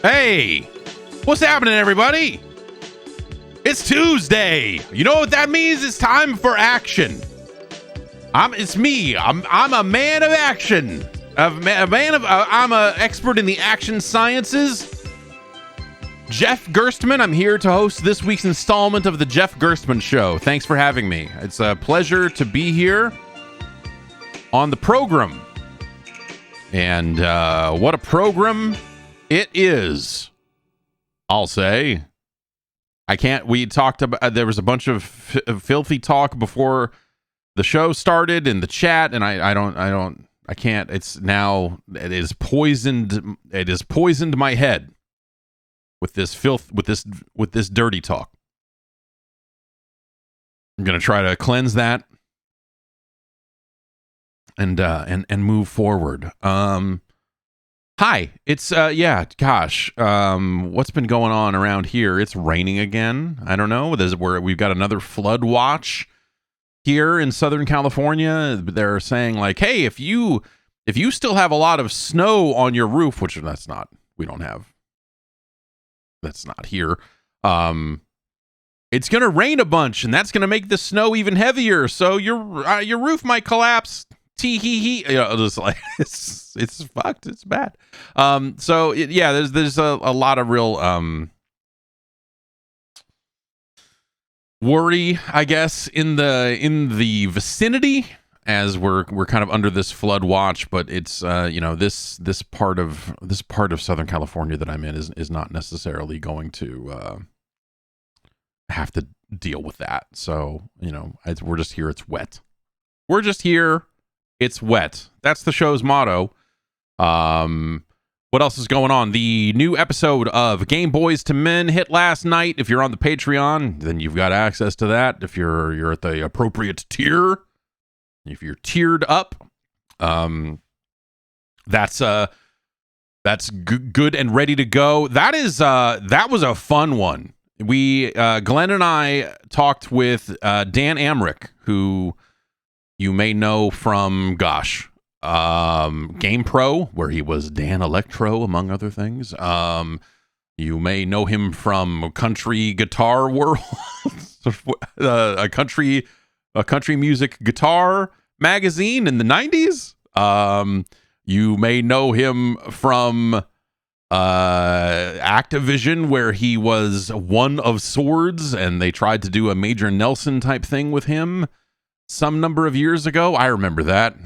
Hey, what's happening, everybody? It's Tuesday. You know what that means? It's time for action. It's me. I'm a man of action. I'm an expert in the action sciences. Jeff Gerstmann. I'm here to host this week's installment of the Jeff Gerstmann Show. Thanks for having me. It's a pleasure to be here on the program. And what a program it is, I'll say. We talked about, there was a bunch of filthy talk before the show started in the chat, and I can't, it is poisoned my head with this filth, with this dirty talk. I'm going to try to cleanse that and move forward. Hi, it's what's been going on around here? It's raining again. I don't know. We've got another flood watch here in Southern California. They're saying like, hey, if you still have a lot of snow on your roof, which that's not here. It's gonna rain a bunch, and that's gonna make the snow even heavier. So your roof might collapse. Tee-hee-hee. Just like it's fucked. It's bad. There's a lot of real worry, I guess, in the vicinity as we're kind of under this flood watch. But it's this part of Southern California that I'm in is not necessarily going to have to deal with that. So we're just here. It's wet. We're just here. It's wet. That's the show's motto. What else is going on? The new episode of Game Boys to Men hit last night. If you're on the Patreon, then you've got access to that. If you're at the appropriate tier, if you're tiered up, that's good and ready to go. That was a fun one. Glenn and I talked with Dan Amrich, who you may know from, Game Pro, where he was Dan Electro, among other things. You may know him from Country Guitar World, a country music guitar magazine in the 90s. You may know him from Activision, where he was one of Swords, and they tried to do a Major Nelson type thing with him some number of years ago. I remember that.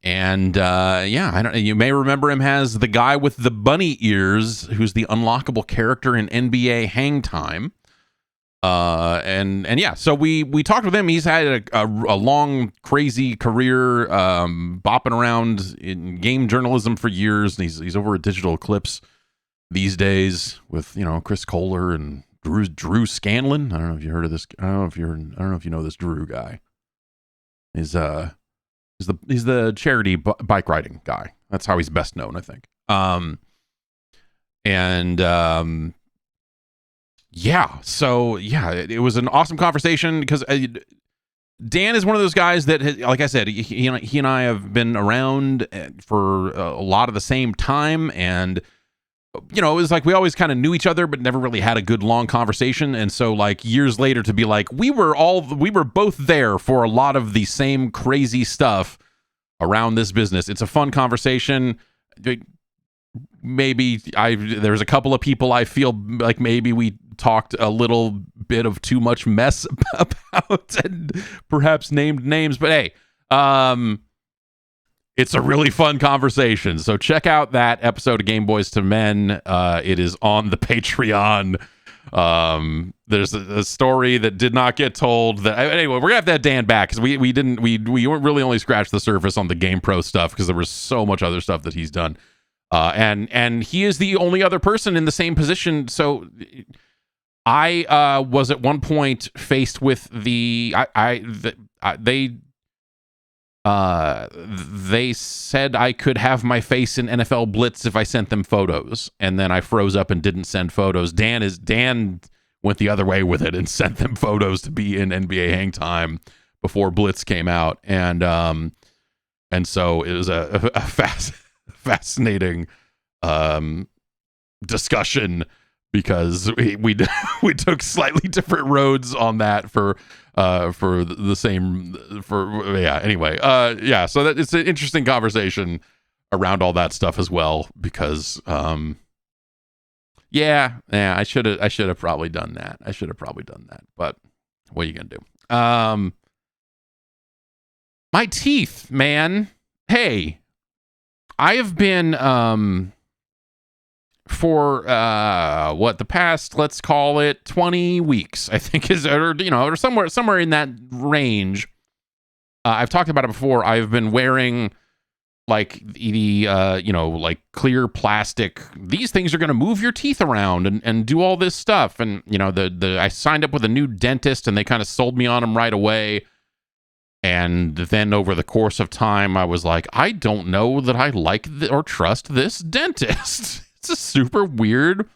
You may remember him as the guy with the bunny ears, who's the unlockable character in NBA Hang Time. So we talked with him. He's had a long, crazy career, bopping around in game journalism for years. And he's over at Digital Eclipse these days with, Chris Kohler and Drew Scanlon. I don't know if you heard of this. I don't know if you know this Drew guy. He's the charity bike riding guy. That's how he's best known, I think. It was an awesome conversation because Dan is one of those guys that, like I said, he and I have been around for a lot of the same time, and it was like we always kind of knew each other, but never really had a good long conversation. And so, like, years later, to be like, we were both there for a lot of the same crazy stuff around this business. It's a fun conversation. Maybe there's a couple of people I feel like maybe we talked a little bit of too much mess about and perhaps named names, but hey, it's a really fun conversation. So check out that episode of Game Boys to Men. It is on the Patreon. There's a story that did not get told. Anyway, we're gonna have that Dan back because we really only scratched the surface on the Game Pro stuff because there was so much other stuff that he's done. And he is the only other person in the same position. So I was at one point faced with they said I could have my face in NFL Blitz if I sent them photos, and then I froze up and didn't send photos. Dan went the other way with it and sent them photos to be in NBA Hang Time before Blitz came out, and so it was a fascinating discussion, because we we took slightly different roads on that for the same anyway, so that it's an interesting conversation around all that stuff as well, because I should have probably done that. But what are you gonna do? My teeth, man. Hey, I have been for the past, let's call it 20 weeks, I think, or somewhere in that range. I've talked about it before. I've been wearing like the like clear plastic. These things are going to move your teeth around and do all this stuff. And I signed up with a new dentist, and they kind of sold me on them right away. And then over the course of time, I was like, I don't know that I like or trust this dentist. It's a super weird.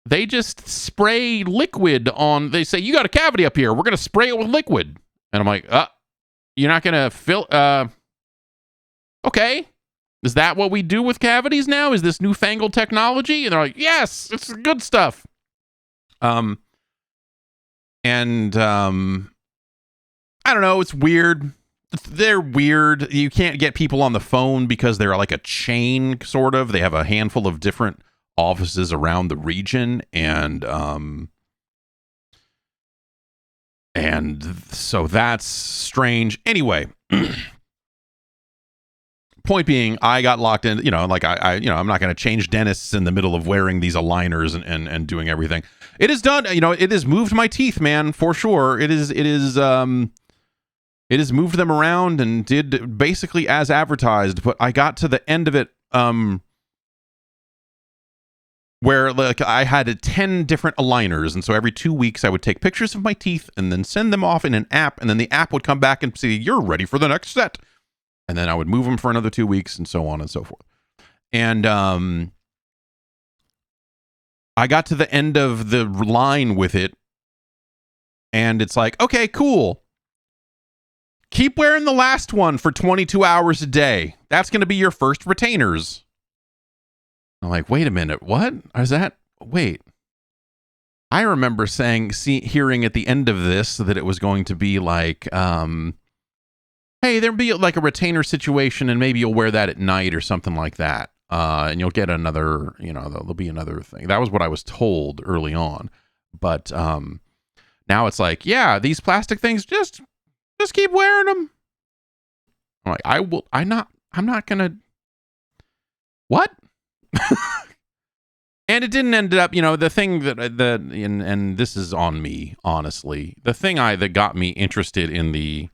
They just spray liquid on. They say, you got a cavity up here. We're going to spray it with liquid. And I'm like, you're not going to fill. Okay. Is that what we do with cavities now? Is this newfangled technology? And they're like, yes, it's good stuff. I don't know. It's weird. They're weird. You can't get people on the phone because they're like a chain, sort of. They have a handful of different offices around the region, and so that's strange. Anyway, point being, I got locked in. Like I'm not going to change dentists in the middle of wearing these aligners and doing everything. It is done. It has moved my teeth, man, for sure. It has moved them around and did basically as advertised, but I got to the end of it where like I had 10 different aligners, and so every 2 weeks I would take pictures of my teeth and then send them off in an app, and then the app would come back and say, you're ready for the next set. And then I would move them for another 2 weeks, and so on and so forth. And I got to the end of the line with it, and it's like, okay, cool. Keep wearing the last one for 22 hours a day. That's going to be your first retainers. I'm like, wait a minute. What is that? Wait. I remember hearing at the end of this that it was going to be like, hey, there'll be like a retainer situation, and maybe you'll wear that at night or something like that. And you'll get another, there'll be another thing. That was what I was told early on. But now it's like, yeah, these plastic things, just keep wearing them. I'm like, I'm not gonna. What? And it didn't end up, the thing and this is on me, honestly. The thing that got me interested in the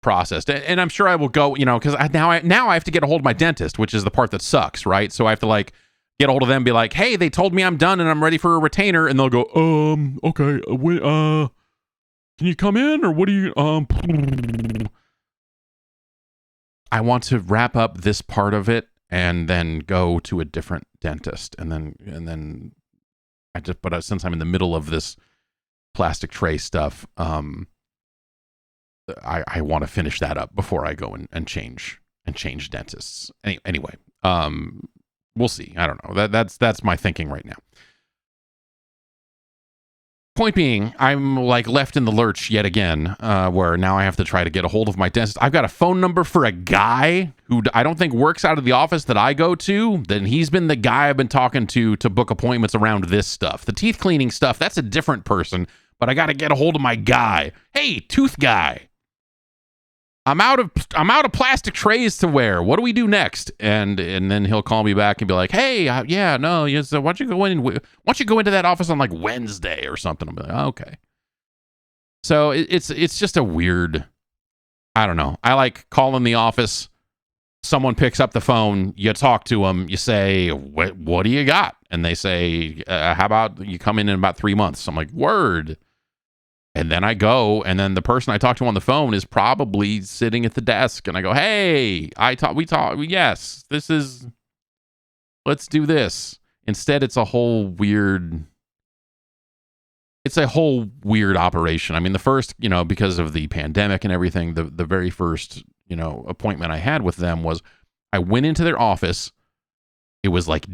process, and I'm sure I will go, because now I have to get a hold of my dentist, which is the part that sucks, right? So I have to like get a hold of them, and be like, hey, they told me I'm done and I'm ready for a retainer, and they'll go, okay, can you come in, or what do you, I want to wrap up this part of it and then go to a different dentist. And then since I'm in the middle of this plastic tray stuff, I want to finish that up before I go and change dentists. Anyway, we'll see. I don't know. That's my thinking right now. Point being, I'm like left in the lurch yet again, where now I have to try to get a hold of my dentist. I've got a phone number for a guy who I don't think works out of the office that I go to. Then he's been the guy I've been talking to book appointments around this stuff. The teeth cleaning stuff, that's a different person, but I got to get a hold of my guy. Hey, tooth guy. I'm out of plastic trays to wear. What do we do next? And then he'll call me back and be like, "Hey, why don't you go into that office on like Wednesday or something?" I'll be like, oh, "Okay." So it's just a weird. I don't know. I like calling the office. Someone picks up the phone. You talk to them. You say, "What do you got?" And they say, "How about you come in about 3 months?" I'm like, "Word." And then I go, and then the person I talk to on the phone is probably sitting at the desk, and I go, "Hey, yes, let's do this." Instead, it's a whole weird operation. I mean, the first, because of the pandemic and everything, the very first, appointment I had with them was, I went into their office. It was like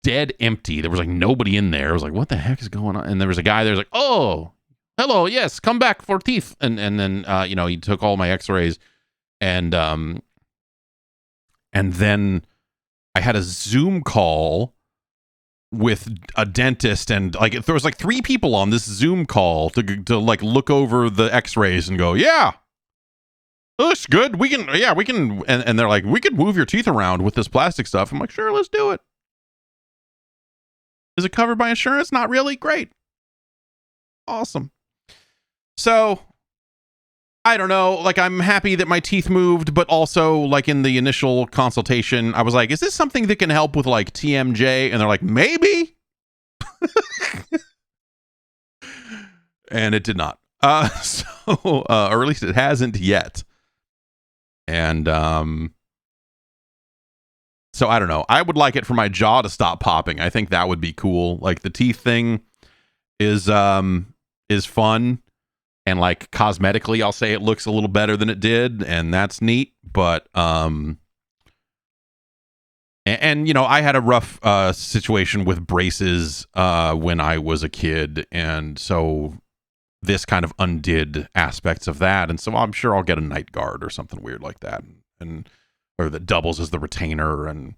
dead empty. There was like nobody in there. I was like, what the heck is going on? And there was a guy there. Was like, oh, hello, yes, come back for teeth. And then he took all my X-rays, and then I had a Zoom call with a dentist, and like there was like 3 people on this Zoom call to like look over the X-rays and go, yeah, looks good. We can, and they're like, we could move your teeth around with this plastic stuff. I'm like, sure, let's do it. Is it covered by insurance? Not really. Great. Awesome. So, I don't know. Like, I'm happy that my teeth moved, but also, like, in the initial consultation, I was like, is this something that can help with, like, TMJ? And they're like, maybe. And it did not. Or at least it hasn't yet. And, so I don't know. I would like it for my jaw to stop popping. I think that would be cool. Like the teeth thing is fun, and like cosmetically, I'll say it looks a little better than it did, and that's neat. But and I had a rough situation with braces when I was a kid, and so this kind of undid aspects of that, and so I'm sure I'll get a night guard or something weird like that, and or that doubles as the retainer. And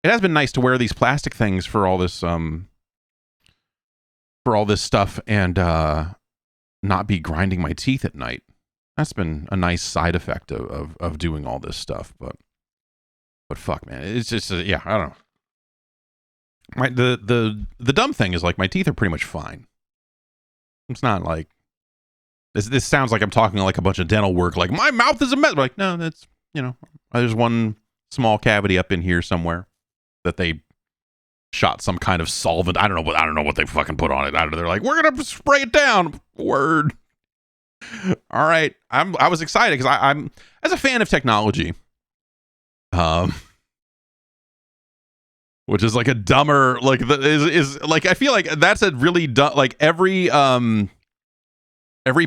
it has been nice to wear these plastic things for all this stuff, and not be grinding my teeth at night. That's been a nice side effect of doing all this stuff. But fuck, man, it's just I don't know. The dumb thing is, like, my teeth are pretty much fine. It's not like this sounds like I'm talking like a bunch of dental work, like my mouth is a mess. Like, no, that's, there's one small cavity up in here somewhere that they shot some kind of solvent. I don't know what they fucking put on it. They're like, we're gonna spray it down. Word. All right. I was excited because I'm as a fan of technology, which is like a dumber, like is like, I feel like that's a really dumb, like every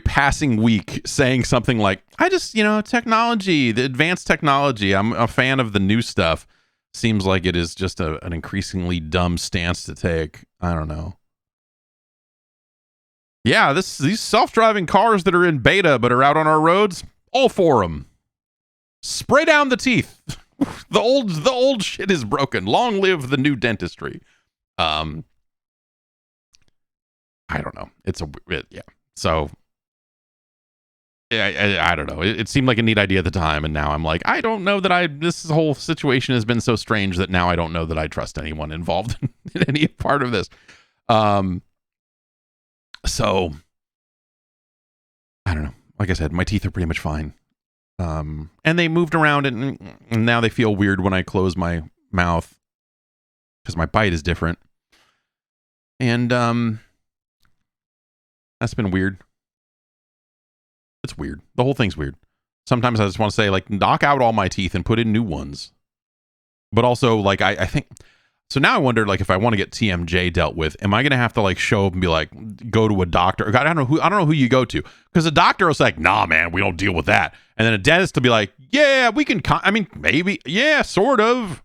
passing week saying something like, I just, technology, the advanced technology, I'm a fan of the new stuff, seems like it is just an increasingly dumb stance to take. I don't know. Yeah, these self-driving cars that are in beta but are out on our roads, all for them. Spray down the teeth. The old shit is broken. Long live the new dentistry. I don't know. So I don't know. It seemed like a neat idea at the time, and now I'm like, I don't know that this whole situation has been so strange that now I don't know that I trust anyone involved in any part of this. So I don't know. Like I said, my teeth are pretty much fine. And they moved around, and now they feel weird when I close my mouth because my bite is different. And that's been weird. It's weird. The whole thing's weird. Sometimes I just want to say, like, knock out all my teeth and put in new ones. But also, like, I think... So now I wonder, like, if I want to get TMJ dealt with, am I going to have to, like, show up and be like, go to a doctor? I don't know who you go to. Because a doctor will say, like, nah, man, we don't deal with that. And then a dentist will be like, yeah, we can... maybe. Yeah, sort of.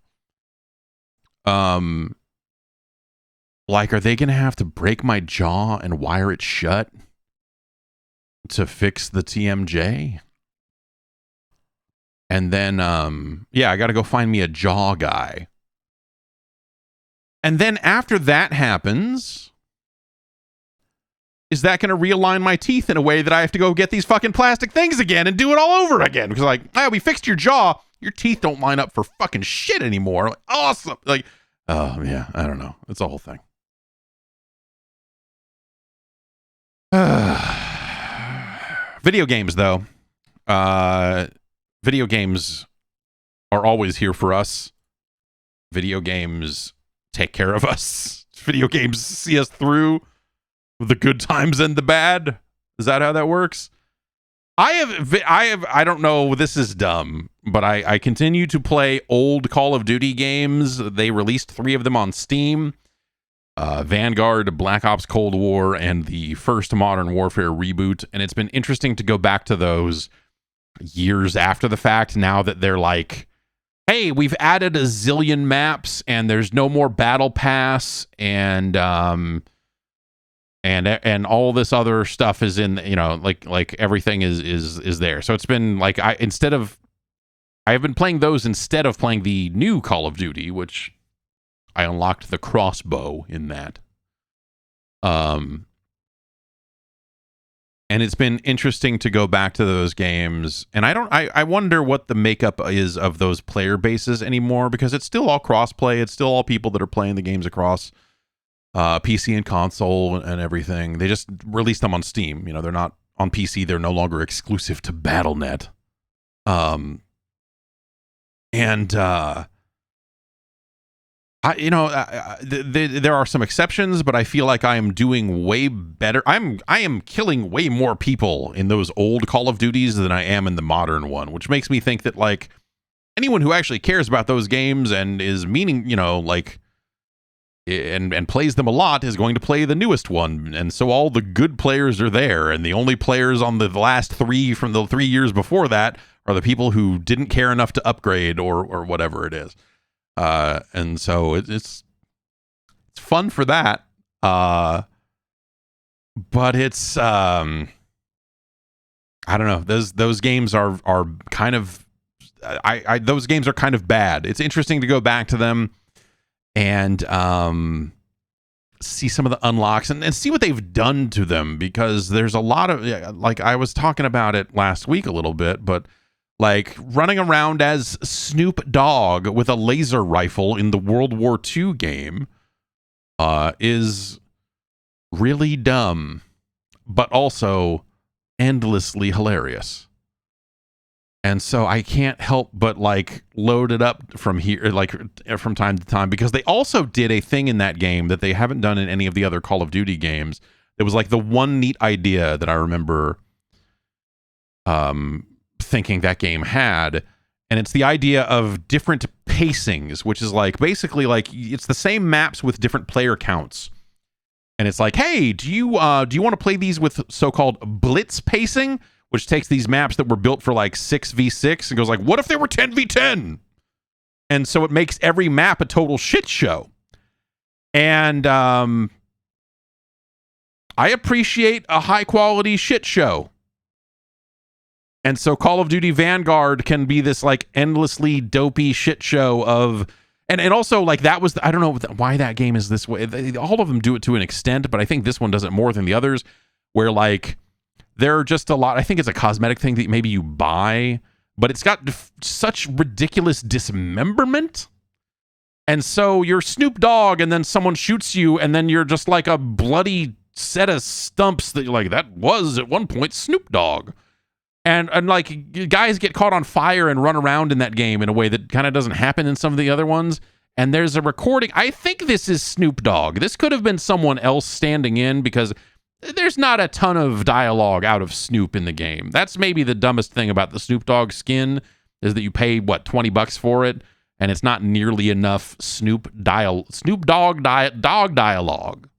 Like, are they going to have to break my jaw and wire it shut to fix the TMJ? And then I got to go find me a jaw guy. And then after that happens, is that going to realign my teeth in a way that I have to go get these fucking plastic things again and do it all over again? Because, like, we fixed your jaw, your teeth don't line up for fucking shit anymore. Like, awesome. Like, oh yeah, I don't know. It's a whole thing. Video games, though. Video games are always here for us. Video games take care of us. Video games see us through the good times and the bad. Is that how that works? I don't know, this is dumb, but I continue to play old Call of Duty games. They released 3 of them on Steam. Vanguard, Black Ops Cold War, and the first Modern Warfare reboot. And it's been interesting to go back to those years after the fact, now that they're like hey, we've added a zillion maps and there's no more battle pass and all this other stuff is in, like everything is there. So it's been like I've been playing those instead of playing the new Call of Duty, which I unlocked the crossbow in that. And it's been interesting to go back to those games. And I wonder what the makeup is of those player bases anymore, because it's still all cross-play. It's still all people that are playing the games across PC and console and everything. They just released them on Steam. They're not on PC. They're no longer exclusive to Battle.net. There are some exceptions, but I feel like I am doing way better. I am killing way more people in those old Call of Duties than I am in the modern one, which makes me think that like anyone who actually cares about those games and is and plays them a lot is going to play the newest one. And so all the good players are there, and the only players on the last 3 from the 3 years before that are the people who didn't care enough to upgrade or whatever it is. And so it's fun for that. But it's I don't know. Those games are kind of those games are kind of bad. It's interesting to go back to them and see some of the unlocks and see what they've done to them, because there's a lot of, like I was talking about it last week a little bit, but like running around as Snoop Dogg with a laser rifle in the World War II game is really dumb, but also endlessly hilarious. And so I can't help but like load it up from here, like from time to time, because they also did a thing in that game that they haven't done in any of the other Call of Duty games. It was like the one neat idea that I remember thinking that game had, and it's the idea of different pacings, which is like basically like it's the same maps with different player counts. And it's like, hey, do you want to play these with so-called blitz pacing, which takes these maps that were built for like 6v6 and goes like, what if they were 10v10? And so it makes every map a total shit show. And I appreciate a high quality shit show. And so Call of Duty Vanguard can be this like endlessly dopey shit show of, and also like that was, I don't know why that game is this way. All of them do it to an extent, but I think this one does it more than the others, where like there are just a lot. I think it's a cosmetic thing that maybe you buy, but it's got such ridiculous dismemberment. And so you're Snoop Dogg and then someone shoots you and then you're just like a bloody set of stumps that you're like, that was at one point Snoop Dogg. And like guys get caught on fire and run around in that game in a way that kind of doesn't happen in some of the other ones. And there's a recording. I think this is Snoop Dogg. This could have been someone else standing in, because there's not a ton of dialogue out of Snoop in the game. That's maybe the dumbest thing about the Snoop Dogg skin, is that you pay $20 for it, and it's not nearly enough Snoop Dogg dialogue.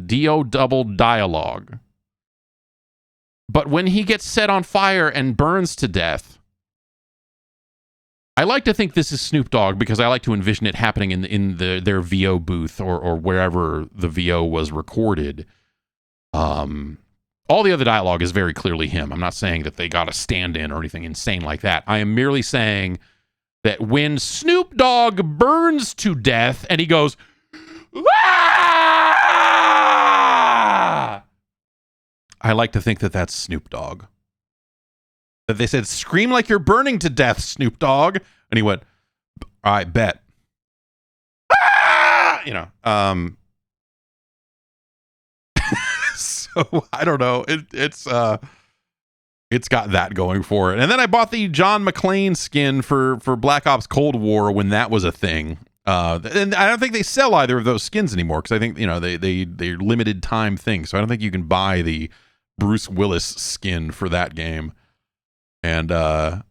D-O double dialogue. But when he gets set on fire and burns to death, I like to think this is Snoop Dogg, because I like to envision it happening in their VO booth or wherever the VO was recorded. All the other dialogue is very clearly him. I'm not saying that they got a stand-in or anything insane like that. I am merely saying that when Snoop Dogg burns to death and he goes, "Ah!" I like to think that that's Snoop Dogg. That they said, "Scream like you're burning to death, Snoop Dogg." And he went, "I bet." Ah! So I don't know. It's got that going for it. And then I bought the John McClane skin for Black Ops Cold War when that was a thing. And I don't think they sell either of those skins anymore, because I think they're limited time things. So I don't think you can buy the Bruce Willis skin for that game. And that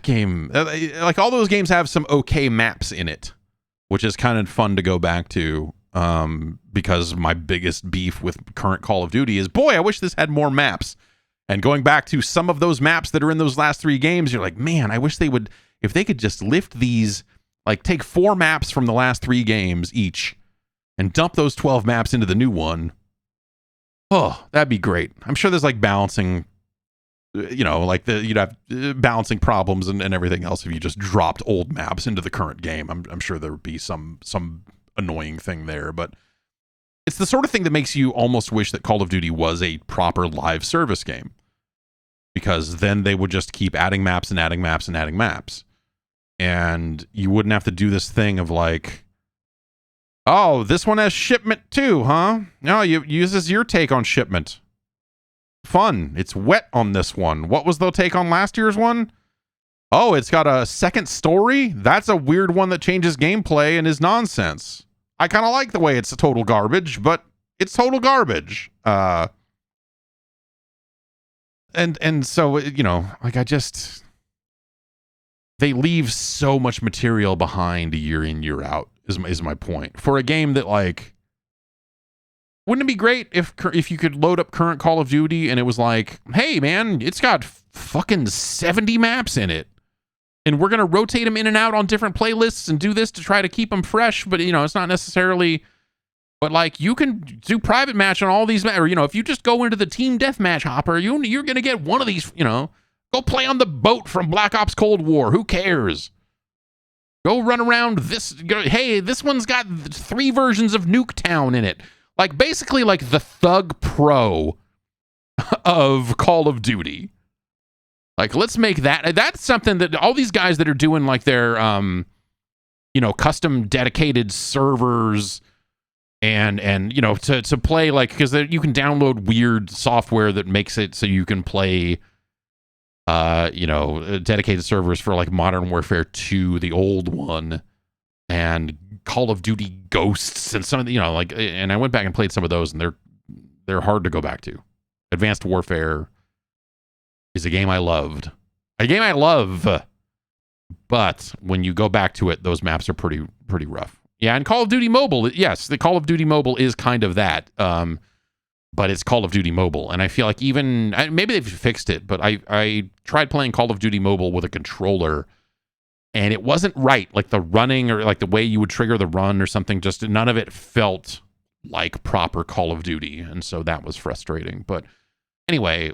game, like all those games, have some okay maps in it, which is kind of fun to go back to. Because my biggest beef with current Call of Duty is, boy, I wish this had more maps. And going back to some of those maps that are in those last 3 games, you're like, man, I wish they would if they could just lift these, like take 4 maps from the last 3 games each and dump those 12 maps into the new one, oh, that'd be great. I'm sure there's like balancing, like you'd have balancing problems and everything else if you just dropped old maps into the current game. I'm sure there would be some annoying thing there, but it's the sort of thing that makes you almost wish that Call of Duty was a proper live service game, because then they would just keep adding maps and adding maps and adding maps, and you wouldn't have to do this thing of like, oh, this one has shipment too, huh? No, this is your take on shipment. Fun. It's wet on this one. What was the take on last year's one? Oh, it's got a second story? That's a weird one that changes gameplay and is nonsense. I kind of like the way it's total garbage, but it's total garbage. And so, like they leave so much material behind year in, year out is my point. For a game that, like, wouldn't it be great if you could load up current Call of Duty and it was like, hey man, it's got fucking 70 maps in it, and we're going to rotate them in and out on different playlists and do this to try to keep them fresh, but it's not necessarily, but like you can do private match on all these, or if you just go into the team deathmatch hopper, you're going to get one of these, go play on the boat from Black Ops Cold War, who cares? Go run around hey, this one's got 3 versions of Nuketown in it. Like, basically, like, the Thug Pro of Call of Duty. Like, let's make that. That's something that all these guys that are doing, like, their, custom dedicated servers and to play, like, because you can download weird software that makes it so you can play, dedicated servers for, like, Modern Warfare 2, the old one, and Call of Duty Ghosts and some of the, and I went back and played some of those, and they're hard to go back to. Advanced Warfare is a game I loved. A game I love. But when you go back to it, those maps are pretty rough. Yeah, and Call of Duty Mobile, yes, the Call of Duty Mobile is kind of that. But it's Call of Duty Mobile, and I feel like maybe they've fixed it, but I tried playing Call of Duty Mobile with a controller, and it wasn't right. Like the running or like the way you would trigger the run or something, just none of it felt like proper Call of Duty. And so that was frustrating. But anyway,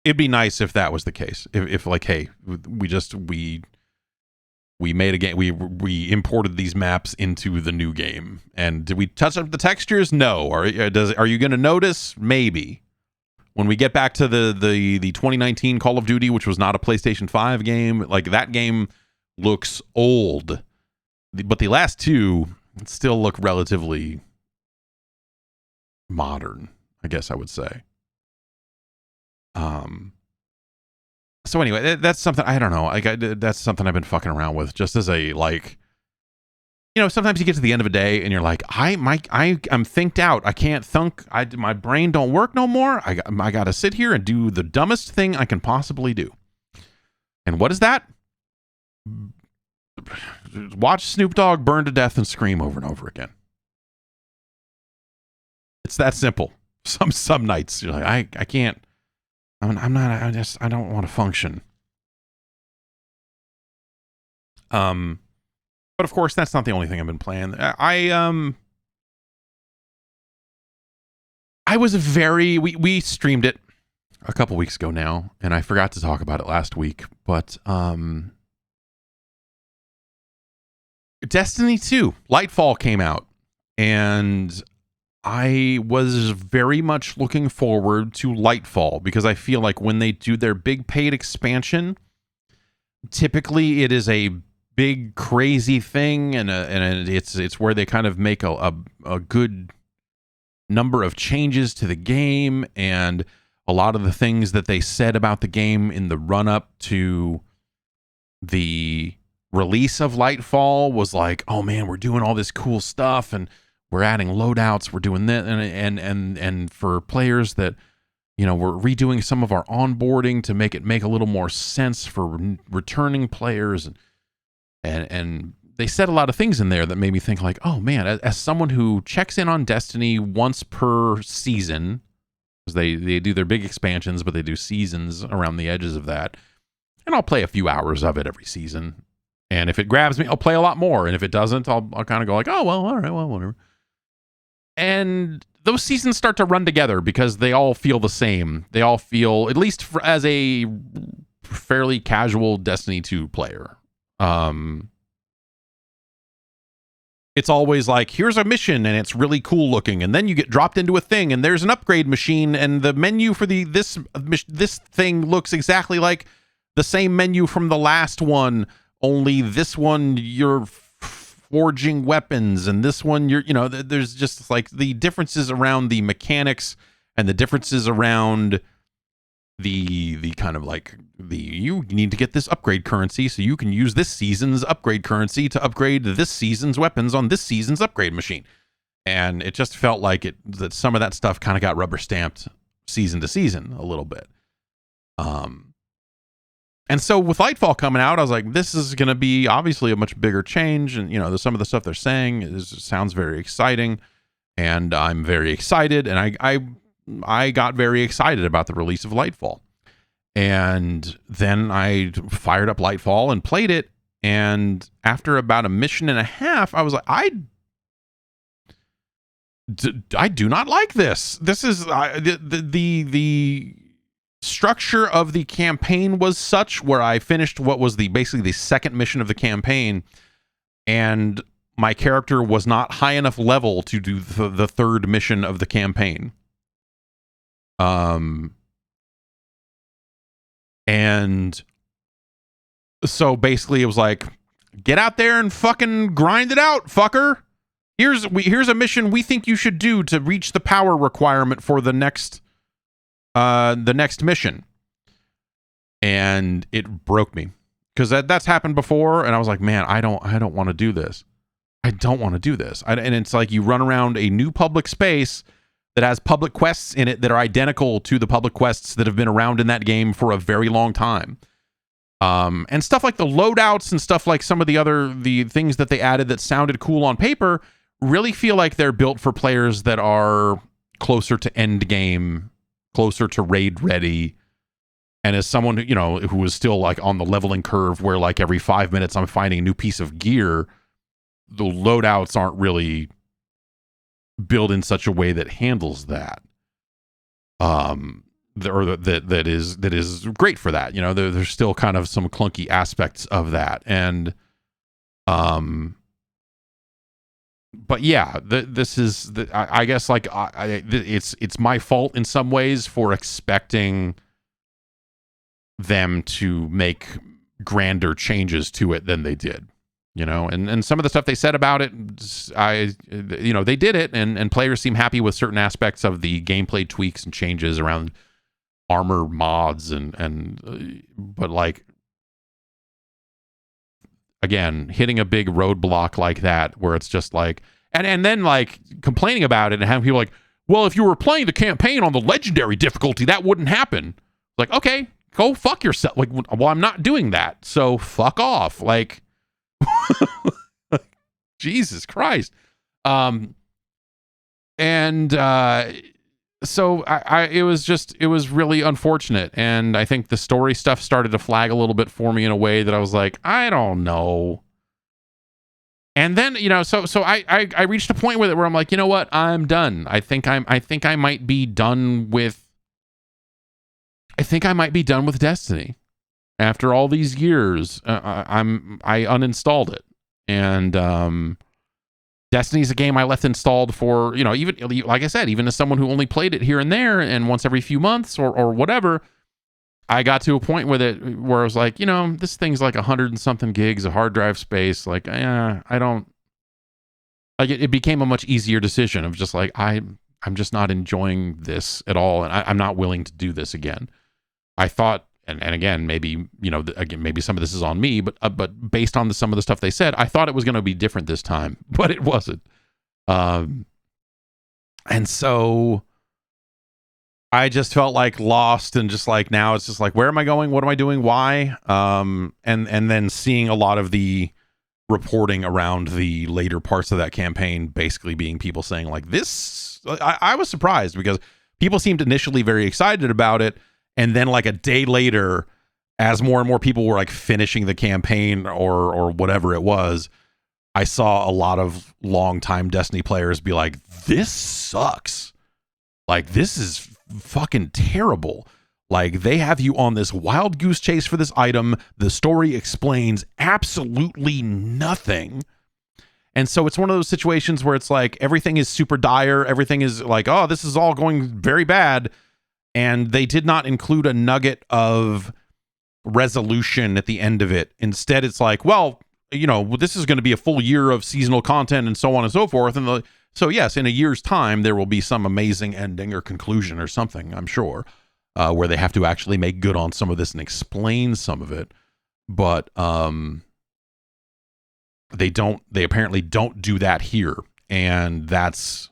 it'd be nice if that was the case. If like, hey, we made a game, we imported these maps into the new game. And did we touch up the textures? No. Are you going to notice? Maybe. When we get back to the 2019 Call of Duty, which was not a PlayStation 5 game, like that game looks old. But the last 2 still look relatively modern, I guess I would say. So anyway, that's something, I don't know. That's something I've been fucking around with just as a, like, sometimes you get to the end of a day and you're like, I'm thinked out. I can't think. My brain don't work no more. I got to sit here and do the dumbest thing I can possibly do. And what is that? Watch Snoop Dogg burn to death and scream over and over again. It's that simple. Some nights you're like, I can't. I don't want to function. But of course, that's not the only thing I've been playing. I was we streamed it a couple weeks ago now, and I forgot to talk about it last week, but Destiny 2, Lightfall came out, and I was very much looking forward to Lightfall because I feel like when they do their big paid expansion, typically it is a big crazy thing, and it's where they kind of make a good number of changes to the game, and a lot of the things that they said about the game in the run up to the release of Lightfall was like, oh man, we're doing all this cool stuff, and we're adding loadouts, we're doing that, and for players that, we're redoing some of our onboarding to make a little more sense for returning players, and they said a lot of things in there that made me think like, oh man, as someone who checks in on Destiny once per season, They do their big expansions, but they do seasons around the edges of that. And I'll play a few hours of it every season. And if it grabs me, I'll play a lot more. And if it doesn't, I'll kind of go like, oh, well, all right, well, whatever. And those seasons start to run together because they all feel the same. They all feel, at least as a fairly casual Destiny 2 player, it's always like, here's a mission and it's really cool looking, and then you get dropped into a thing and there's an upgrade machine, and the menu for this thing looks exactly like the same menu from the last one, only this one you're forging weapons, and this one there's just like the differences around the mechanics and the differences around the kind of like you need to get this upgrade currency so you can use this season's upgrade currency to upgrade this season's weapons on this season's upgrade machine. And it just felt like that some of that stuff kind of got rubber stamped season to season a little bit. And so with Lightfall coming out, I was like, this is going to be obviously a much bigger change. And, some of the stuff they're saying sounds very exciting. And I'm very excited. And I got very excited about the release of Lightfall. And then I fired up Lightfall and played it. And after about a mission and a half, I was like, I do not like this. This is the structure of the campaign was such where I finished what was basically the second mission of the campaign, and my character was not high enough level to do the third mission of the campaign. And so basically it was like, get out there and fucking grind it out, fucker. Here's a mission we think you should do to reach the power requirement for the next mission. And it broke me because that's happened before, and I was like, man, I don't want to do this. I don't want to do this. And it's like you run around a new public space that has public quests in it that are identical to the public quests that have been around in that game for a very long time. And stuff like the loadouts and stuff like some of the things that they added that sounded cool on paper really feel like they're built for players that are closer to end game, closer to raid ready. And as someone who was still like on the leveling curve where like every 5 minutes I'm finding a new piece of gear, the loadouts aren't really built in such a way that handles that. That is great for that. There's still kind of some clunky aspects of that. And but yeah, this is I guess like it's my fault in some ways for expecting them to make grander changes to it than they did. And some of the stuff they said about it, they did it, and players seem happy with certain aspects of the gameplay tweaks and changes around armor mods but like, again, hitting a big roadblock like that where it's just like, and then like complaining about it and having people like, well, if you were playing the campaign on the legendary difficulty, that wouldn't happen. Like, okay, go fuck yourself. Like, well, I'm not doing that, so fuck off. Like, Jesus Christ. So it was really unfortunate. And I think the story stuff started to flag a little bit for me in a way that I was like, I don't know. And then, so I reached a point with it where I'm like, you know what? I'm done. I think I might be done with Destiny. After all these years, I uninstalled it, and Destiny's a game I left installed for, even like I said, even as someone who only played it here and there and once every few months or whatever, I got to a point with it where I was like, this thing's like 100 and something gigs of hard drive space. Like, I don't like it. It became a much easier decision of just like, I'm just not enjoying this at all, and I'm not willing to do this again. I thought. And again, maybe, maybe some of this is on me, but based on some of the stuff they said, I thought it was going to be different this time, but it wasn't. And so I just felt like lost, and just like, now it's just like, where am I going? What am I doing? Why? And then seeing a lot of the reporting around the later parts of that campaign, basically being people saying like this, I was surprised because people seemed initially very excited about it, and then like a day later, as more and more people were like finishing the campaign or whatever it was, I saw a lot of longtime Destiny players be like, this sucks. Like, this is fucking terrible. Like, they have you on this wild goose chase for this item. The story explains absolutely nothing. And so it's one of those situations where it's like everything is super dire. Everything is like, oh, this is all going very bad. And they did not include a nugget of resolution at the end of it. Instead, it's like, well, you know, this is going to be a full year of seasonal content and so on and so forth. And so, yes, in a year's time, there will be some amazing ending or conclusion or something, I'm sure, where they have to actually make good on some of this and explain some of it. But they apparently don't do that here. And that's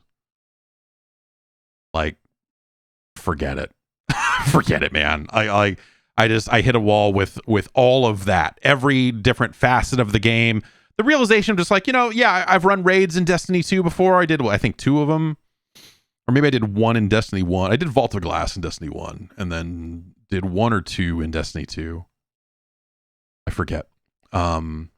like, forget it. Forget it, man. I hit a wall with all of that, every different facet of the game. The realization of just like, you know, yeah, I've run raids in Destiny 2 before. I did, I think 2 of them, or maybe I did 1 in Destiny 1. I did Vault of Glass in Destiny 1, and then did 1 or 2 in Destiny 2. I forget. And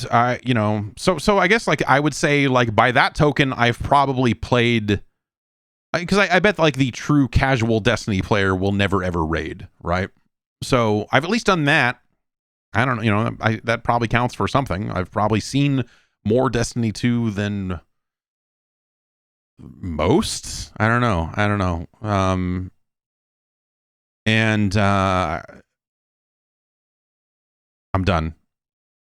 I, you know, so I guess like I would say like by that token, I've probably played, because I bet like the true casual Destiny player will never ever raid, right? So I've at least done that. I don't know, you know, that probably counts for something. I've probably seen more Destiny 2 than most. I don't know. And I'm done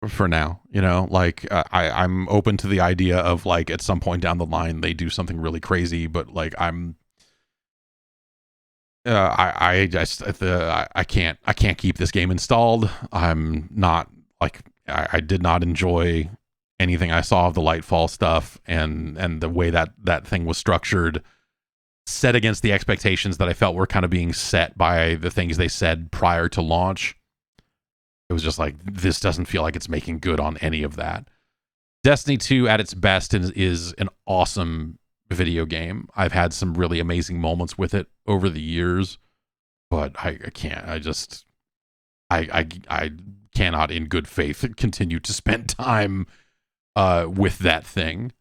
for now, you know, like I'm open to the idea of like at some point down the line they do something really crazy, but like I can't keep this game installed. I'm not like I did not enjoy anything I saw of the Lightfall stuff, and the way that thing was structured, set against the expectations that I felt were kind of being set by the things they said prior to launch. It was just like, this doesn't feel like it's making good on any of that. Destiny 2 at its best is an awesome video game. I've had some really amazing moments with it over the years, but I can't. I cannot in good faith continue to spend time with that thing.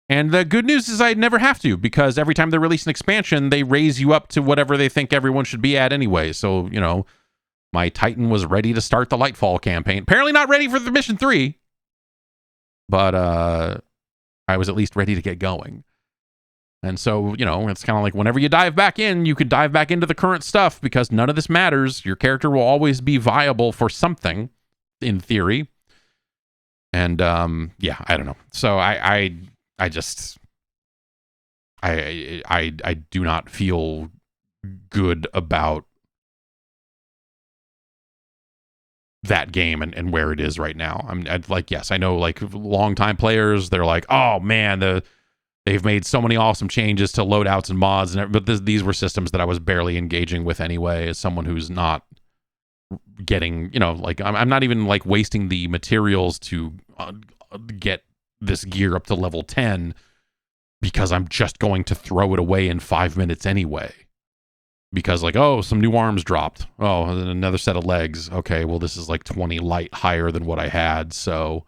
And the good news is I never have to, because every time they release an expansion, they raise you up to whatever they think everyone should be at anyway. So, you know, my Titan was ready to start the Lightfall campaign. Apparently not ready for the Mission 3, but I was at least ready to get going. And so, you know, it's kind of like whenever you dive back in, you can dive back into the current stuff because none of this matters. Your character will always be viable for something, in theory. And yeah, I don't know. So I do not feel good about that game and where it is right now. I'd like, yes, I know like longtime players, they're like, oh man, they've made so many awesome changes to loadouts and mods, but these were systems that I was barely engaging with anyway, as someone who's not getting, you know, like I'm not even like wasting the materials to get this gear up to level 10 because I'm just going to throw it away in 5 minutes anyway. Because like, oh, some new arms dropped. Oh, another set of legs. Okay, well, this is like 20 light higher than what I had. So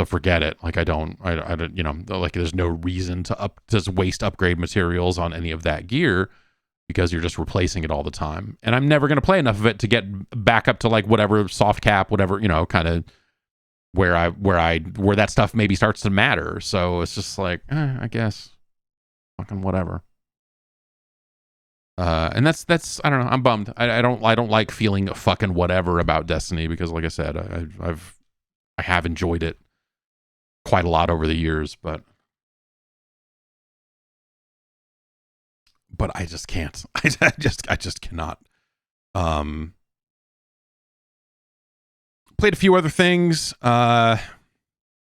forget it. Like I don't, you know, like there's no reason to just waste upgrade materials on any of that gear because you're just replacing it all the time. And I'm never going to play enough of it to get back up to like whatever soft cap, whatever, you know, kind of where that stuff maybe starts to matter. So it's just like, I guess. Fucking whatever. And that's I don't know. I'm bummed. I don't like feeling fucking whatever about Destiny because, like I said, I have enjoyed it quite a lot over the years, but I just can't. I just cannot. Played a few other things.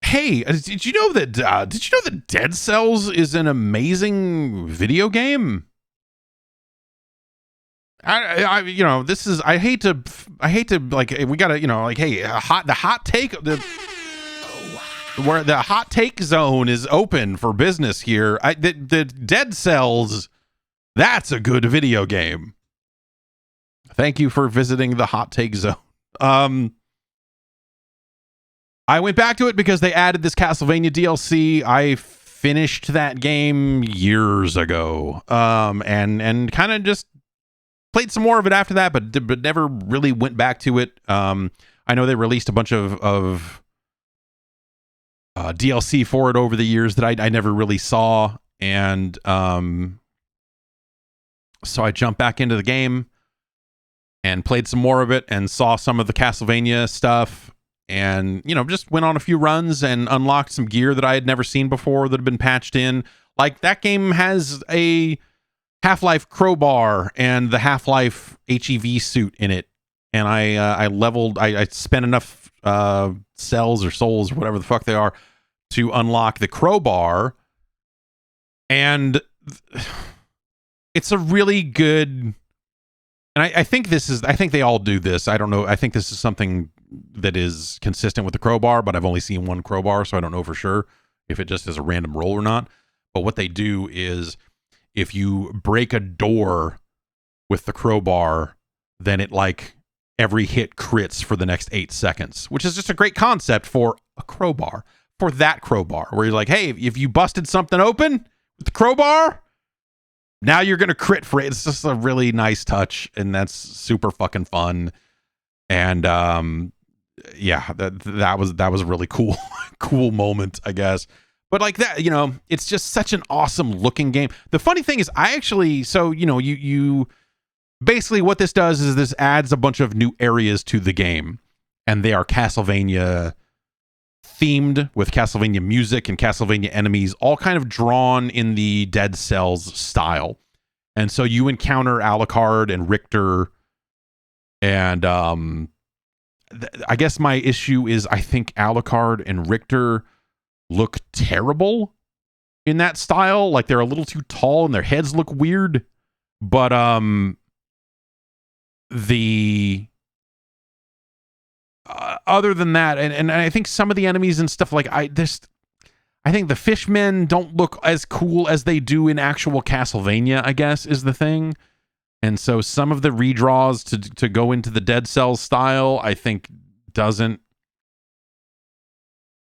Hey, did you know that Dead Cells is an amazing video game? You know, this is, I hate to like, we gotta, you know, like, hey, the hot take. where the hot take zone is open for business here. The Dead Cells, that's a good video game. Thank you for visiting the hot take zone. I went back to it because they added this Castlevania DLC. I finished that game years ago, and kind of just played some more of it after that, but never really went back to it. I know they released a bunch of DLC for it over the years that I never really saw, and so I jumped back into the game and played some more of it and saw some of the Castlevania stuff, and just went on a few runs and unlocked some gear that I had never seen before that had been patched in. Like, that game has a Half-Life crowbar and the Half-Life HEV suit in it, and I spent enough cells or souls or whatever the fuck they are to unlock the crowbar, and it's a really good. And I think they all do this. I don't know. I think this is something that is consistent with the crowbar, but I've only seen one crowbar, so I don't know for sure if it just is a random roll or not. But what they do is, if you break a door with the crowbar, then it, like, every hit crits for the next 8 seconds, which is just a great concept for a crowbar, for that crowbar, where you're like, hey, if you busted something open with the crowbar, now you're going to crit for it. It's just a really nice touch, and that's super fucking fun. And yeah, that was a really cool moment, I guess. But like that, it's just such an awesome looking game. The funny thing is, you basically, what this does is this adds a bunch of new areas to the game, and they are Castlevania themed, with Castlevania music and Castlevania enemies, all kind of drawn in the Dead Cells style. And so you encounter Alucard and Richter, and I guess my issue is, I think Alucard and Richter look terrible in that style. Like, they're a little too tall and their heads look weird. But other than that, and I think some of the enemies and stuff, like, I think the fishmen don't look as cool as they do in actual Castlevania, I guess, is the thing. And so some of the redraws to go into the Dead Cells style, I think some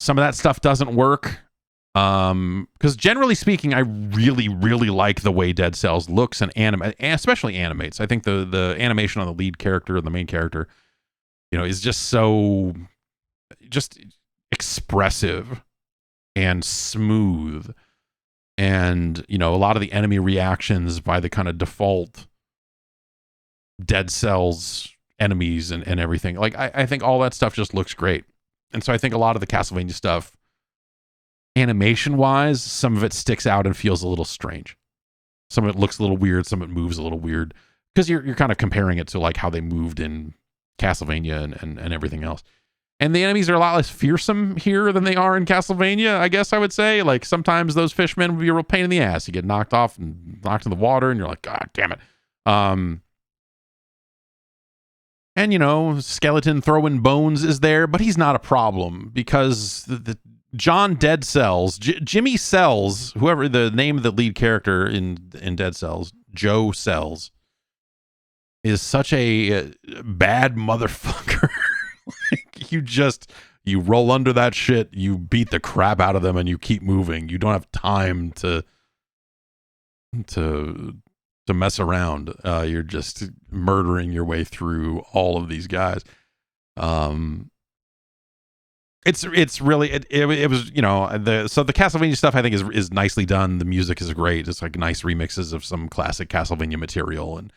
of that stuff doesn't work. Because generally speaking, I really, really like the way Dead Cells looks and especially animates. I think the animation on the lead character and the main character, is just so expressive and smooth. And, a lot of the enemy reactions by the kind of default Dead Cells enemies and everything. Like, I think all that stuff just looks great. And so I think a lot of the Castlevania stuff, animation-wise, some of it sticks out and feels a little strange. Some of it looks a little weird. Some of it moves a little weird. Because you're kind of comparing it to, like, how they moved in Castlevania and everything else. And the enemies are a lot less fearsome here than they are in Castlevania, I guess I would say. Like, sometimes those fishmen would be a real pain in the ass. You get knocked off and knocked in the water, and you're like, God damn it. And, skeleton throwing bones is there, but he's not a problem, because the John Dead Cells, Jimmy Cells, whoever the name of the lead character in Dead Cells, Joe Cells, is such a bad motherfucker. Like, you roll under that shit, you beat the crap out of them, and you keep moving. You don't have time to mess around. You're just murdering your way through all of these guys. It's really it was the Castlevania stuff, I think, is nicely done. The music is great. It's like nice remixes of some classic Castlevania material, and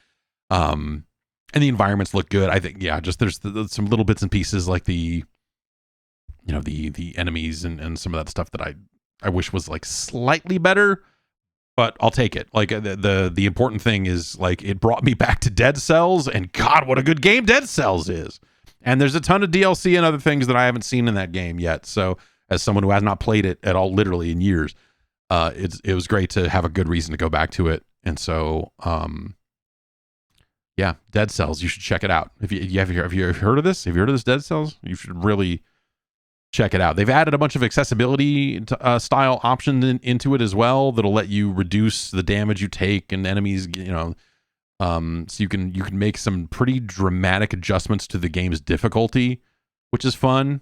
the environments look good. I think, yeah, just there's some little bits and pieces, like the enemies and some of that stuff that I wish was, like, slightly better. But I'll take it. Like, the important thing is, like, it brought me back to Dead Cells, and God, what a good game Dead Cells is. And there's a ton of DLC and other things that I haven't seen in that game yet. So, as someone who has not played it at all, literally in years, it was great to have a good reason to go back to it. And so, yeah, Dead Cells, you should check it out. Have you heard of this? Have you heard of this Dead Cells? You should really check it out. They've added a bunch of accessibility style options into it as well that'll let you reduce the damage you take and enemies, so you can make some pretty dramatic adjustments to the game's difficulty, which is fun.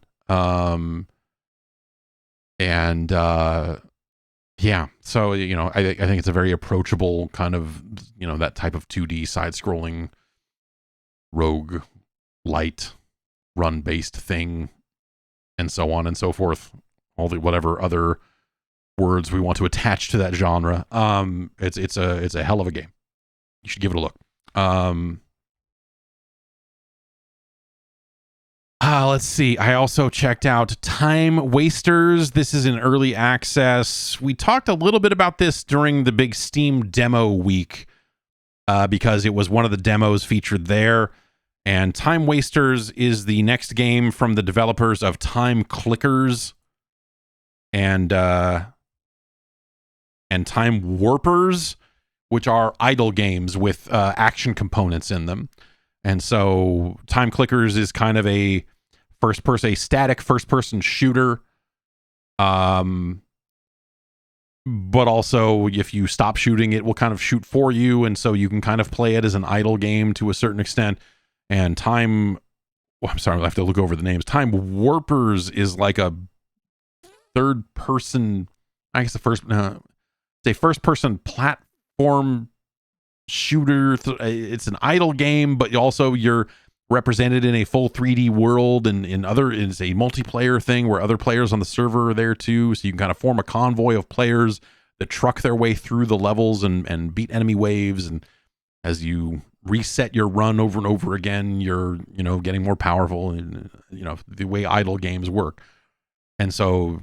Yeah, so I think it's a very approachable kind of that type of 2D side-scrolling rogue light run based thing, and so on and so forth. All the whatever other words we want to attach to that genre. It's a hell of a game. You should give it a look. Let's see. I also checked out Time Wasters. This is in early access. We talked a little bit about this during the big Steam demo week because it was one of the demos featured there. And Time Wasters is the next game from the developers of Time Clickers and Time Warpers, which are idle games with action components in them. And so Time Clickers is kind of a static first-person shooter. But also, if you stop shooting, it will kind of shoot for you, and so you can kind of play it as an idle game to a certain extent. And I'm sorry, I have to look over the names. Time Warpers is like a third-person, I guess it's a first-person platform shooter. It's an idle game, but also you're represented in a full 3D world, and it's a multiplayer thing where other players on the server are there too, so you can kind of form a convoy of players that truck their way through the levels and beat enemy waves, and as you reset your run over and over again, you're getting more powerful, and the way idle games work. And so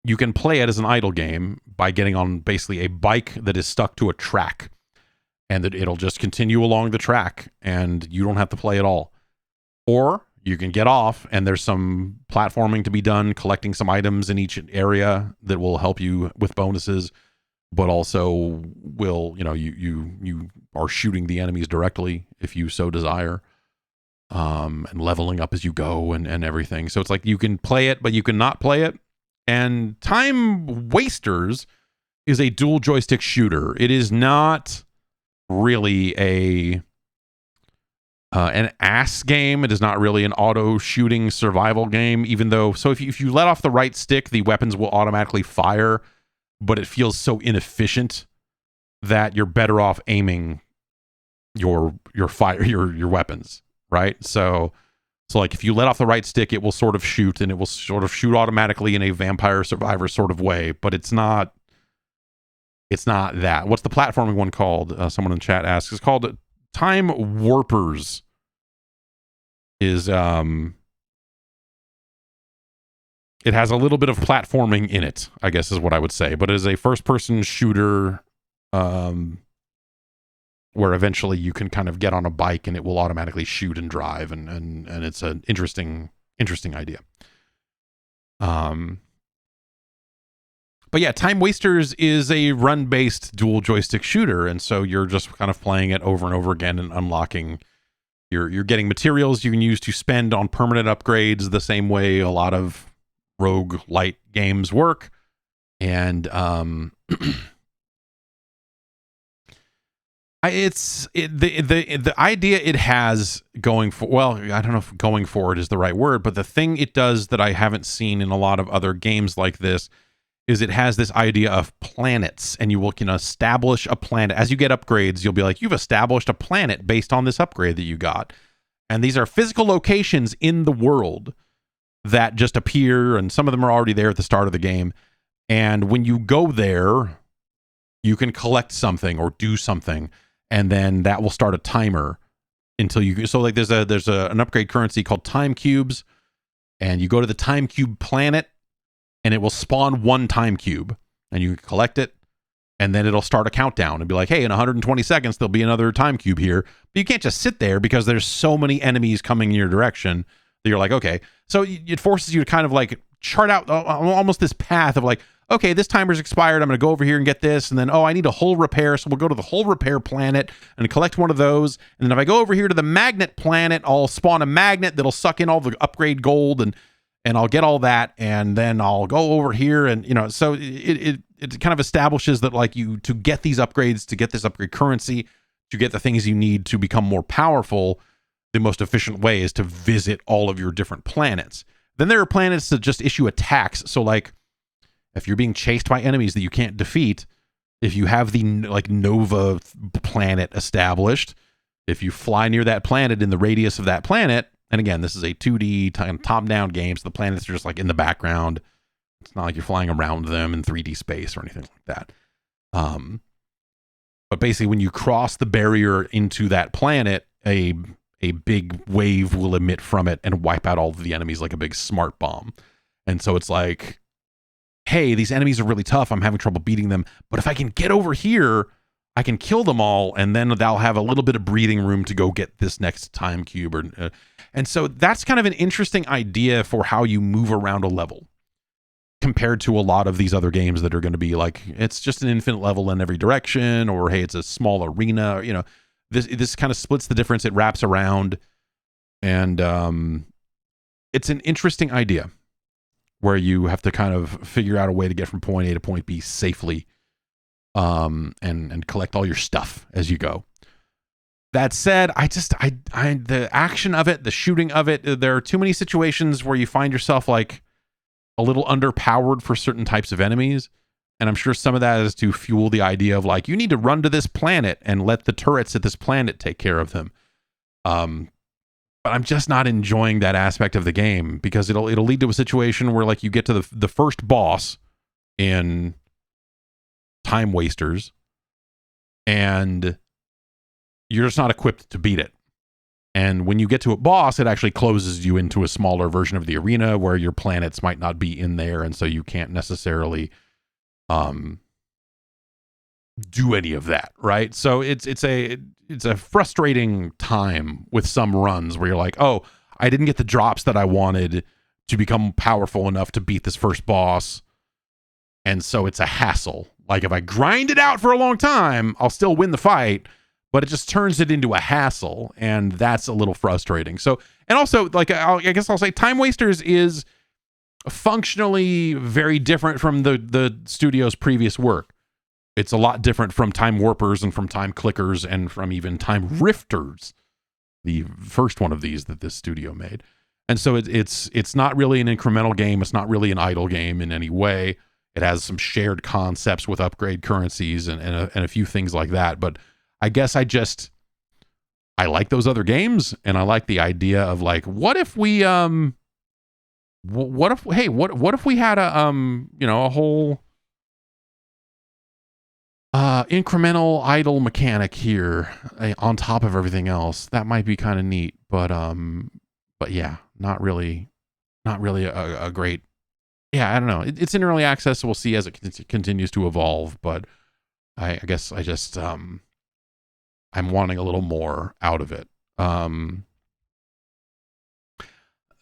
you can play it as an idle game by getting on basically a bike that is stuck to a track, and that it'll just continue along the track and you don't have to play at all. Or you can get off and there's some platforming to be done, collecting some items in each area that will help you with bonuses, but also will, you are shooting the enemies directly if you so desire, and leveling up as you go and everything. So it's like you can play it, but you can not play it. And Time Wasters is a dual joystick shooter. It is not really an ass game. It is not really an auto shooting survival game, even though, so if you let off the right stick, the weapons will automatically fire, but it feels so inefficient that you're better off aiming your weapons, right? So like if you let off the right stick, it will sort of shoot, and it will sort of shoot automatically in a Vampire Survivor sort of way, but it's not that. What's the platforming one called? Someone in the chat asks. It's called Time Warpers. It has a little bit of platforming in it, I guess is what I would say, but it is a first-person shooter where eventually you can kind of get on a bike and it will automatically shoot and drive, and it's an interesting idea. But yeah, Time Wasters is a run-based dual joystick shooter, and so you're just kind of playing it over and over again and unlocking. You're getting materials you can use to spend on permanent upgrades the same way a lot of rogue light games work. And the idea it has going for, well, I don't know if going forward is the right word, but the thing it does that I haven't seen in a lot of other games like this is it has this idea of planets, and you can establish a planet. As you get upgrades, you'll be like, you've established a planet based on this upgrade that you got. And these are physical locations in the world that just appear, and some of them are already there at the start of the game. And when you go there, you can collect something or do something, and then that will start a timer until you, so like there's an upgrade currency called time cubes, and you go to the time cube planet, and it will spawn one time cube, and you can collect it, and then it'll start a countdown and be like, hey, in 120 seconds, there'll be another time cube here. But you can't just sit there because there's so many enemies coming in your direction that you're like, okay. So it forces you to kind of like chart out almost this path of like, okay, this timer's expired. I'm going to go over here and get this. And then, oh, I need a hull repair. So we'll go to the hull repair planet and collect one of those. And then if I go over here to the magnet planet, I'll spawn a magnet that'll suck in all the upgrade gold. And and I'll get all that, and then I'll go over here, and so it kind of establishes that like you to get these upgrades, to get this upgrade currency, to get the things you need to become more powerful, the most efficient way is to visit all of your different planets. Then there are planets that just issue attacks. So like if you're being chased by enemies that you can't defeat, if you have the like Nova planet established, if you fly near that planet in the radius of that planet, and again, this is a 2D top-down game, so the planets are just like in the background. It's not like you're flying around them in 3D space or anything like that. But basically, when you cross the barrier into that planet, a big wave will emit from it and wipe out all of the enemies like a big smart bomb. And so it's like, hey, these enemies are really tough. I'm having trouble beating them. But if I can get over here, I can kill them all, and then they'll have a little bit of breathing room to go get this next time cube. And so that's kind of an interesting idea for how you move around a level compared to a lot of these other games that are going to be like, it's just an infinite level in every direction, or hey, it's a small arena. This kind of splits the difference. It wraps around, and it's an interesting idea where you have to kind of figure out a way to get from point A to point B safely, and collect all your stuff as you go. That said, the action of it, the shooting of it, there are too many situations where you find yourself like a little underpowered for certain types of enemies. And I'm sure some of that is to fuel the idea of like, you need to run to this planet and let the turrets at this planet take care of them. But I'm just not enjoying that aspect of the game, because it'll lead to a situation where like you get to the first boss in Time Wasters, and you're just not equipped to beat it. And when you get to a boss, it actually closes you into a smaller version of the arena where your planets might not be in there, and so you can't necessarily do any of that, right? So it's a frustrating time with some runs where you're like, oh, I didn't get the drops that I wanted to become powerful enough to beat this first boss, and so it's a hassle. Like if I grind it out for a long time, I'll still win the fight, but it just turns it into a hassle, and that's a little frustrating. So, and also, like, I guess I'll say Time Wasters is functionally very different from the studio's previous work. It's a lot different from Time Warpers and from Time Clickers and from even Time Rifters, the first one of these that this studio made. And so it's not really an incremental game. It's not really an idle game in any way. It has some shared concepts with upgrade currencies and a few things like that. But I guess I like those other games, and I like the idea of like, what if we what if we had a whole incremental idle mechanic here on top of everything else. That might be kind of neat, but yeah, not really a great. Yeah, I don't know. It's in early access, so we'll see as it continues to evolve. But I guess I just I'm wanting a little more out of it.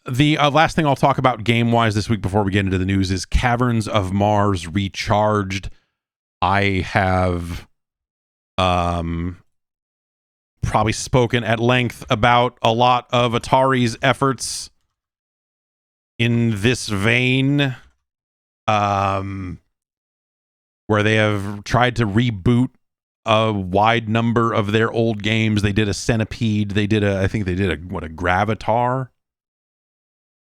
The last thing I'll talk about game-wise this week before we get into the news is Caverns of Mars Recharged. I have probably spoken at length about a lot of Atari's efforts in this vein, where they have tried to reboot a wide number of their old games. They did a Centipede. I think they did a Gravatar.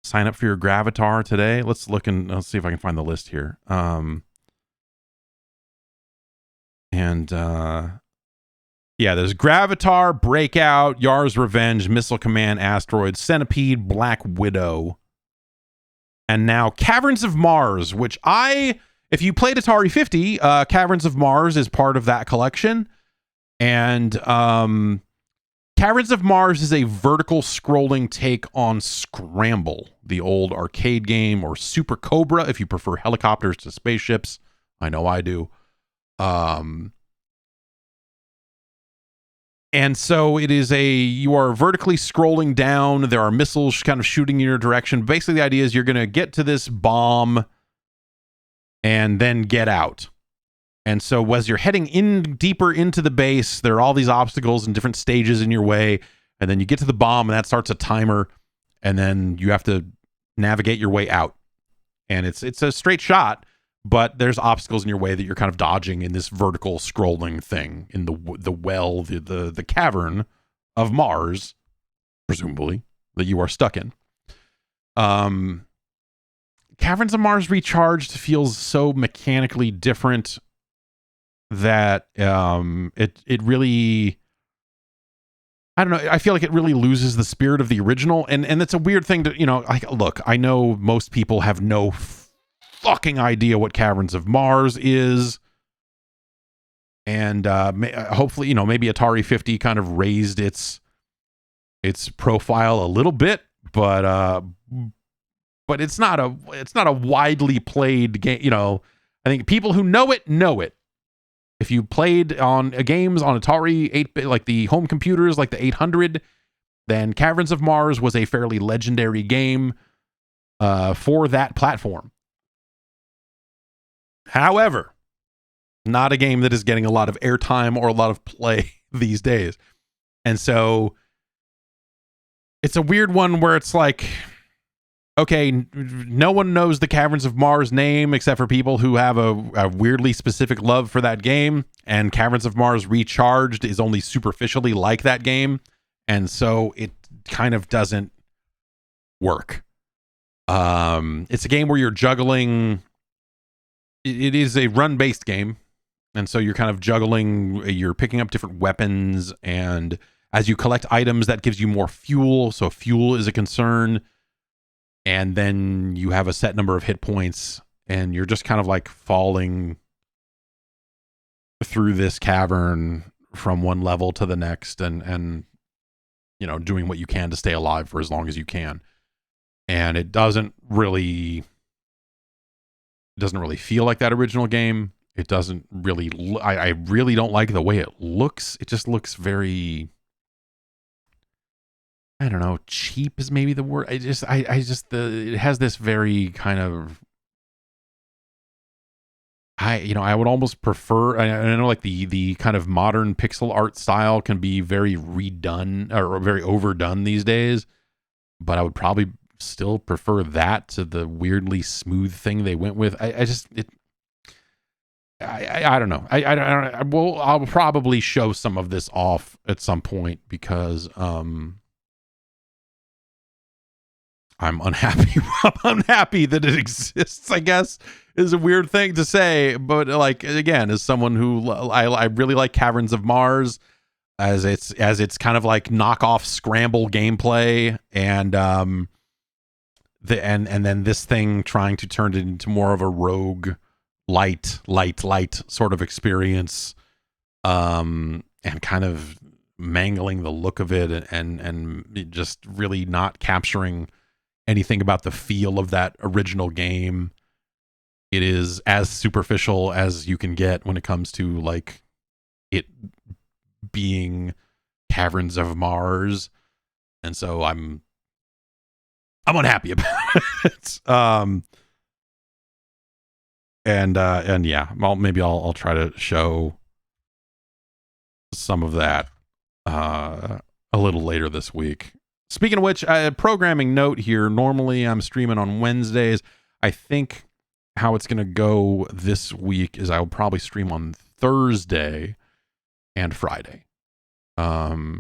Sign up for your Gravatar today. Let's see if I can find the list here. Yeah, there's Gravatar, Breakout, Yar's Revenge, Missile Command, Asteroid, Centipede, Black Widow, and now Caverns of Mars, which if you played Atari 50, Caverns of Mars is part of that collection. And Caverns of Mars is a vertical scrolling take on Scramble, the old arcade game, or Super Cobra if you prefer helicopters to spaceships. I know I do. And so it is you are vertically scrolling down. There are missiles kind of shooting in your direction. Basically, the idea is you're going to get to this bomb and then get out. And so as you're heading in deeper into the base, there are all these obstacles and different stages in your way. And then you get to the bomb, and that starts a timer. And then you have to navigate your way out. And it's a straight shot, but there's obstacles in your way that you're kind of dodging in this vertical scrolling thing in the cavern of Mars, presumably, that you are stuck in. Caverns of Mars Recharged feels so mechanically different that it really, I don't know, I feel like it really loses the spirit of the original, and it's a weird thing to, like, look, I know most people have no fucking idea what Caverns of Mars is, and hopefully, maybe Atari 50 kind of raised its profile a little bit, but it's not a widely played game. I think people who know it. If you played on games on Atari 8-bit, like the home computers, like the 800, then Caverns of Mars was a fairly legendary game for that platform. However, not a game that is getting a lot of airtime or a lot of play these days. And so it's a weird one where it's like, okay, no one knows the Caverns of Mars name except for people who have a weirdly specific love for that game, and Caverns of Mars Recharged is only superficially like that game, and so it kind of doesn't work. It's a game where you're juggling. It is a run-based game, and so you're kind of juggling. You're picking up different weapons, and as you collect items, that gives you more fuel, so fuel is a concern. And then you have a set number of hit points, and you're just kind of like falling through this cavern from one level to the next, and doing what you can to stay alive for as long as you can. And it doesn't really feel like that original game. It doesn't really. I really don't like the way it looks. It just looks very, I don't know, cheap is maybe the word. It has this very kind of, I would almost prefer, I know like the kind of modern pixel art style can be very redone or very overdone these days, but I would probably still prefer that to the weirdly smooth thing they went with. I don't know. I'll probably show some of this off at some point because, I'm unhappy. I'm unhappy that it exists, I guess, is a weird thing to say. But like, again, as someone who I really like Caverns of Mars as it's kind of like knockoff Scramble gameplay, and then this thing trying to turn it into more of a rogue light sort of experience, and kind of mangling the look of it, and just really not capturing anything about the feel of that original game. It is as superficial as you can get when it comes to like it being Caverns of Mars, and so I'm unhappy about it. And yeah, maybe I'll try to show some of that a little later this week. Speaking of which, a programming note here. Normally I'm streaming on Wednesdays. I think how it's going to go this week is I'll probably stream on Thursday and Friday. As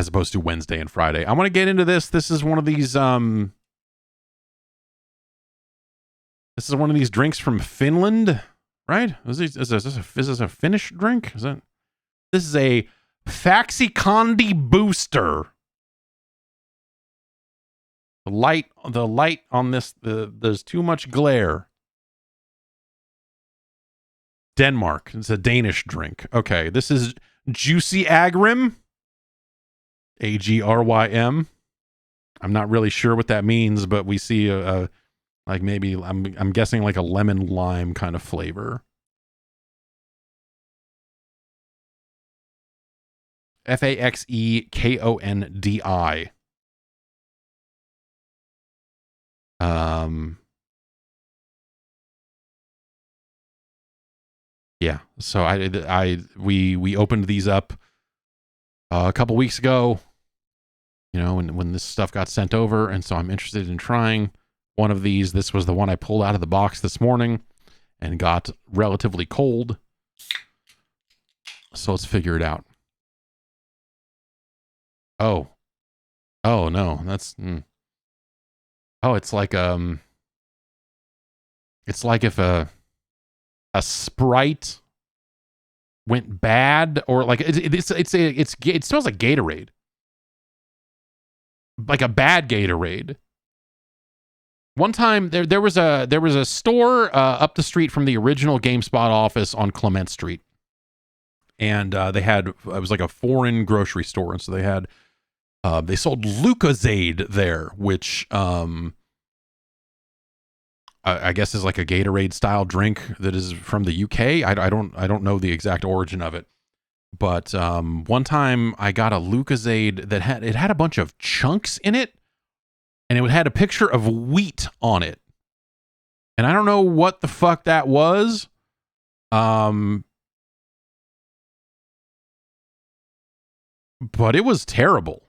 opposed to Wednesday and Friday. I want to get into this. This is one of these drinks from Finland, right? Is this a Finnish drink? This is a Faxikondi Booster. The light on this, there's too much glare. Denmark. It's a Danish drink. Okay, this is Juicy Agrym. Agrym. I'm not really sure what that means, but we see a like maybe I'm guessing like a lemon lime kind of flavor. Faxekondi. Yeah. So we opened these up a couple weeks ago. you know, when this stuff got sent over. And so I'm interested in trying one of these. This was the one I pulled out of the box this morning and got relatively cold. So let's figure it out. Oh no, that's oh, it's like if a Sprite went bad, or like it smells like Gatorade, like a bad Gatorade. One time there was a store up the street from the original GameSpot office on Clement Street, and it was like a foreign grocery store, and so they sold Lucozade there, which I guess is like a Gatorade style drink that is from the UK. I don't know the exact origin of it, but one time I got a Lucozade that had a bunch of chunks in it, and it had a picture of wheat on it, and I don't know what the fuck that was. But it was terrible.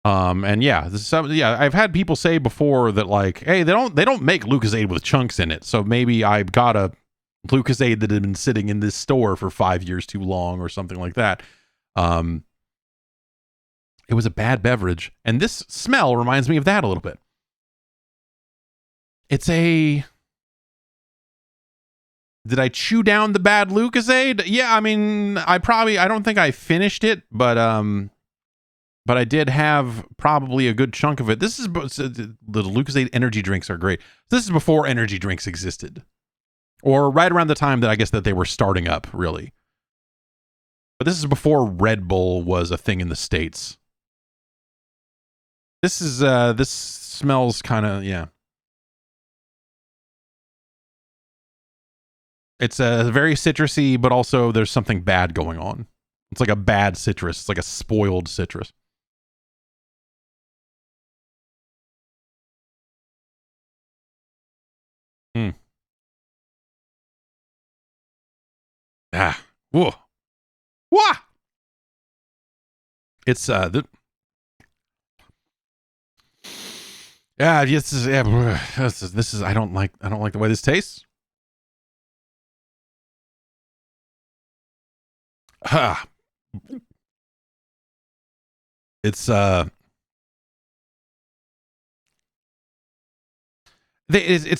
And yeah, I've had people say before that, like, hey, they don't make Lucozade with chunks in it, so maybe I got a Lucozade that had been sitting in this store for 5 years too long or something like that. It was a bad beverage, and this smell reminds me of that a little bit. Did I chew down the bad Lucozade? Yeah, I mean, I don't think I finished it, but I did have probably a good chunk of it. The Lucozade energy drinks are great. This is before energy drinks existed, or right around the time that I guess that they were starting up, really. But this is before Red Bull was a thing in the States. This smells kind of, yeah. It's very citrusy, but also there's something bad going on. It's like a bad citrus. It's like a spoiled citrus. Whoa. Wah! It's yeah, this is I don't like the way this tastes. It's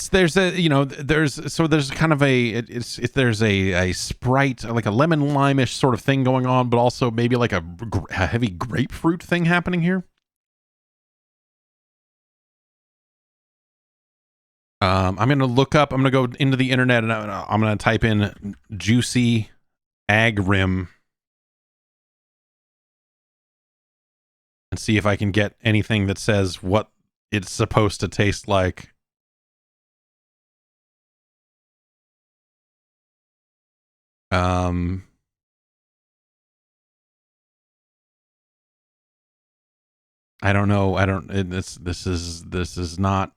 there's kind of there's a Sprite, like a lemon lime-ish sort of thing going on, but also maybe like a heavy grapefruit thing happening here. I'm gonna go into the internet, and I'm gonna type in juicy agrim and see if I can get anything that says what it's supposed to taste like. I don't know. This is not.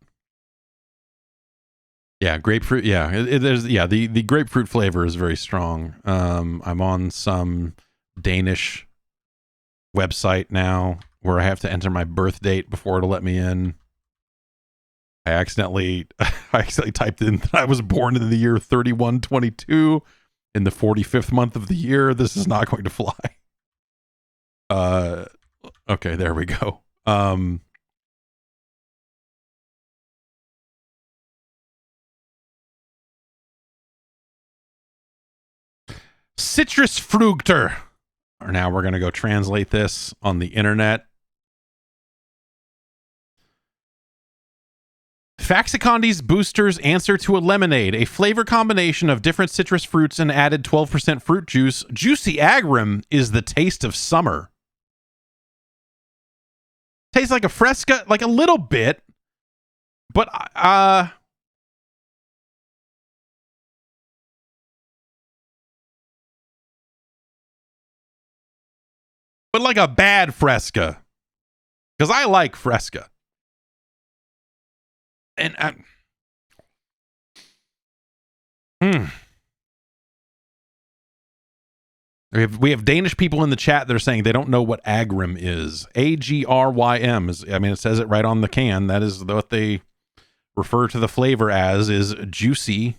Yeah, grapefruit. Yeah, the grapefruit flavor is very strong. I'm on some Danish website now where I have to enter my birth date before it'll let me in. I accidentally typed in that I was born in the year 3122 in the 45th month of the year. This is not going to fly. Okay, there we go. Citrus Frugter. Now we're going to go translate this on the internet. Faxicondi's Boosters answer to a lemonade, a flavor combination of different citrus fruits and added 12% fruit juice. Juicy Agrim is the taste of summer. Tastes like a Fresca, like a little bit, but like a bad Fresca, because I like Fresca. And We have Danish people in the chat that are saying they don't know what agrim is. Agrym is. I mean, it says it right on the can. That is what they refer to the flavor as, is juicy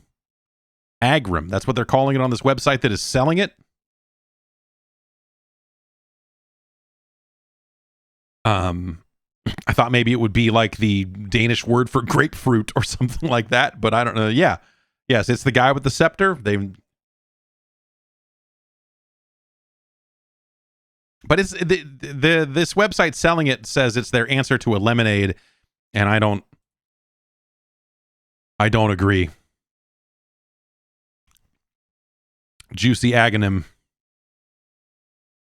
agrim. That's what they're calling it on this website that is selling it. I thought maybe it would be like the Danish word for grapefruit or something like that, but I don't know. Yeah. Yes, it's the guy with the scepter. But it's this website selling it says it's their answer to a lemonade, and I don't agree. Juicy agonim.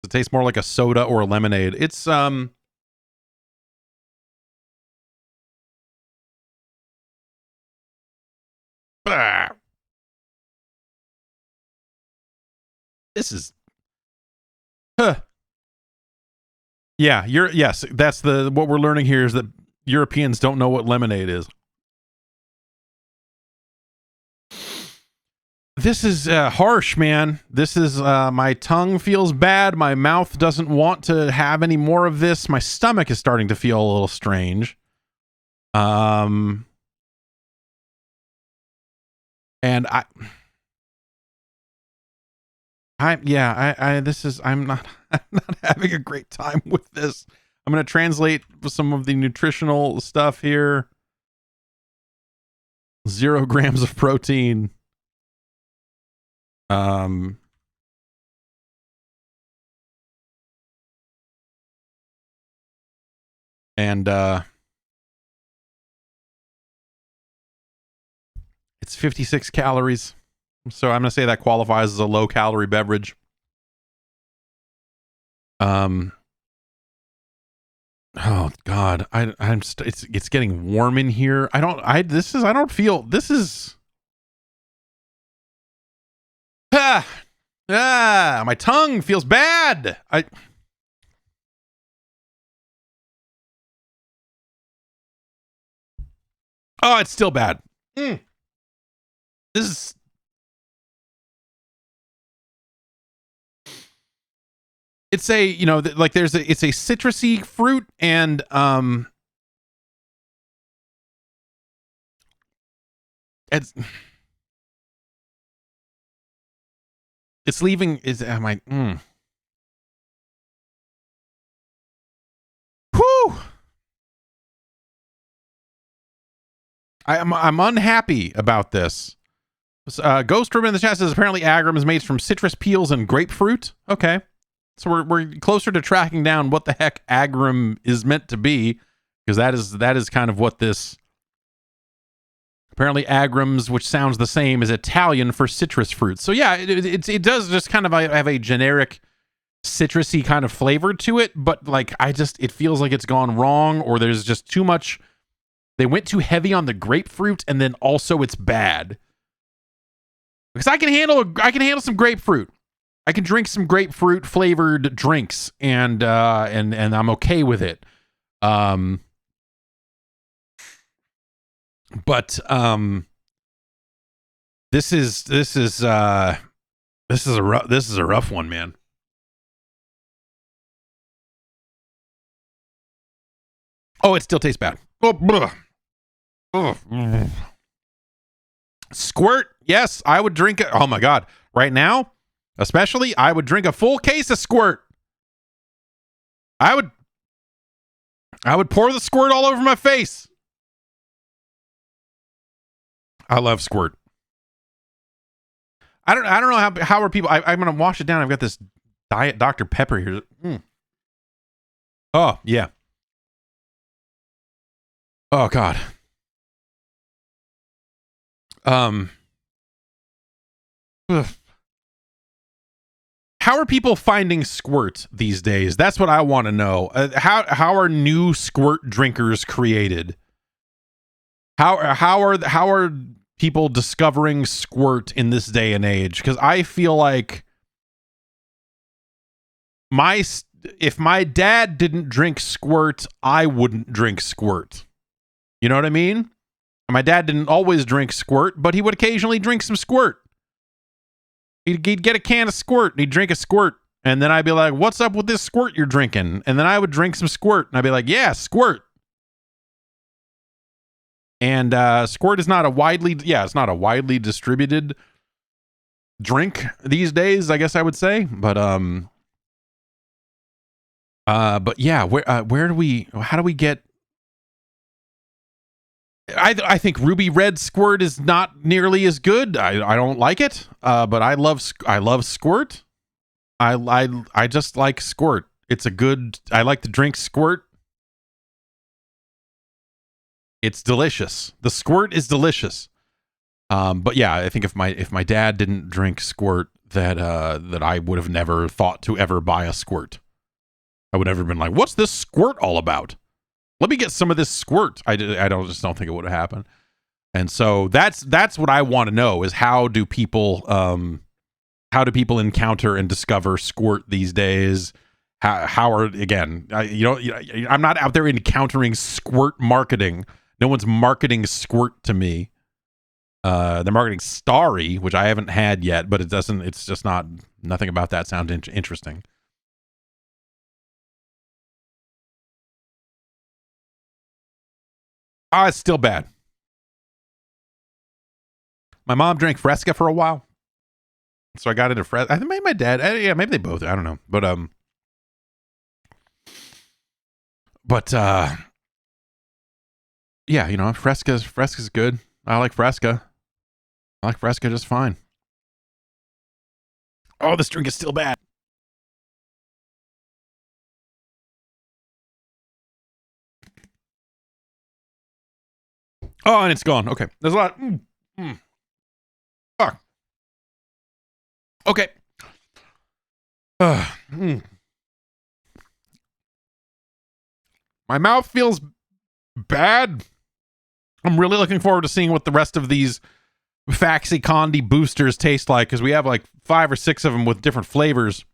It tastes more like a soda or a lemonade. It's this is Yeah, yes, that's what we're learning here is that Europeans don't know what lemonade is. This is harsh, man. This is my tongue feels bad. My mouth doesn't want to have any more of this. My stomach is starting to feel a little strange. And I'm not having a great time with this. I'm going to translate some of the nutritional stuff here. 0 grams of protein. And it's 56 calories. So I'm going to say that qualifies as a low calorie beverage. Oh God, it's getting warm in here. My tongue feels bad. Oh, it's still bad. This is. It's a, it's a citrusy fruit and, it's leaving, Whew. I'm unhappy about this. Ghostrubin in the chat says apparently agrim is made from citrus peels and grapefruit. Okay. So we're closer to tracking down what the heck agrim is meant to be, because that is kind of what this. Apparently, agrims, which sounds the same, is Italian for citrus fruit. So yeah, it does just kind of have a generic citrusy kind of flavor to it, but like it feels like it's gone wrong, or there's just too much. They went too heavy on the grapefruit, and then also it's bad. Because I can handle some grapefruit. I can drink some grapefruit flavored drinks, and I'm okay with it. But this is a rough one, man. Oh, it still tastes bad. Oh, Squirt. Yes, I would drink it. Oh my God. Right now, especially, I would drink a full case of Squirt. I would pour the Squirt all over my face. I love Squirt. I don't know how are people. I'm gonna wash it down. I've got this Diet Dr. Pepper here. Oh yeah. Oh God. How are people finding Squirt these days? That's what I want to know. How are new Squirt drinkers created? How are people discovering Squirt in this day and age? Because I feel like if my dad didn't drink Squirt, I wouldn't drink Squirt. You know what I mean? My dad didn't always drink Squirt, but he would occasionally drink some Squirt. He'd get a can of squirt and he'd drink a squirt. And then I'd be like, what's up with this squirt you're drinking? And then I would drink some squirt and I'd be like, yeah, squirt. And squirt is not a widely distributed drink these days, I guess I would say. But yeah, how do we get? I think Ruby Red Squirt is not nearly as good. I don't like it. But I love Squirt. I just like Squirt. I like to drink Squirt. It's delicious. The Squirt is delicious. But yeah, I think if my dad didn't drink Squirt, that I would have never thought to ever buy a Squirt. I would never have been like, what's this Squirt all about? Let me get some of this Squirt. I just don't think it would have happened. And so that's what I want to know is how do people encounter and discover Squirt these days? How are, again, I'm not out there encountering Squirt marketing. No one's marketing Squirt to me. They're marketing Starry, which I haven't had yet, but it's just nothing about that sounds interesting. It's still bad. My mom drank Fresca for a while, so I got into Fresca. I think maybe my dad, yeah, maybe they both. I don't know, but yeah, Fresca's good. I like Fresca. I like Fresca just fine. Oh, this drink is still bad. Oh, and it's gone. Okay, there's a lot. Fuck. Okay. My mouth feels bad. I'm really looking forward to seeing what the rest of these Faxi Condi boosters taste like, because we have like 5 or 6 of them with different flavors.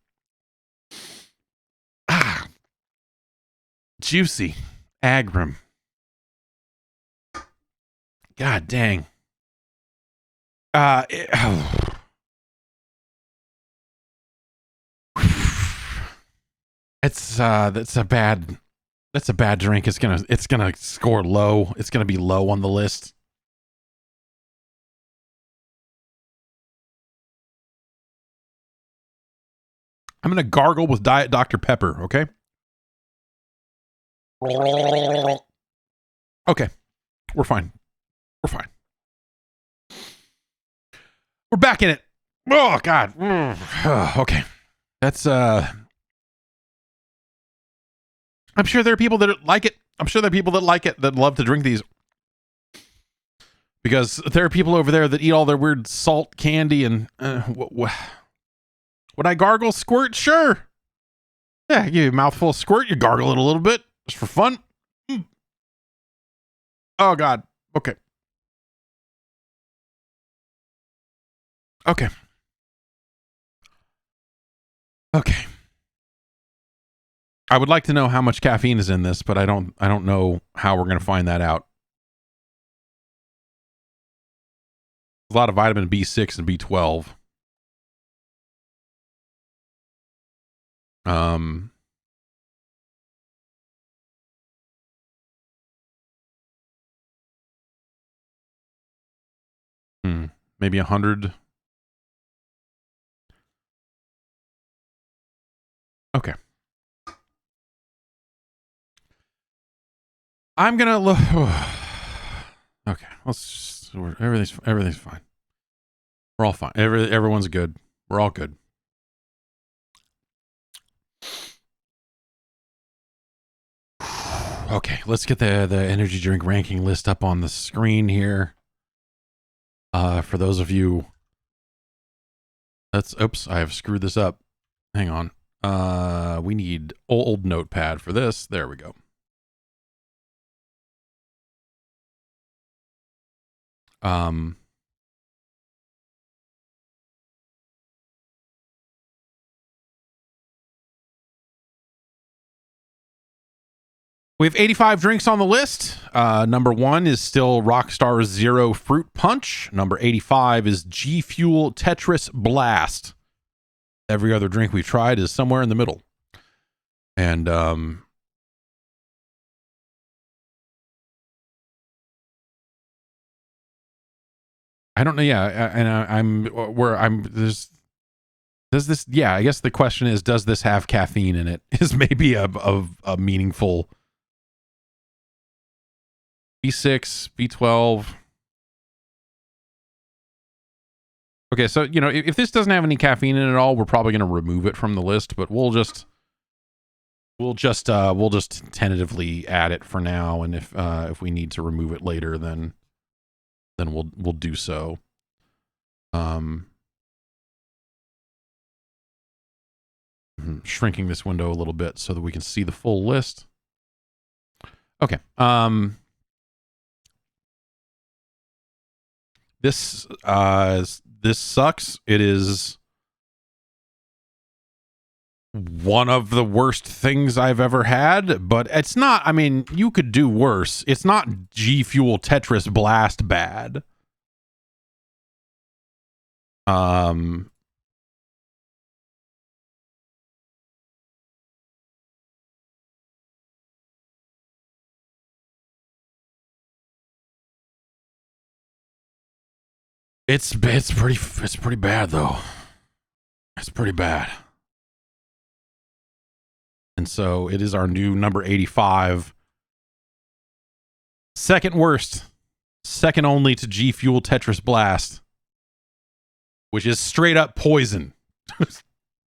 Juicy. Agrim. God dang. That's a bad drink. It's gonna score low. It's gonna be low on the list. I'm gonna gargle with Diet Dr. Pepper, okay? Okay. We're fine. We're back in it. Oh God. Okay. That's I'm sure there are people that like it. I'm sure there are people that like it, that love to drink these. Because there are people over there that eat all their weird salt candy and would I gargle Squirt? Sure. Yeah, give you a mouthful of Squirt, you gargle it a little bit just for fun. Oh God. Okay. Okay. I would like to know how much caffeine is in this, but I don't know how we're going to find that out. A lot of vitamin B6 and B12. Maybe 100. Okay. I'm gonna look. Okay, everything's fine. We're all fine. Everyone's good. We're all good. Okay, let's get the energy drink ranking list up on the screen here. For those of you, oops, I have screwed this up. Hang on. We need old notepad for this. There we go. We have 85 drinks on the list. Number 1 is still Rockstar Zero Fruit Punch. Number 85 is G Fuel Tetris Blast. Every other drink we've tried is somewhere in the middle. And I don't know. Yeah, and does this? Yeah, I guess the question is, does this have caffeine in it? Is maybe a meaningful B6, B12. Okay, so if this doesn't have any caffeine in it at all, we're probably going to remove it from the list. But we'll just tentatively add it for now, and if we need to remove it later, then we'll do so. Shrinking this window a little bit so that we can see the full list. Okay. This sucks. It is one of the worst things I've ever had, but it's not. I mean, you could do worse. It's not G Fuel Tetris Blast bad. It's pretty bad though. It's pretty bad. And so it is our new number 85. Second worst. Second only to G Fuel Tetris Blast, which is straight up poison.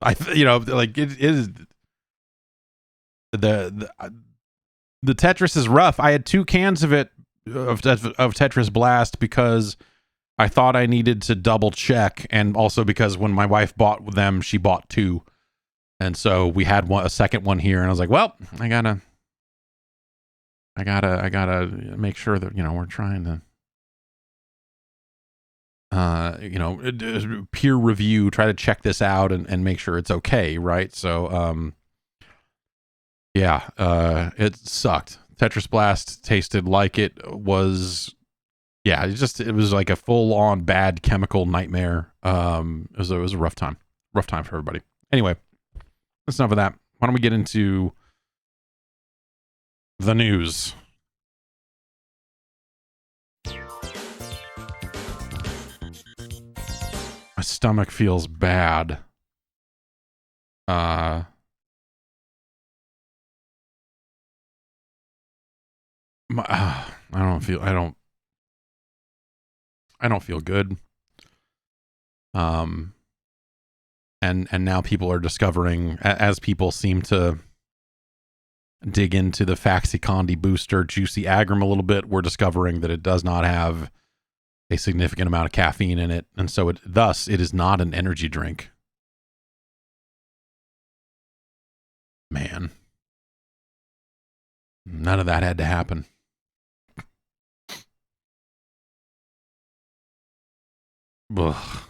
Like it is. The Tetris is rough. I had 2 cans of it of Tetris Blast because I thought I needed to double check, and also because when my wife bought them, she bought 2, and so we had a second one here, and I was like, well, I gotta make sure that we're trying to peer review, try to check this out and make sure it's okay, right? So it sucked. Tetris Blast tasted like it was. Yeah, it was like a full-on bad chemical nightmare. It was a rough time for everybody. Anyway, that's enough of that. Why don't we get into the news? My stomach feels bad. I don't feel good. And now people are discovering, as people seem to dig into the Faxi booster Juicy Agrim a little bit, we're discovering that it does not have a significant amount of caffeine in it, and so it is not an energy drink. Man, none of that had to happen. Ugh.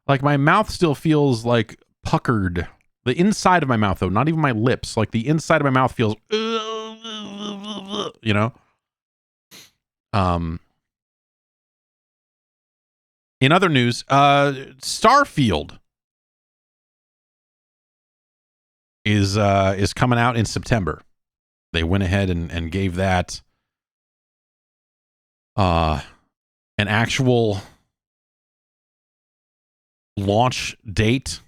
Like my mouth still feels like puckered. The inside of my mouth, though, not even my lips. Like the inside of my mouth feels, In other news, Starfield is coming out in September. They went ahead and gave that an actual launch date.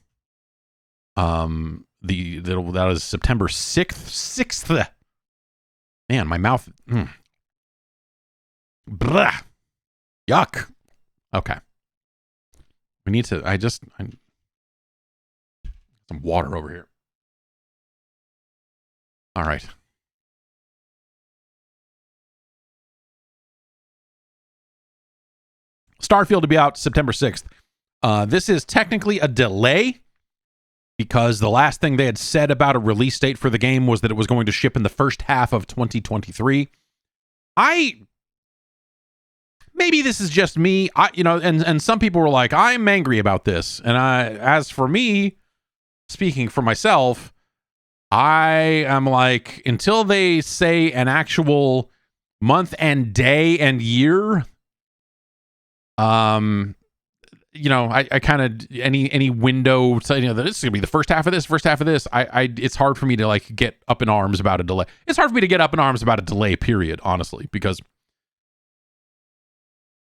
That is September 6th. Man, my mouth. Blah. Yuck. Okay. We need to. Some water over here. All right. Starfield to be out September 6th. This is technically a delay because the last thing they had said about a release date for the game was that it was going to ship in the first half of 2023. Maybe this is just me, and some people were like, I'm angry about this. And as for me, speaking for myself, I am like, until they say an actual month and day and year, I kind of any window, so, that this is gonna be the first half of this. I it's hard for me to like get up in arms about a delay. It's hard for me to get up in arms about a delay, period, honestly, because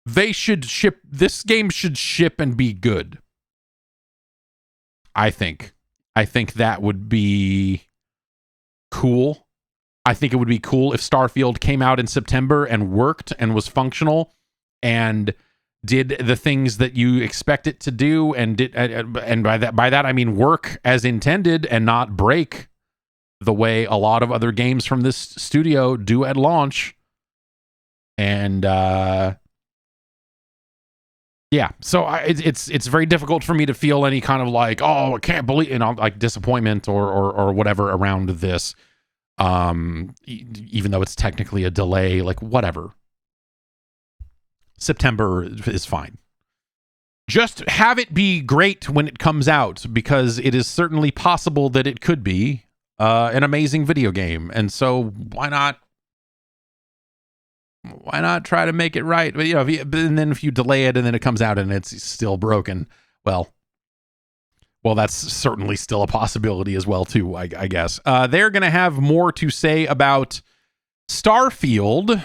this game should ship and be good. I think that would be cool. I think it would be cool if Starfield came out in September and worked and was functional and did the things that you expect it to do, and did, and by that I mean work as intended and not break the way a lot of other games from this studio do at launch. And so it's very difficult for me to feel any kind of like, oh, I can't believe, like disappointment or whatever around this. Even though it's technically a delay, like whatever. September is fine. Just have it be great when it comes out, because it is certainly possible that it could be an amazing video game. And so why not try to make it right? But and then if you delay it and then it comes out and it's still broken, well, that's certainly still a possibility as well too, I guess. They're going to have more to say about Starfield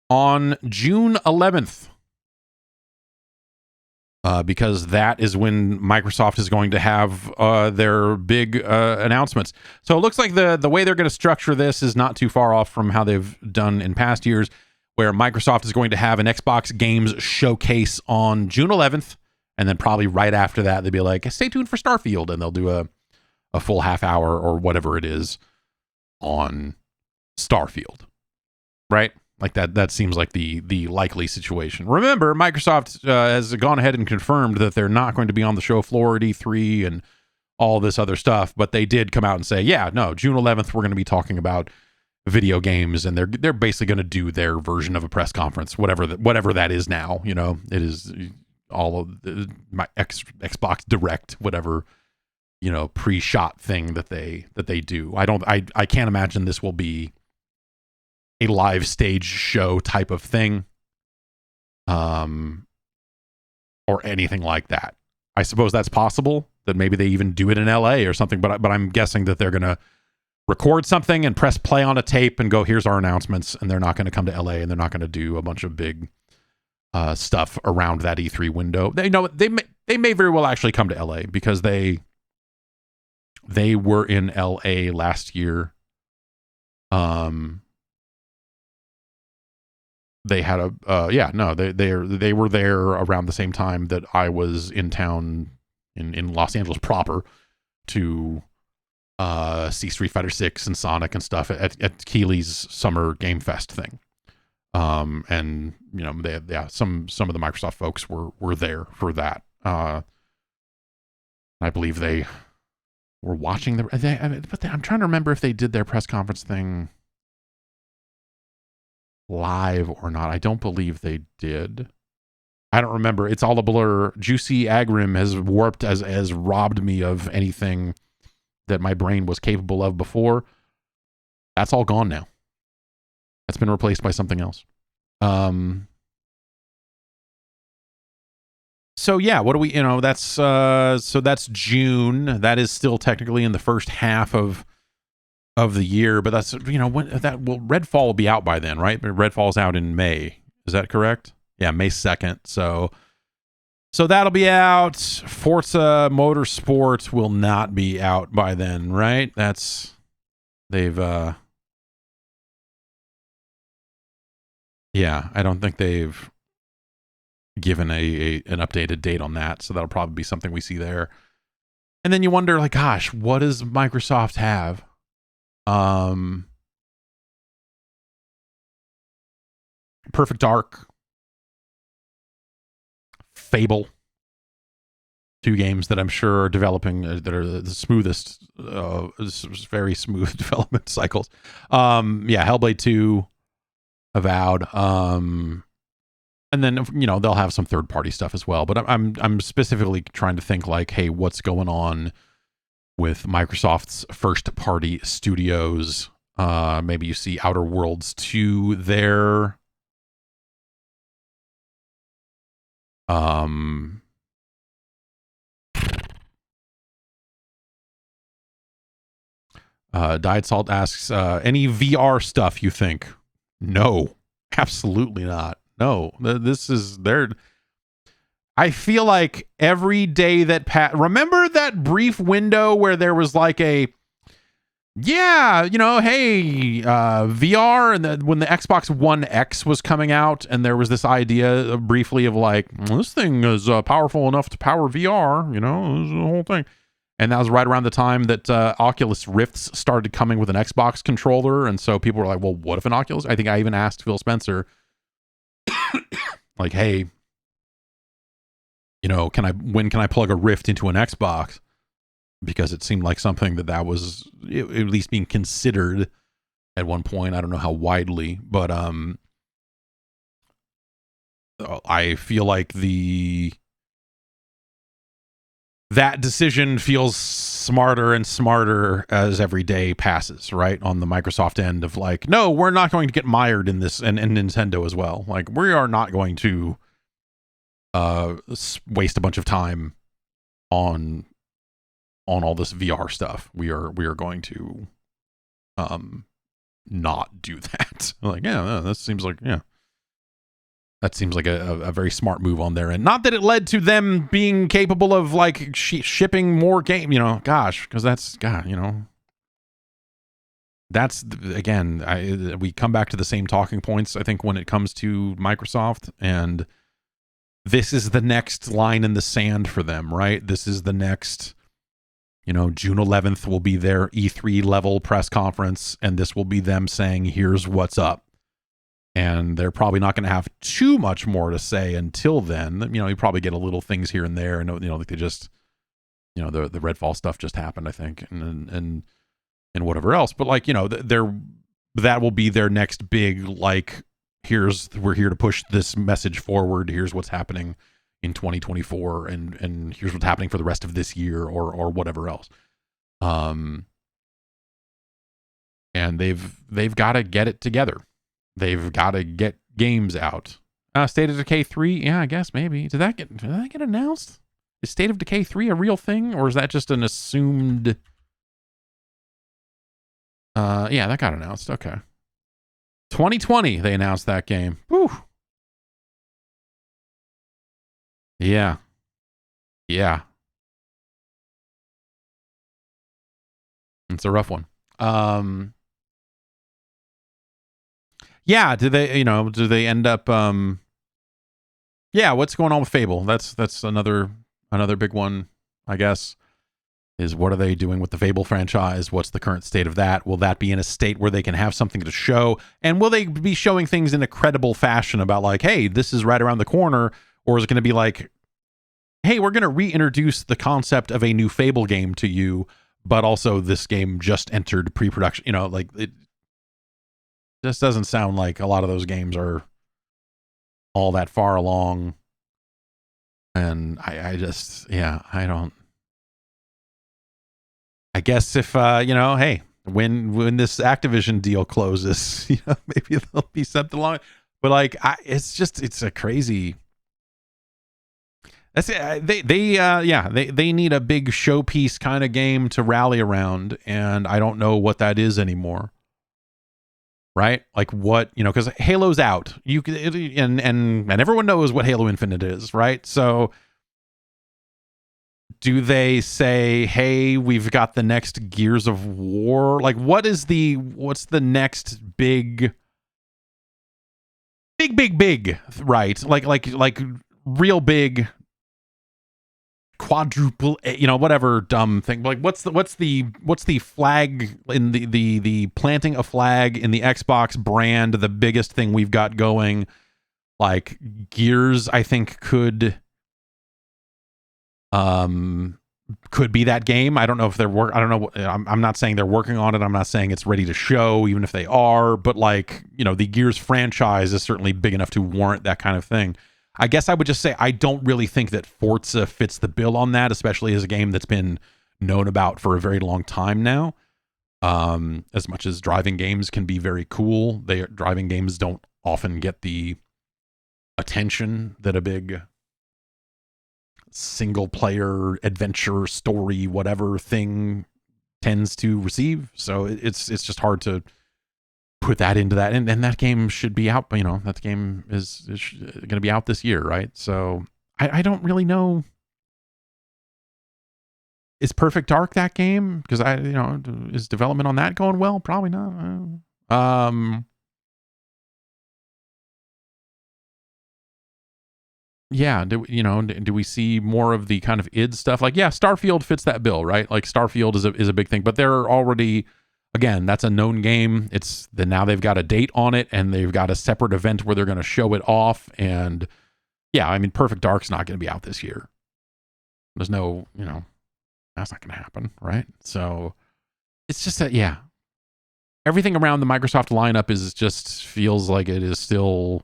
on June 11th. Because that is when Microsoft is going to have their big announcements. So it looks like the way they're going to structure this is not too far off from how they've done in past years, where Microsoft is going to have an Xbox Games Showcase on June 11th, and then probably right after that, they'll be like, stay tuned for Starfield, and they'll do a full half hour or whatever it is on Starfield, right? Like that seems like the likely situation. Remember, Microsoft has gone ahead and confirmed that they're not going to be on the show floor at E3 and all this other stuff, but they did come out and say, yeah, no, June 11th, we're going to be talking about video games, and they're basically going to do their version of a press conference, whatever that is now. It is all of my Xbox Direct, whatever, pre-shot thing that they do. I can't imagine this will be a live stage show type of thing, or anything like that. I suppose that's possible, that maybe they even do it in LA or something, but I'm guessing that they're going to record something and press play on a tape and go, here's our announcements, and they're not going to come to LA, and they're not going to do a bunch of big stuff around that E3 window. They may very well actually come to LA, because they were in LA last year. They had they were there around the same time that I was in town in Los Angeles proper to see Street Fighter 6 and Sonic and stuff at Keighley's Summer Game Fest thing. And some of the Microsoft folks were there for that. I believe they were watching but I'm trying to remember if they did their press conference thing live or not. I don't believe they did. I don't remember. It's all a blur. Juicy Agrim has warped, as robbed me of anything that my brain was capable of before. That's all gone now. That's been replaced by something else. So yeah, what do we, that's so that's June. That is still technically in the first half of the year, but that's, Redfall will be out by then, right? Redfall's out in May. Is that correct? Yeah, May 2nd. So that'll be out. Forza Motorsport will not be out by then, right? They've I don't think they've given an updated date on that, so that'll probably be something we see there. And then you wonder, like, gosh, what does Microsoft have? Perfect Dark, Fable, two games that I'm sure are developing that are the smoothest, very smooth development cycles. Hellblade 2, Avowed, and then they'll have some third party stuff as well. But I'm specifically trying to think like, hey, what's going on with Microsoft's first-party studios. Maybe you see Outer Worlds 2 there. Diet Salt asks, any VR stuff you think? No, absolutely not. No, this is there. I feel like every day that remember that brief window where there was like a, yeah, you know, hey, VR, and when the Xbox One X was coming out, and there was this idea briefly of like, this thing is powerful enough to power VR, you know, this is the whole thing. And that was right around the time that Oculus Rifts started coming with an Xbox controller. And so people were like, well, what if an Oculus? I think I even asked Phil Spencer, like, hey, you know, when can I plug a Rift into an Xbox? Because it seemed like something that was at least being considered at one point. I don't know how widely, but I feel like that decision feels smarter and smarter as every day passes, right? On the Microsoft end of like, no, we're not going to get mired in this, and Nintendo as well. Like, we are not going to waste a bunch of time on all this VR stuff. We are going to not do that. Like, yeah, that seems like, yeah. That seems like a very smart move on their end. Not that it led to them being capable of like shipping more game, you know, gosh, because that's, God, you know, that's, again, we come back to the same talking points, I think, when it comes to Microsoft, and this is the next line in the sand for them, right? This is the next, you know, June 11th will be their E3 level press conference, and this will be them saying, here's what's up. And they're probably not going to have too much more to say until then. You know, you probably get a little things here and there. And, you know, like they just, you know, the Redfall stuff just happened, I think, and whatever else. But like, you know, that will be their next big, like, we're here to push this message forward. Here's what's happening in 2024, and here's what's happening for the rest of this year, or whatever else. And they've got to get it together. They've got to get games out. State of Decay 3, yeah, I guess maybe. Did that get announced? Is State of Decay 3 a real thing, or is that just an assumed? Yeah, that got announced. Okay. 2020, they announced that game. Whew. Yeah. Yeah. It's a rough one. Yeah, do they end up yeah, what's going on with Fable? That's another big one, I guess, is what are they doing with the Fable franchise? What's the current state of that? Will that be in a state where they can have something to show? And will they be showing things in a credible fashion about like, hey, this is right around the corner? Or is it going to be like, hey, we're going to reintroduce the concept of a new Fable game to you, but also this game just entered pre-production, you know, like it just doesn't sound like a lot of those games are all that far along. And I guess if, you know, hey, when this Activision deal closes, you know, maybe there'll be something along. But like, it's a crazy. That's it. They need a big showpiece kind of game to rally around, and I don't know what that is anymore. Right? Like what, you know, because Halo's out. And everyone knows what Halo Infinite is, right? So do they say, hey, we've got the next Gears of War? Like what's the next big, right? Like real big quadruple, you know, whatever dumb thing. Like what's the flag in the planting a flag in the Xbox brand, the biggest thing we've got going? Like Gears, I think could be that game. I don't know if I don't know. I'm not saying they're working on it. I'm not saying it's ready to show, even if they are, but like, you know, the Gears franchise is certainly big enough to warrant that kind of thing. I guess I would just say I don't really think that Forza fits the bill on that, especially as a game that's been known about for a very long time now. As much as driving games can be very cool, driving games don't often get the attention that a big single player adventure story whatever thing tends to receive. So it's just hard to put that into that, and that game should be out. That game is going to be out this year, right? So I don't really know. Is Perfect Dark that game? Because is development on that going well? Probably not. Yeah, do we see more of the kind of id stuff? Like, yeah, Starfield fits that bill, right? Like, Starfield is a big thing, but they're already, again, that's a known game. Now they've got a date on it, and they've got a separate event where they're going to show it off. And yeah, I mean, Perfect Dark's not going to be out this year. There's no, that's not going to happen, right? So it's just that, yeah, everything around the Microsoft lineup feels like it is still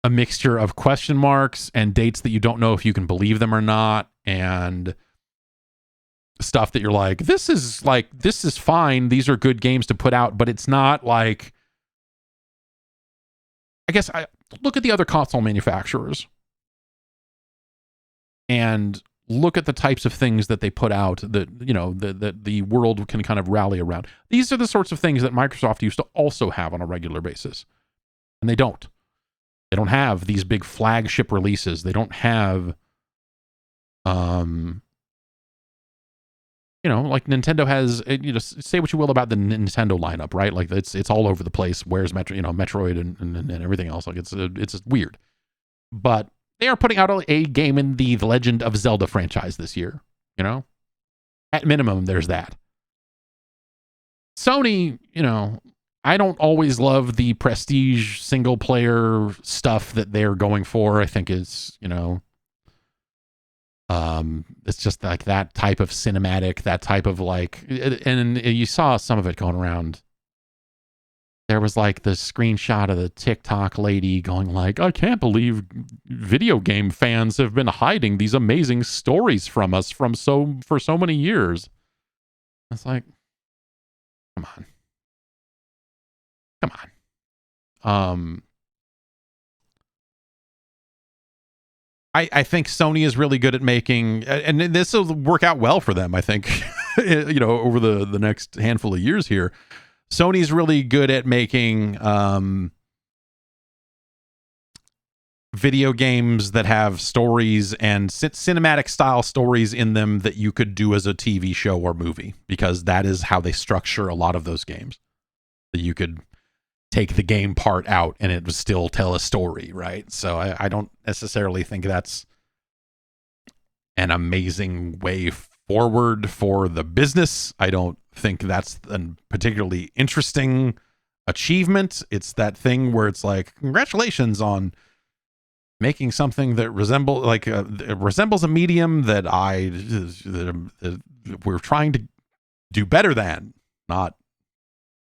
a mixture of question marks and dates that you don't know if you can believe them or not, and stuff that you're like, this is fine. These are good games to put out, but it's not like, I guess I look at the other console manufacturers and look at the types of things that they put out that, that the world can kind of rally around. These are the sorts of things that Microsoft used to also have on a regular basis. And they don't. They don't have these big flagship releases. They don't have, like Nintendo has, say what you will about the Nintendo lineup, right? Like it's all over the place. Where's Metroid and everything else. Like it's weird. But they are putting out a game in the Legend of Zelda franchise this year, At minimum, there's that. Sony, I don't always love the prestige single player stuff that they're going for. I think it's, it's just like that type of cinematic, that type of like, and you saw some of it going around. There was like the screenshot of the TikTok lady going like, I can't believe video game fans have been hiding these amazing stories from us for so many years. It's like, come on. I think Sony is really good at making, and this will work out well for them, I think, over the next handful of years here. Sony's really good at making video games that have stories and cinematic style stories in them that you could do as a TV show or movie, because that is how they structure a lot of those games. That you could take the game part out and it would still tell a story, right? So I don't necessarily think that's an amazing way forward for the business. I don't think that's a particularly interesting achievement. It's that thing where it's like, congratulations on making something that resembles a medium that we're trying to do better than. Not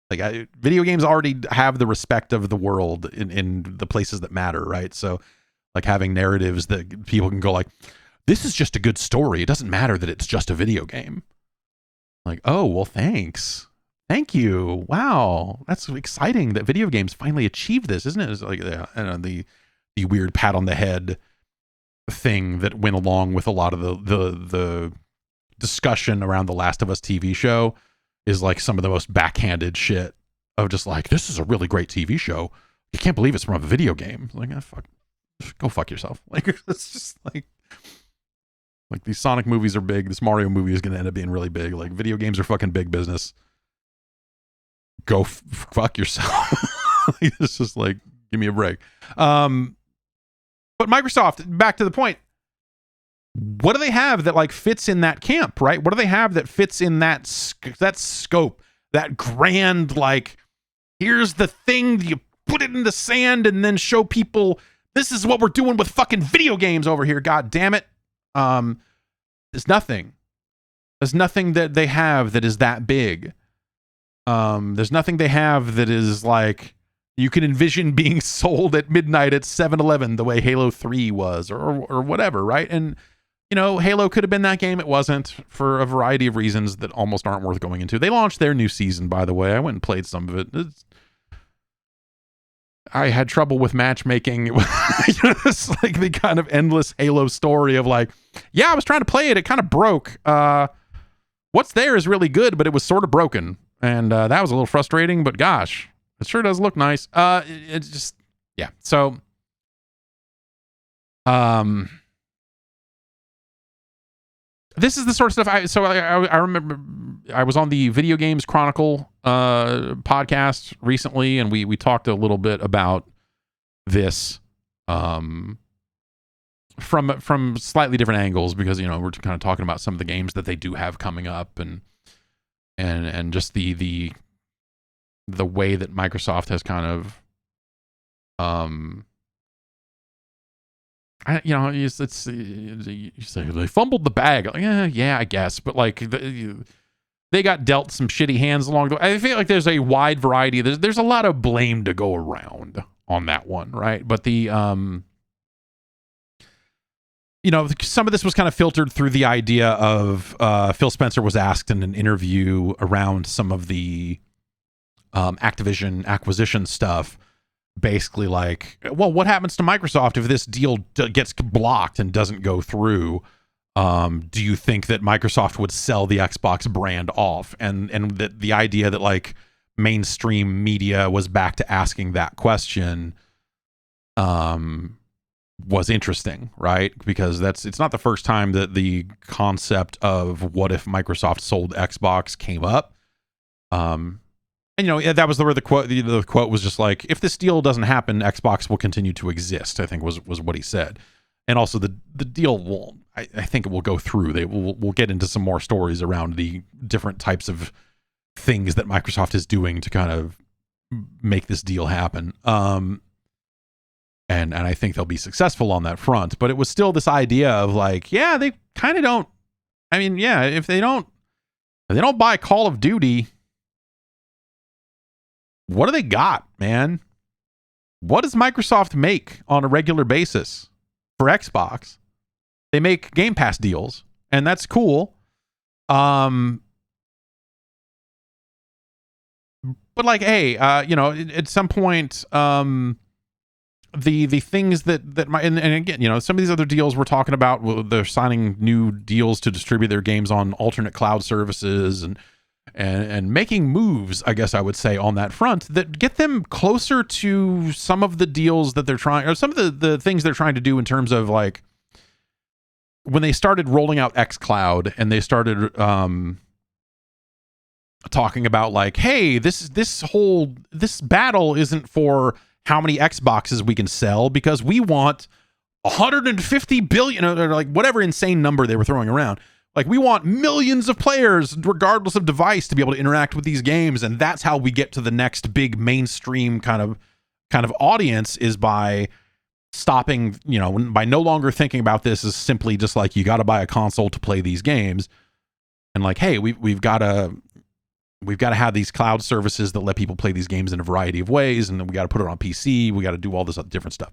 like video games already have the respect of the world in the places that matter, right? So like having narratives that people can go like, this is just a good story. It doesn't matter that it's just a video game. Like, oh, well, thanks. Thank you. Wow. That's exciting that video games finally achieved this, isn't it? It's like the weird pat on the head thing that went along with a lot of the discussion around the Last of Us TV show is like some of the most backhanded shit of just like, this is a really great TV show. You can't believe it's from a video game. Like, go fuck yourself. Like, it's just like these Sonic movies are big. This Mario movie is going to end up being really big. Like, video games are fucking big business. Go fuck yourself. It's just like, give me a break. But Microsoft, back to the point, what do they have that like fits in that camp, right? What do they have that fits in that scope, that grand, like, here's the thing, you put it in the sand and then show people this is what we're doing with fucking video games over here. God damn it. There's nothing. There's nothing that they have that is that big. There's nothing they have that is like you can envision being sold at midnight at 7-Eleven the way Halo 3 was or whatever, right? And Halo could have been that game. It wasn't, for a variety of reasons that almost aren't worth going into. They launched their new season, by the way. I went and played some of it. I had trouble with matchmaking. It's like the kind of endless Halo story of like, yeah, I was trying to play it. It kind of broke. What's there is really good, but it was sort of broken. And that was a little frustrating, but gosh, it sure does look nice. It's just, yeah. So, this is the sort of stuff I remember I was on the Video Games Chronicle podcast recently, and we talked a little bit about this from slightly different angles, because we're kind of talking about some of the games that they do have coming up, and just the way that Microsoft has kind of you say they fumbled the bag. Like, yeah, I guess, but like they got dealt some shitty hands along the way. I feel like there's a wide variety. There's a lot of blame to go around on that one, right? But the some of this was kind of filtered through the idea of Phil Spencer was asked in an interview around some of the Activision acquisition stuff. Basically like, well, what happens to Microsoft if this deal gets blocked and doesn't go through? Do you think that Microsoft would sell the Xbox brand off? And that the idea that like mainstream media was back to asking that question was interesting, right? Because it's not the first time that the concept of what if Microsoft sold Xbox came up. And that was where the quote. The quote was just like, "If this deal doesn't happen, Xbox will continue to exist." I think was what he said, and also the deal will. I think it will go through. We'll get into some more stories around the different types of things that Microsoft is doing to kind of make this deal happen. And I think they'll be successful on that front. But it was still this idea of like, yeah, they kind of don't. I mean, yeah, if they don't buy Call of Duty. What do they got, man? What does Microsoft make on a regular basis for Xbox? They make Game Pass deals, and that's cool. But like, hey, at some point, the things that and again, some of these other deals we're talking about, well, they're signing new deals to distribute their games on alternate cloud services and making moves, I guess I would say, on that front that get them closer to some of the deals that they're trying, or some of the things they're trying to do in terms of like when they started rolling out xCloud and they started talking about like, hey, this battle isn't for how many Xboxes we can sell, because we want 150 billion, or like whatever insane number they were throwing around. Like, we want millions of players, regardless of device, to be able to interact with these games, and that's how we get to the next big mainstream kind of audience, is by stopping, by no longer thinking about this as simply just like you got to buy a console to play these games, and like, hey, we've got to have these cloud services that let people play these games in a variety of ways, and then we got to put it on PC, we got to do all this other different stuff.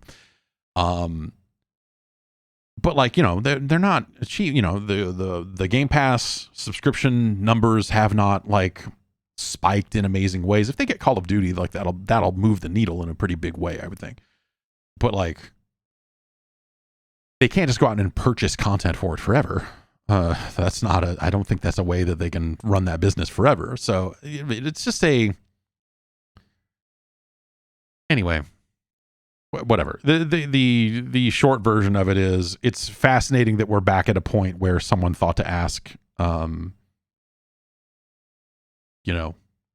But like, they're not cheap. The Game Pass subscription numbers have not like spiked in amazing ways. If they get Call of Duty, like that'll move the needle in a pretty big way, I would think. But like, they can't just go out and purchase content for it forever. That's not I don't think that's a way that they can run that business forever. So it's just anyway. Whatever. The short version of it is, it's fascinating that we're back at a point where someone thought to ask, would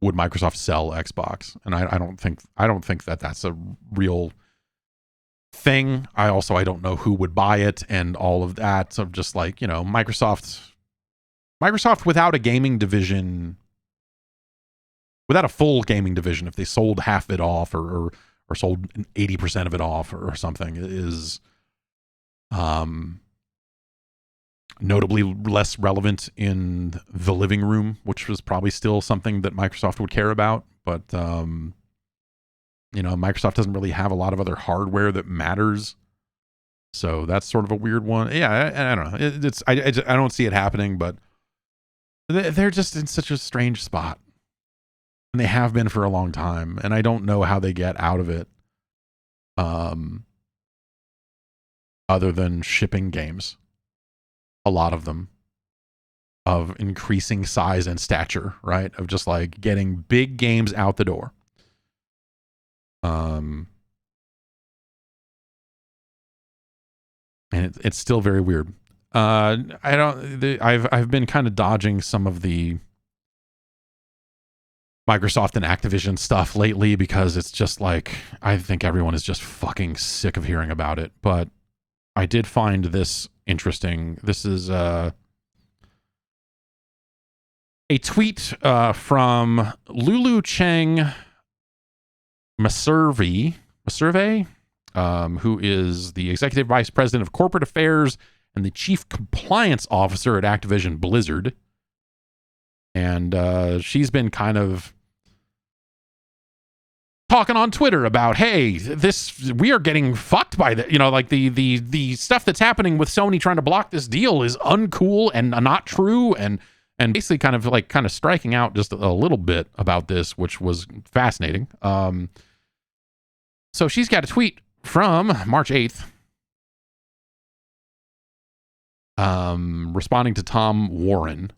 Microsoft sell Xbox? And I don't think that that's a real thing. I don't know who would buy it and all of that. So just like, Microsoft without a gaming division, without a full gaming division, if they sold half of it off or sold 80% of it off or something, is notably less relevant in the living room, which was probably still something that Microsoft would care about. But, Microsoft doesn't really have a lot of other hardware that matters So that's sort of a weird one. Yeah, I don't know. I don't see it happening, but they're just in such a strange spot. And they have been for a long time. And I don't know how they get out of it. Other than shipping games. A lot of them. Of increasing size and stature, right? Of just like getting big games out the door. And it's still very weird. I've been kind of dodging some of the Microsoft and Activision stuff lately because it's just like, I think everyone is just fucking sick of hearing about it. But I did find this interesting. This is a tweet from Lulu Cheng Masurve, who is the Executive Vice President of Corporate Affairs and the Chief Compliance Officer at Activision Blizzard. And she's been kind of talking on Twitter about, hey, we are getting fucked by the, like the stuff that's happening with Sony trying to block this deal is uncool and not true, and basically kind of striking out just a little bit about this, which was fascinating. So she's got a tweet from March 8th, responding to Tom Warren,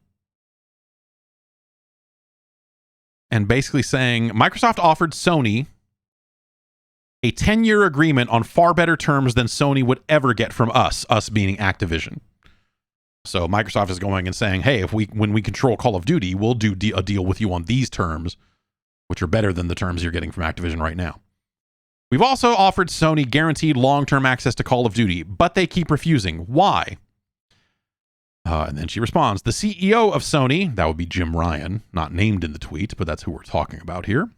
and basically saying Microsoft offered Sony a 10-year agreement on far better terms than Sony would ever get from us meaning Activision. So Microsoft is going and saying, hey, when we control Call of Duty, we'll do a deal with you on these terms, which are better than the terms you're getting from Activision right now. We've also offered Sony guaranteed long-term access to Call of Duty, but they keep refusing. Why? And then she responds, the CEO of Sony, that would be Jim Ryan, not named in the tweet, but that's who we're talking about here.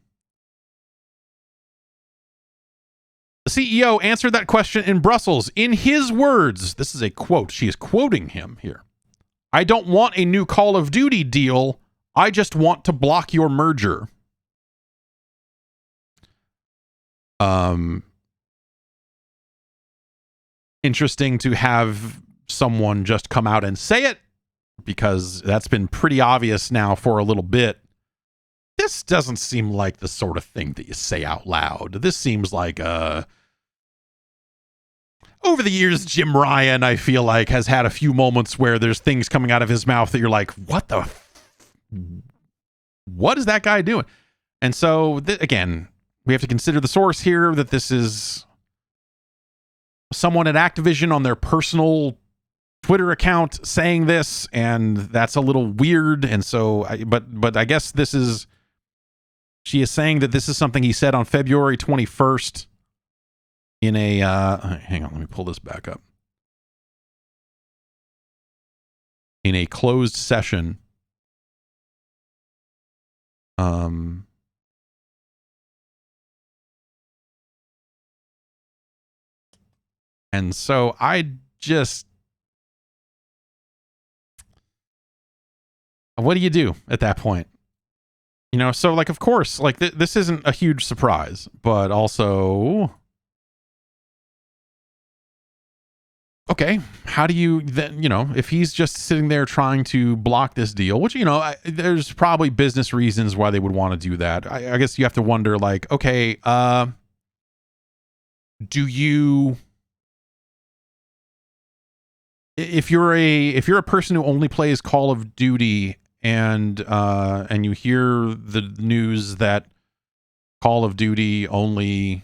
The CEO answered that question in Brussels in his words. This is a quote. She is quoting him here. I don't want a new Call of Duty deal. I just want to block your merger. Interesting to have someone just come out and say it, because that's been pretty obvious now for a little bit. This doesn't seem like the sort of thing that you say out loud. This seems like over the years, Jim Ryan, I feel like, has had a few moments where there's things coming out of his mouth that you're like, what is that guy doing? And so, again, we have to consider the source here, that this is someone at Activision on their personal Twitter account saying this, and that's a little weird. And so, but I guess she is saying that this is something he said on February 21st in a, hang on, let me pull this back up. In a closed session. And so I just, what do you do at that point? So like, of course, like this isn't a huge surprise, but also, okay, how do you then, if he's just sitting there trying to block this deal, which, there's probably business reasons why they would want to do that. I guess you have to wonder, like, okay, do you, if you're a person who only plays Call of Duty and you hear the news that Call of Duty only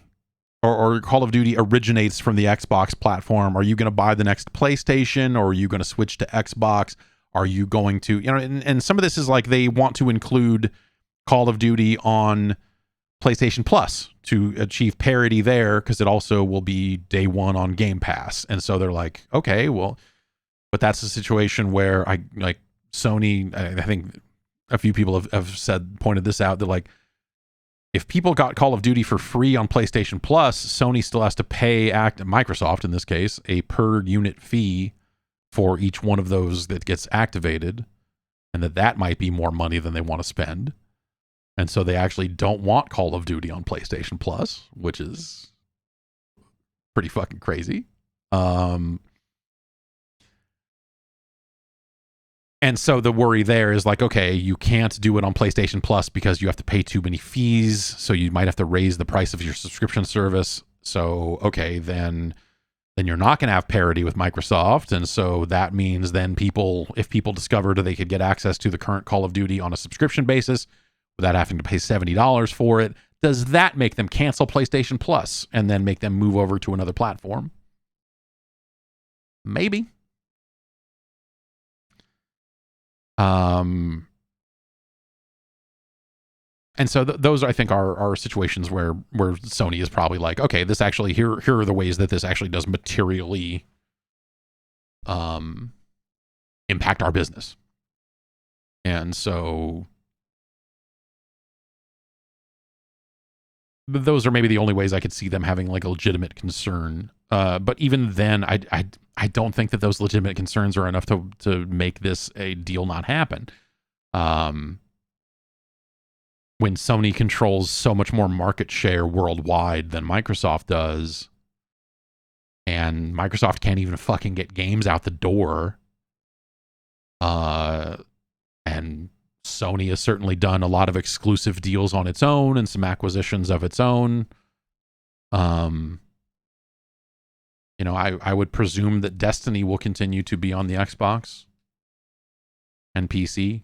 or Call of Duty originates from the Xbox platform, are you going to buy the next PlayStation, or are you going to switch to Xbox? Are you going to, and some of this is like they want to include Call of Duty on PlayStation Plus to achieve parity there, because it also will be day one on Game Pass. And so they're like, okay, well, but that's a situation where Sony, I think a few people have pointed this out, that like, if people got Call of Duty for free on PlayStation Plus, Sony still has to pay Microsoft, in this case, a per unit fee for each one of those that gets activated, and that might be more money than they want to spend. And so they actually don't want Call of Duty on PlayStation Plus, which is pretty fucking crazy. And so the worry there is like, okay, you can't do it on PlayStation Plus because you have to pay too many fees. So you might have to raise the price of your subscription service. So, okay, then you're not going to have parity with Microsoft. And so that means then if people discovered they could get access to the current Call of Duty on a subscription basis without having to pay $70 for it, does that make them cancel PlayStation Plus and then make them move over to another platform? Maybe. And so those I think are situations where Sony is probably like, okay, this actually here are the ways that this actually does materially impact our business. And so those are maybe the only ways I could see them having like a legitimate concern. But even then, I don't think that those legitimate concerns are enough to make this a deal not happen. When Sony controls so much more market share worldwide than Microsoft does, and Microsoft can't even fucking get games out the door, and Sony has certainly done a lot of exclusive deals on its own and some acquisitions of its own. I would presume that Destiny will continue to be on the Xbox and PC,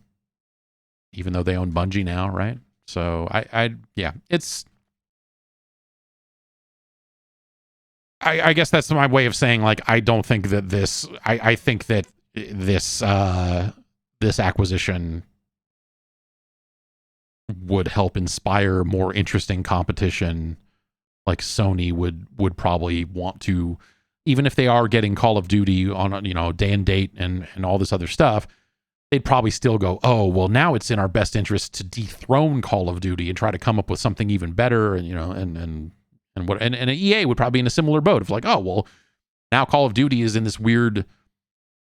even though they own Bungie now, right? So I guess that's my way of saying, like, I don't think that I think that this acquisition would help inspire more interesting competition. Like Sony would probably want to, even if they are getting Call of Duty on, day and date and all this other stuff, they'd probably still go, oh, well, now it's in our best interest to dethrone Call of Duty and try to come up with something even better. And, and EA would probably be in a similar boat of like, oh, well, now Call of Duty is in this weird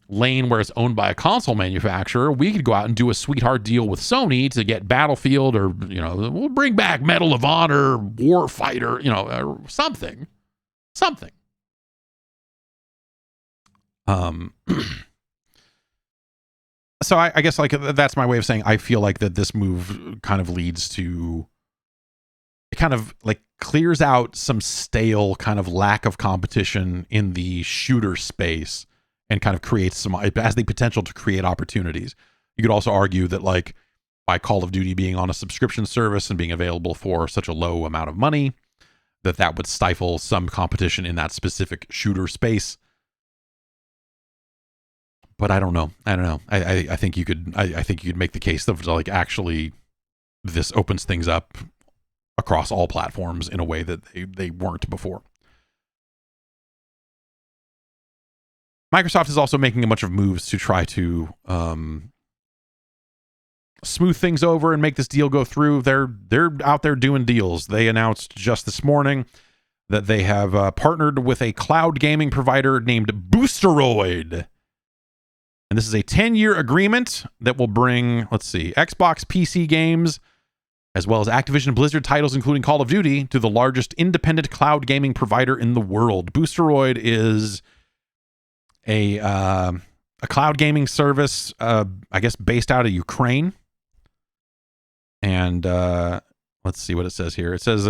lane where it's owned by a console manufacturer. We could go out and do a sweetheart deal with Sony to get Battlefield, or, we'll bring back Medal of Honor, Warfighter, or something. So I guess like that's my way of saying I feel like that this move kind of leads to, it kind of like clears out some stale kind of lack of competition in the shooter space and kind of creates it has the potential to create opportunities. You could also argue that like by Call of Duty being on a subscription service and being available for such a low amount of money, that would stifle some competition in that specific shooter space. But I don't know. I think you could. I think you could make the case of like actually, this opens things up across all platforms in a way that they weren't before. Microsoft is also making a bunch of moves to try to smooth things over and make this deal go through. They're out there doing deals. They announced just this morning that they have partnered with a cloud gaming provider named Boosteroid. And this is a 10-year agreement that will bring, Xbox PC games, as well as Activision Blizzard titles, including Call of Duty, to the largest independent cloud gaming provider in the world. Boosteroid is a cloud gaming service, I guess, based out of Ukraine. And let's see what it says here. It says,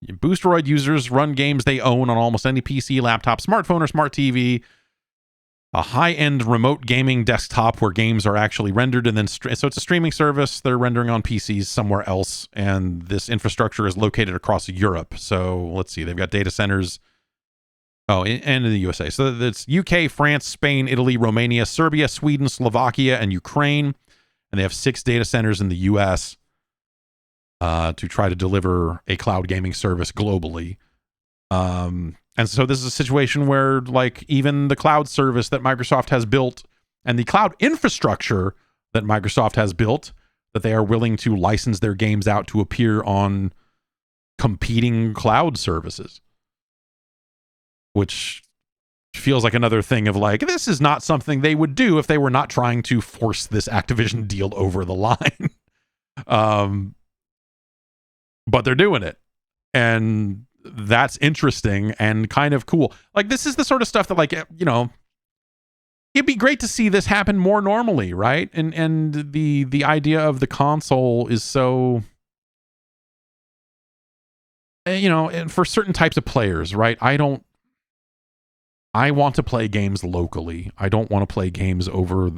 Boosteroid users run games they own on almost any PC, laptop, smartphone, or smart TV. A high-end remote gaming desktop where games are actually rendered, and then so it's a streaming service. They're rendering on PCs somewhere else, and this infrastructure is located across Europe. So let's see, they've got data centers. Oh, and in the USA. So it's UK, France, Spain, Italy, Romania, Serbia, Sweden, Slovakia, and Ukraine, and they have 6 data centers in the US to try to deliver a cloud gaming service globally. And so this is a situation where like even the cloud service that Microsoft has built and the cloud infrastructure that Microsoft has built, that they are willing to license their games out to appear on competing cloud services, which feels like another thing of like, this is not something they would do if they were not trying to force this Activision deal over the line. But they're doing it. And that's interesting and kind of cool. Like, this is the sort of stuff that, like, you know, it'd be great to see this happen more normally, right? And the idea of the console is so, you know, and for certain types of players, right? I want to play games locally. I don't want to play games over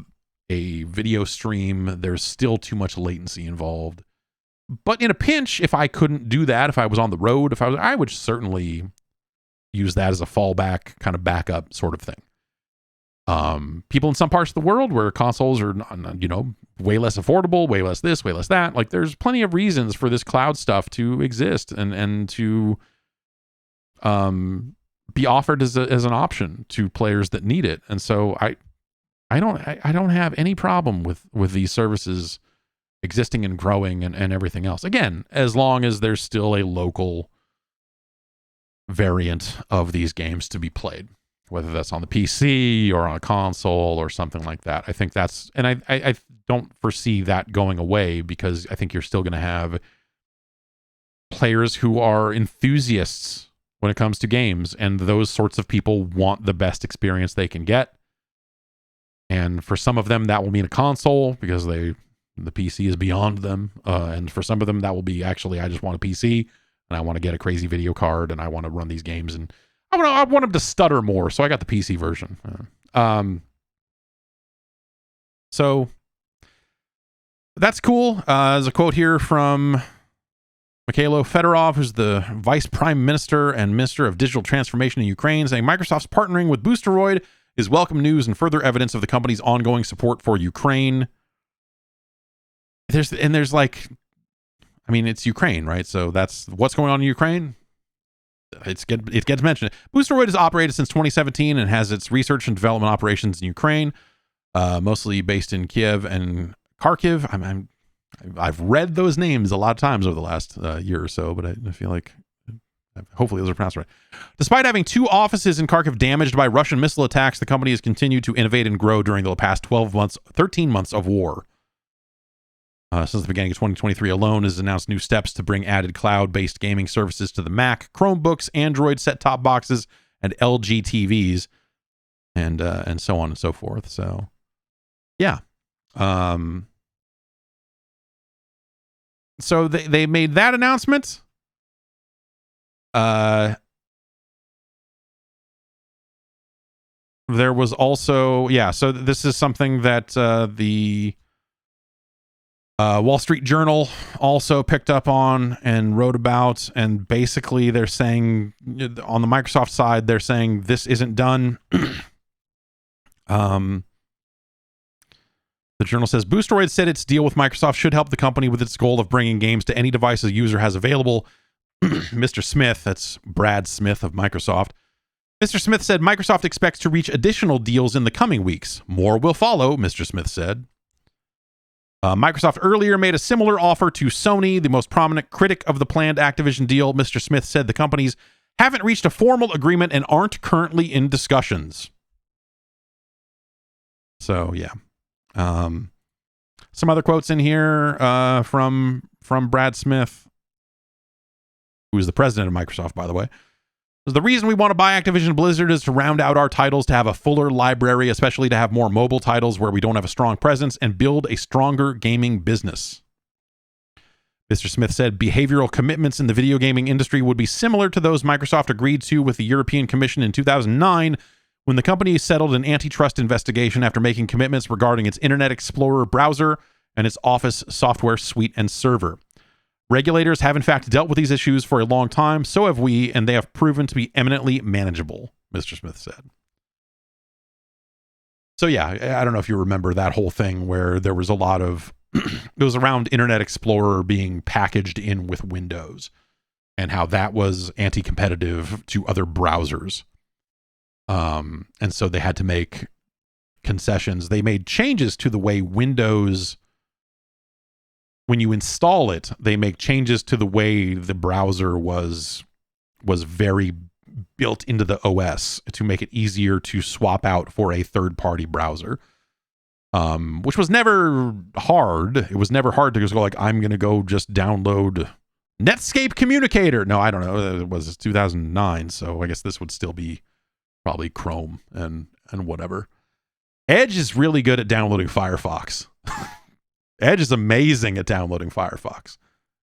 a video stream. There's still too much latency involved. But in a pinch, if I couldn't do that, if I was on the road, I would certainly use that as a fallback, kind of backup sort of thing. People in some parts of the world where consoles are, you know, way less affordable, way less this, way less that. Like, there's plenty of reasons for this cloud stuff to exist and to be offered as an option to players that need it. And so I don't have any problem with these services existing and growing and everything else. Again, as long as there's still a local variant of these games to be played, whether that's on the PC or on a console or something like that. I think that's, and I don't foresee that going away, because I think you're still going to have players who are enthusiasts when it comes to games, and those sorts of people want the best experience they can get. And for some of them, that will mean a console, because the PC is beyond them. And for some of them, that will be, actually, I just want a PC and I want to get a crazy video card and I want to run these games, and I want them to stutter more. So I got the PC version. So that's cool. There's a quote here from Mikhailo Fedorov, who's the Vice Prime Minister and Minister of Digital Transformation in Ukraine, saying Microsoft's partnering with Boosteroid is welcome news and further evidence of the company's ongoing support for Ukraine. There's like, I mean, it's Ukraine, right? So that's what's going on in Ukraine. It gets mentioned. Boosteroid has operated since 2017 and has its research and development operations in Ukraine, mostly based in Kiev and Kharkiv. I've read those names a lot of times over the last year or so, but I feel like hopefully those are pronounced right. Despite having 2 offices in Kharkiv damaged by Russian missile attacks, the company has continued to innovate and grow during the past 13 months of war. Since the beginning of 2023 alone, has announced new steps to bring added cloud-based gaming services to the Mac, Chromebooks, Android set-top boxes, and LG TVs, and so on and so forth. So, yeah. So they made that announcement. There was also, so this is something that the Wall Street Journal also picked up on and wrote about, and basically they're saying, on the Microsoft side, they're saying this isn't done. The journal says Boosteroid said its deal with Microsoft should help the company with its goal of bringing games to any device a user has available. Mr. Smith, that's Brad Smith of Microsoft. Mr. Smith said Microsoft expects to reach additional deals in the coming weeks. More will follow, Mr. Smith said. Microsoft earlier made a similar offer to Sony, the most prominent critic of the planned Activision deal. Mr. Smith said the companies haven't reached a formal agreement and aren't currently in discussions. So, yeah. Some other quotes in here from Brad Smith, who is the president of Microsoft, by the way. The reason we want to buy Activision Blizzard is to round out our titles, to have a fuller library, especially to have more mobile titles where we don't have a strong presence, and build a stronger gaming business. Mr. Smith said behavioral commitments in the video gaming industry would be similar to those Microsoft agreed to with the European Commission in 2009, when the company settled an antitrust investigation after making commitments regarding its Internet Explorer browser and its Office software suite and server. Regulators have in fact dealt with these issues for a long time, so have we, and they have proven to be eminently manageable, Mr. Smith said. So yeah, I don't know if you remember that whole thing where there was a lot of, it was around Internet Explorer being packaged in with Windows and how that was anti-competitive to other browsers. And so they had to make concessions. They made changes to the way Windows, when you install it, they make changes to the way the browser was very built into the OS to make it easier to swap out for a third-party browser, which was never hard. It was never hard to just go like, I'm going to go just download Netscape Communicator. No, I don't know. It was 2009, so I guess this would still be probably Chrome and whatever. Edge is really good at downloading Firefox. Edge is amazing at downloading Firefox.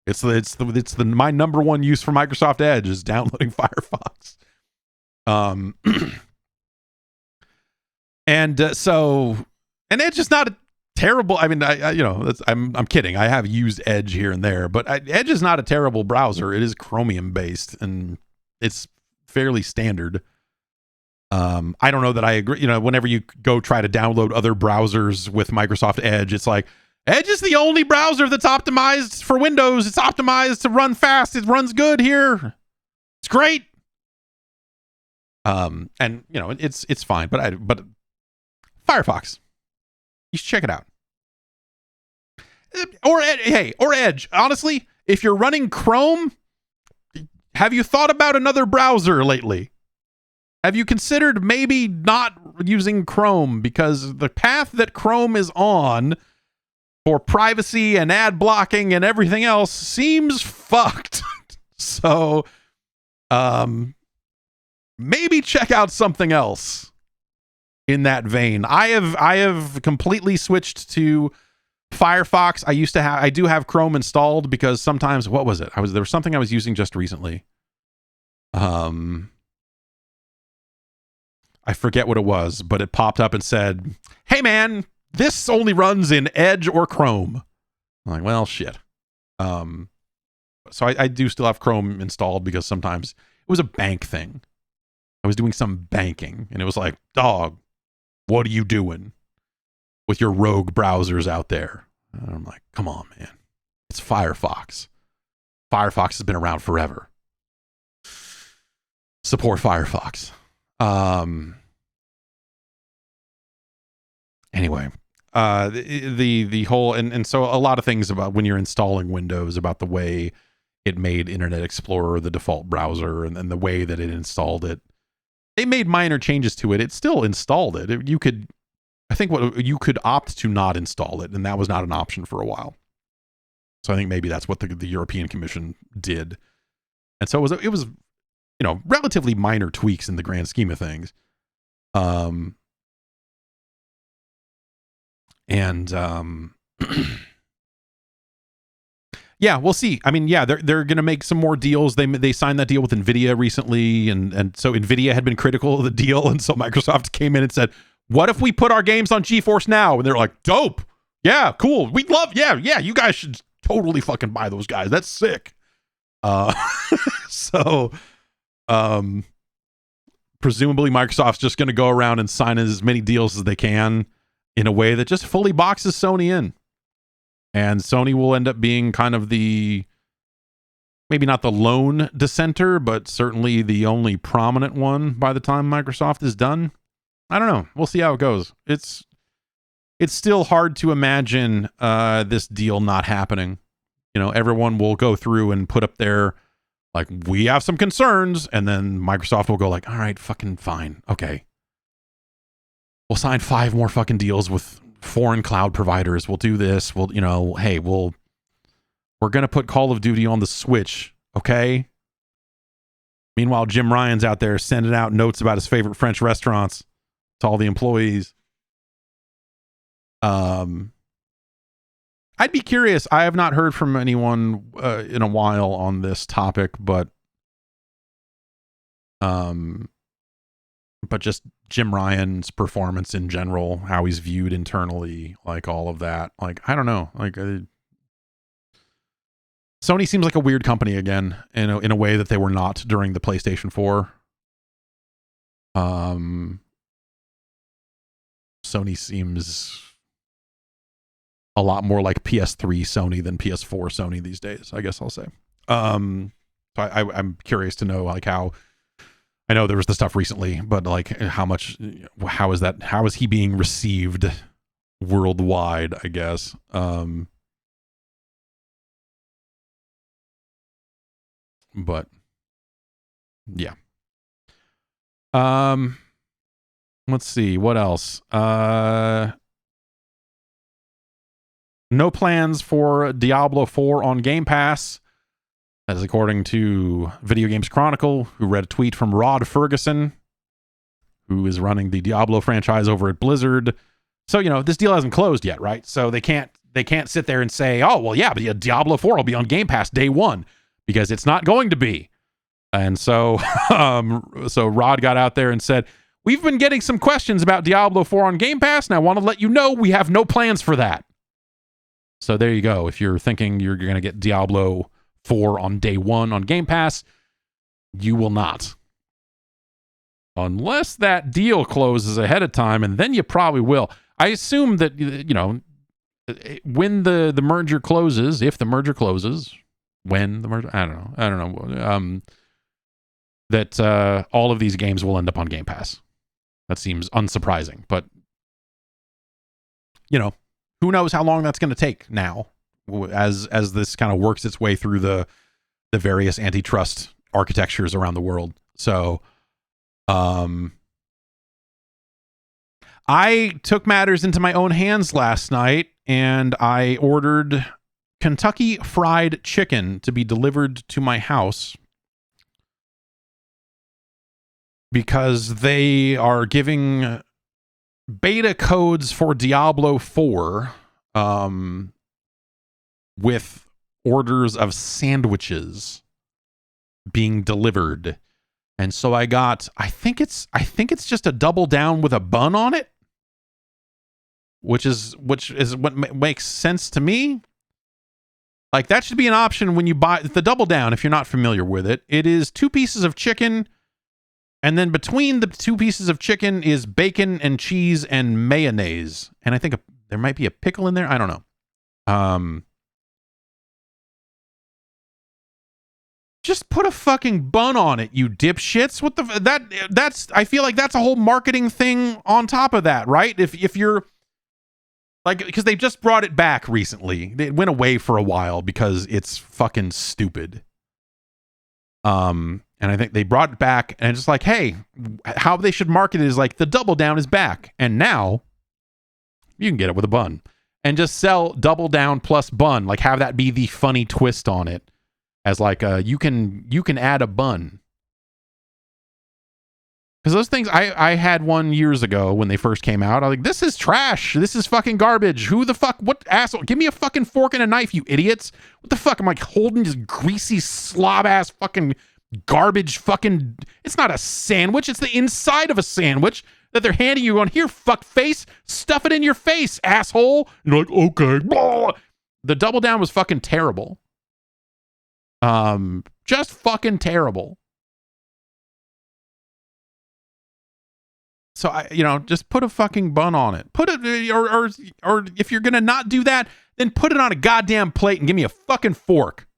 It's my number one use for Microsoft Edge is downloading Firefox. And Edge is not a terrible. I mean, I'm kidding. I have used Edge here and there, but Edge is not a terrible browser. It is Chromium based, and it's fairly standard. I don't know that I agree. Whenever you go try to download other browsers with Microsoft Edge, it's like Edge is the only browser that's optimized for Windows. It's optimized to run fast. It runs good here. It's great. And it's fine, but Firefox, you should check it out. Or Edge. Honestly, if you're running Chrome, have you thought about another browser lately? Have you considered maybe not using Chrome? Because the path that Chrome is on for privacy and ad blocking and everything else seems fucked. So, maybe check out something else in that vein. I have completely switched to Firefox. I do have Chrome installed because sometimes, what was it? There was something I was using just recently. I forget what it was, but it popped up and said, "Hey man, this only runs in Edge or Chrome." I'm like, well, shit. So I do still have Chrome installed because sometimes it was a bank thing. I was doing some banking and it was like, dog, what are you doing with your rogue browsers out there? And I'm like, come on, man. It's Firefox. Firefox has been around forever. Support Firefox. Anyway, the whole, and so a lot of things about when you're installing Windows, about the way it made Internet Explorer the default browser and the way that it installed it. They made minor changes to it. It still installed it. You could opt to not install it, and that was not an option for a while. So I think maybe that's what the European Commission did. And so it was relatively minor tweaks in the grand scheme of things. Yeah, we'll see. I mean, yeah, they're going to make some more deals. They signed that deal with Nvidia recently, and so Nvidia had been critical of the deal, and so Microsoft came in and said, "What if we put our games on GeForce Now?" And they're like, "Dope, yeah, cool. We'd love, yeah, you guys should totally fucking buy those guys. That's sick." So, presumably Microsoft's just going to go around and sign as many deals as they can in a way that just fully boxes Sony in. And Sony will end up being kind of maybe not the lone dissenter, but certainly the only prominent one by the time Microsoft is done. I don't know. We'll see how it goes. It's still hard to imagine this deal not happening. Everyone will go through and put up their, like, we have some concerns, and then Microsoft will go like, all right, fucking fine. Okay. We'll sign 5 more fucking deals with foreign cloud providers. We'll do this. We're going to put Call of Duty on the Switch. Okay. Meanwhile, Jim Ryan's out there sending out notes about his favorite French restaurants to all the employees. I'd be curious. I have not heard from anyone in a while on this topic, but just Jim Ryan's performance in general, how he's viewed internally, like all of that. Like, I don't know. Like, Sony seems like a weird company again, in a way that they were not during the PlayStation 4. Sony seems a lot more like PS3 Sony than PS4 Sony these days, I guess I'll say. So I'm curious to know, like, how, I know there was the stuff recently, but like how is he being received worldwide, I guess. But yeah. Let's see what else. No plans for Diablo 4 on Game Pass. That is according to Video Games Chronicle, who read a tweet from Rod Ferguson, who is running the Diablo franchise over at Blizzard. So, this deal hasn't closed yet, right? So they can't sit there and say, oh, well, yeah, but Diablo 4 will be on Game Pass day one, because it's not going to be. And so, so Rod got out there and said, we've been getting some questions about Diablo 4 on Game Pass, and I want to let you know we have no plans for that. So there you go. If you're thinking you're going to get Diablo 4 on day one on Game Pass, you will not. Unless that deal closes ahead of time, and then you probably will. I assume that, when the merger closes, if the merger closes, when the merger, I don't know, that all of these games will end up on Game Pass. That seems unsurprising, but, who knows how long that's going to take now as this kind of works its way through the various antitrust architectures around the world. So, I took matters into my own hands last night, and I ordered Kentucky Fried Chicken to be delivered to my house because they are giving beta codes for Diablo 4 with orders of sandwiches being delivered. And so I got, I think it's just a double down with a bun on it, which is what makes sense to me. Like, that should be an option when you buy the double down. If you're not familiar with it, it is 2 pieces of chicken, and then between the 2 pieces of chicken is bacon and cheese and mayonnaise. And I think there might be a pickle in there. I don't know. Just put a fucking bun on it, you dipshits. What that's I feel like that's a whole marketing thing on top of that, right? If you're like, because they just brought it back recently. It went away for a while because it's fucking stupid. And I think they brought it back, and it's just like, hey, how they should market it is like, the double down is back, and now you can get it with a bun, and just sell double down plus bun, like have that be the funny twist on it, as like you can add a bun. Because those things, I had one years ago when they first came out. I was like, this is trash. This is fucking garbage. Who the fuck? What asshole? Give me a fucking fork and a knife, you idiots. What the fuck? I'm like holding this greasy slob ass fucking garbage fucking. It's not a sandwich. It's the inside of a sandwich that they're handing you on. Here, fuck face. Stuff it in your face, asshole. And you're like, okay. Blah. The double down was fucking terrible. Just fucking terrible. So just put a fucking bun on it. Put it, or if you're gonna not do that, then put it on a goddamn plate and give me a fucking fork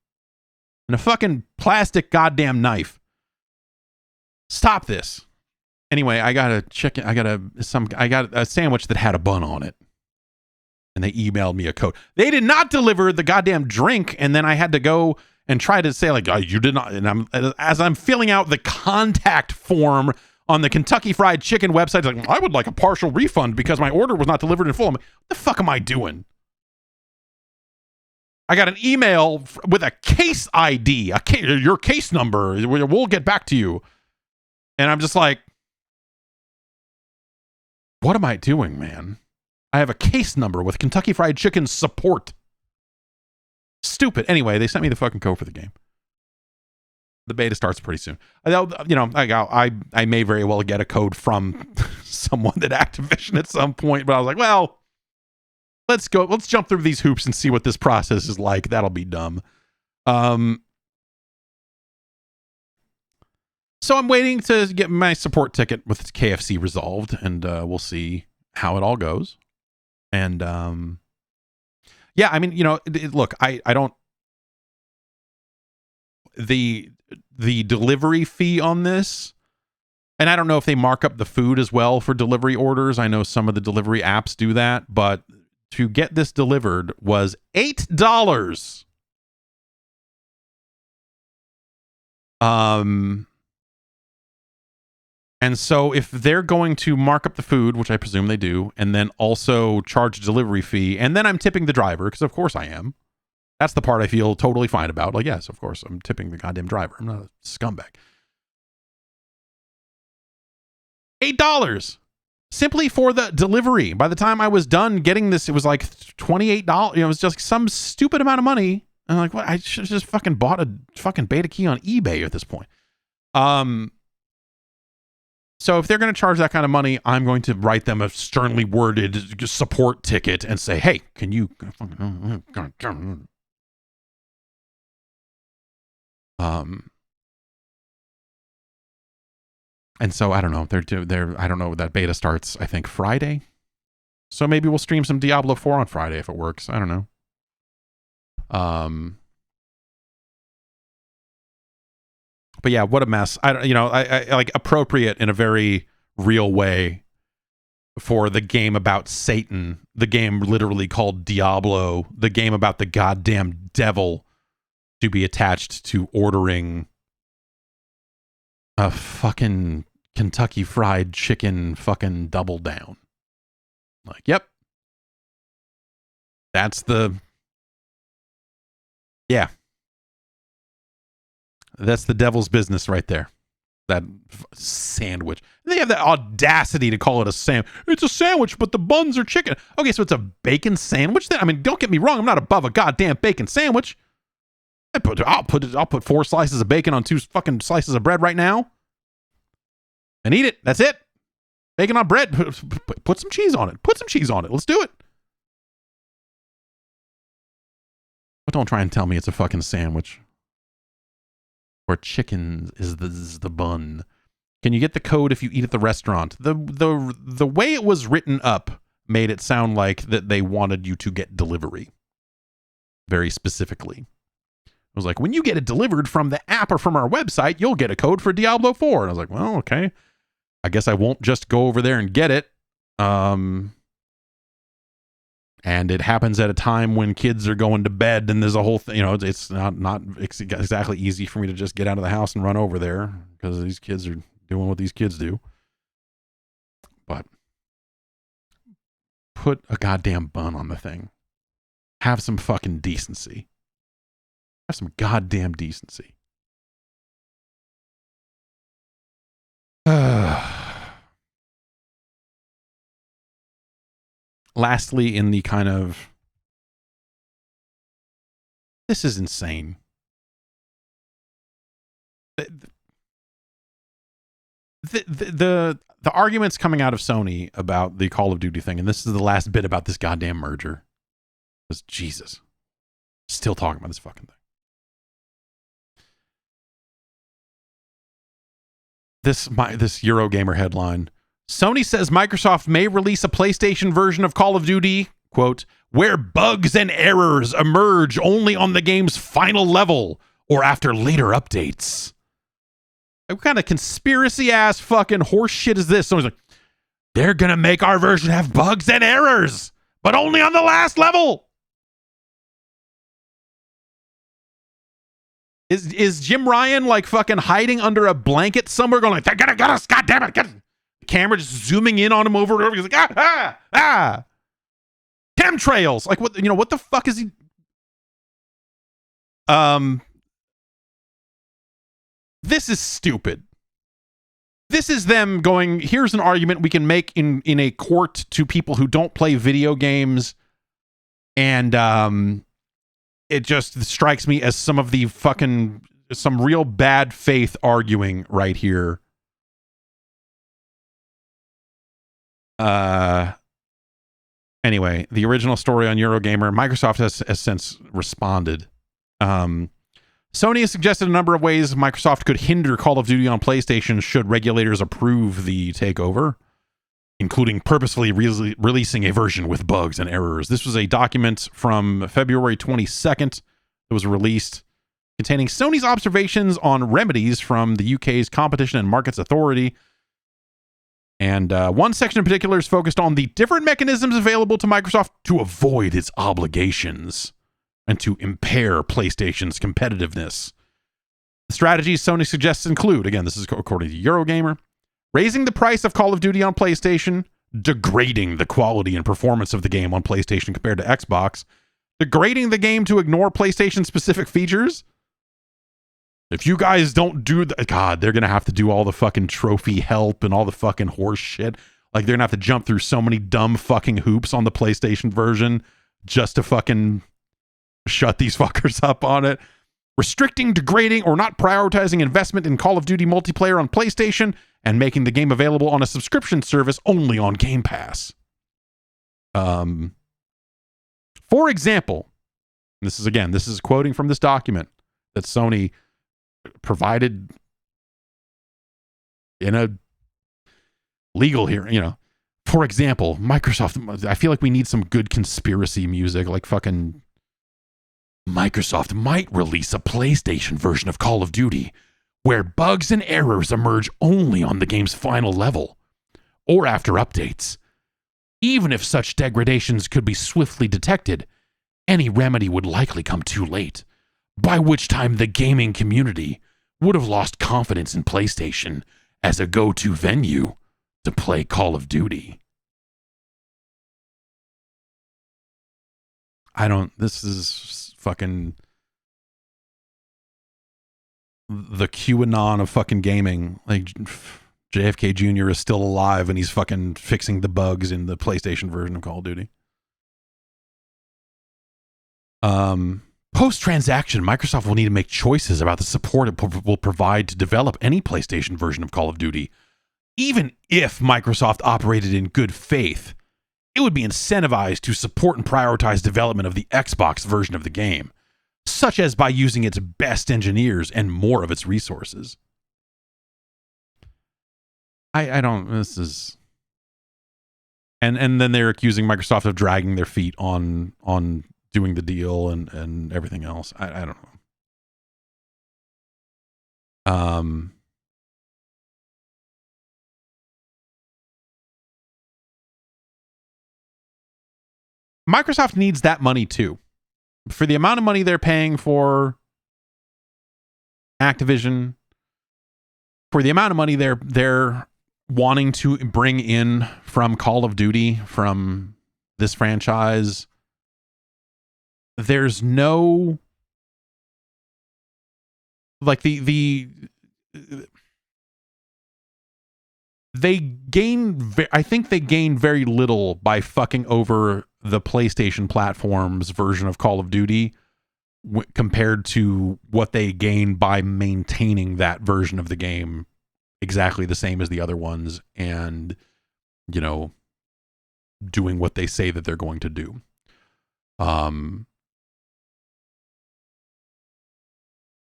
and a fucking plastic goddamn knife. Stop this. Anyway, I got a sandwich that had a bun on it, and they emailed me a code. They did not deliver the goddamn drink, and then I had to go and try to say like, oh, you did not. And as I'm filling out the contact form on the Kentucky Fried Chicken website, like, I would like a partial refund because my order was not delivered in full. I'm like, what the fuck am I doing? I got an email with a case ID, your case number. We'll get back to you. And I'm just like, what am I doing, man? I have a case number with Kentucky Fried Chicken support. Stupid. Anyway, they sent me the fucking code for the game. The beta starts pretty soon. I may very well get a code from someone at Activision at some point, but I was like, well, let's jump through these hoops and see what this process is like. That'll be dumb. So I'm waiting to get my support ticket with KFC resolved, and we'll see how it all goes. And yeah, I mean, look, I don't. The delivery fee on this, and I don't know if they mark up the food as well for delivery orders. I know some of the delivery apps do that, but to get this delivered was $8. And so if they're going to mark up the food, which I presume they do, and then also charge a delivery fee, and then I'm tipping the driver, because of course I am. That's the part I feel totally fine about. Like, yes, of course, I'm tipping the goddamn driver. I'm not a scumbag. $8 simply for the delivery. By the time I was done getting this, it was like $28. It was just some stupid amount of money. And I'm like, what? I should have just fucking bought a fucking beta key on eBay at this point. So if they're going to charge that kind of money, I'm going to write them a sternly worded support ticket and say, hey, can you... And so I don't know. I don't know. That beta starts, I think, Friday. So maybe we'll stream some Diablo 4 on Friday if it works. I don't know. But yeah, what a mess. I like appropriate in a very real way for the game about Satan, the game literally called Diablo, the game about the goddamn devil, to be attached to ordering a fucking Kentucky Fried Chicken fucking double down. Like, yep. That's the... Yeah. That's the devil's business right there. That sandwich. They have the audacity to call it a sandwich. It's a sandwich, but the buns are chicken. Okay, so it's a bacon sandwich then? I mean, don't get me wrong. I'm not above a goddamn bacon sandwich. I'll put 4 slices of bacon on 2 fucking slices of bread right now. And eat it. That's it. Bacon on bread. Put some cheese on it. Put some cheese on it. Let's do it. But don't try and tell me it's a fucking sandwich. Or chicken is the bun. Can you get the code if you eat at the restaurant? The way it was written up made it sound like that they wanted you to get delivery. Very specifically. It was like, when you get it delivered from the app or from our website, you'll get a code for Diablo 4. And I was like, well, okay. I guess I won't just go over there and get it. And it happens at a time when kids are going to bed and there's a whole thing, it's not exactly easy for me to just get out of the house and run over there because these kids are doing what these kids do. But put a goddamn bun on the thing. Have some fucking decency. Have some goddamn decency. Lastly, in the kind of... This is insane. The arguments coming out of Sony about the Call of Duty thing, and this is the last bit about this goddamn merger, was Jesus. Still talking about this fucking thing. This Eurogamer headline. Sony says Microsoft may release a PlayStation version of Call of Duty, quote, where bugs and errors emerge only on the game's final level or after later updates. What kind of conspiracy-ass fucking horse shit is this? Someone's like, they're gonna make our version have bugs and errors, but only on the last level. Is Jim Ryan like fucking hiding under a blanket somewhere going like, they're gonna get us, goddammit, get us. Camera just zooming in on him over and over. He's like, chemtrails. Like, what the fuck is he? This is stupid. This is them going, here's an argument we can make in a court to people who don't play video games. And it just strikes me as some real bad faith arguing right here. Anyway, the original story on Eurogamer, Microsoft has since responded. Sony has suggested a number of ways Microsoft could hinder Call of Duty on PlayStation should regulators approve the takeover, including purposefully releasing a version with bugs and errors. This was a document from February 22nd that was released containing Sony's observations on remedies from the UK's Competition and Markets Authority. And one section in particular is focused on the different mechanisms available to Microsoft to avoid its obligations and to impair PlayStation's competitiveness. The strategies Sony suggests include, again, this is according to Eurogamer, raising the price of Call of Duty on PlayStation, degrading the quality and performance of the game on PlayStation compared to Xbox, degrading the game to ignore PlayStation specific features. If you guys don't do that, God, they're going to have to do all the fucking trophy help and all the fucking horse shit. Like, they're going to have to jump through so many dumb fucking hoops on the PlayStation version just to fucking shut these fuckers up on it. Restricting, degrading, or not prioritizing investment in Call of Duty multiplayer on PlayStation and making the game available on a subscription service only on Game Pass. For example, this is quoting from this document that Sony provided in a legal hearing, For example, Microsoft, I feel like we need some good conspiracy music, like fucking Microsoft might release a PlayStation version of Call of Duty where bugs and errors emerge only on the game's final level or after updates. Even if such degradations could be swiftly detected, any remedy would likely come too late, by which time the gaming community would have lost confidence in PlayStation as a go-to venue to play Call of Duty. This is fucking the QAnon of fucking gaming. Like, JFK Jr. is still alive and he's fucking fixing the bugs in the PlayStation version of Call of Duty. Post-transaction, Microsoft will need to make choices about the support it will provide to develop any PlayStation version of Call of Duty. Even if Microsoft operated in good faith, it would be incentivized to support and prioritize development of the Xbox version of the game, such as by using its best engineers and more of its resources. This is... And then they're accusing Microsoft of dragging their feet on doing the deal and everything else. I don't know. Microsoft needs that money too. For the amount of money they're paying for Activision, for the amount of money they're wanting to bring in from Call of Duty, from this franchise, there's no, like, I think they gain very little by fucking over the PlayStation platform's version of Call of Duty compared to what they gain by maintaining that version of the game exactly the same as the other ones and, doing what they say that they're going to do.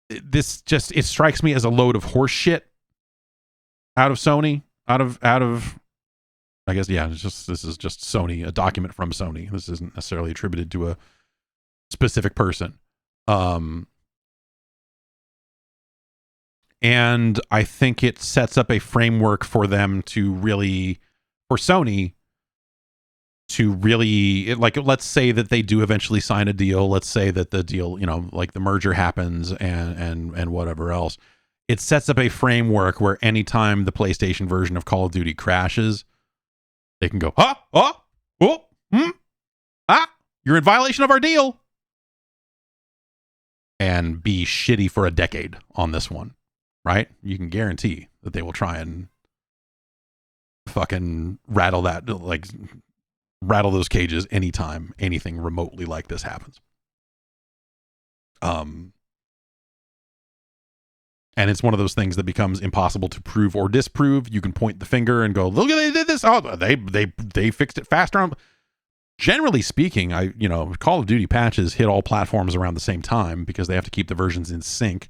It strikes me as a load of horse shit out of Sony, out of I guess, yeah, this is just Sony, a document from Sony. This isn't necessarily attributed to a specific person. And I think it sets up a framework for them to really, for Sony to really, let's say that they do eventually sign a deal. Let's say that the deal, like the merger happens and whatever else. It sets up a framework where anytime the PlayStation version of Call of Duty crashes, they can go, you're in violation of our deal, and be shitty for a decade on this one, right? You can guarantee that they will try and fucking rattle those cages anytime anything remotely like this happens. And it's one of those things that becomes impossible to prove or disprove. You can point the finger and go, look, they did this. Oh, they fixed it faster. Generally speaking, Call of Duty patches hit all platforms around the same time because they have to keep the versions in sync.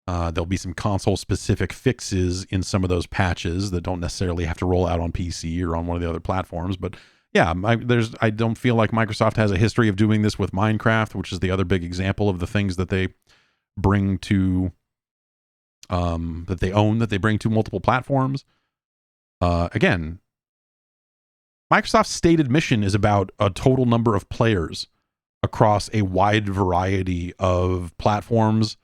There'll be some console-specific fixes in some of those patches that don't necessarily have to roll out on PC or on one of the other platforms. But yeah, I don't feel like Microsoft has a history of doing this with Minecraft, which is the other big example of the things that they bring to... that they own, that they bring to multiple platforms. Again, Microsoft's stated mission is about a total number of players across a wide variety of platforms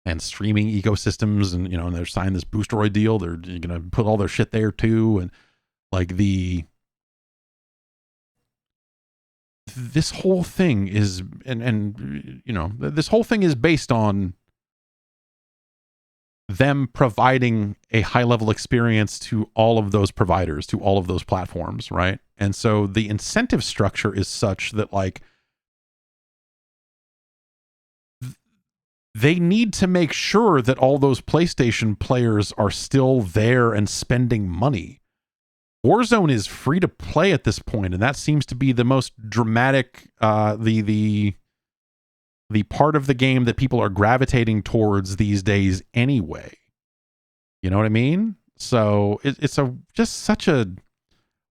and streaming ecosystems, and and they're signing this Boosteroid deal. They're gonna put all their shit there too, and like the this whole thing is, and you know, this whole thing is based on them providing a high level experience to all of those providers, to all of those platforms, right? And so the incentive structure is such that, like, they need to make sure that all those PlayStation players are still there and spending money. Warzone is free to play at this point, and that seems to be the most dramatic, the part of the game that people are gravitating towards these days anyway. You know what I mean? So it's just such a,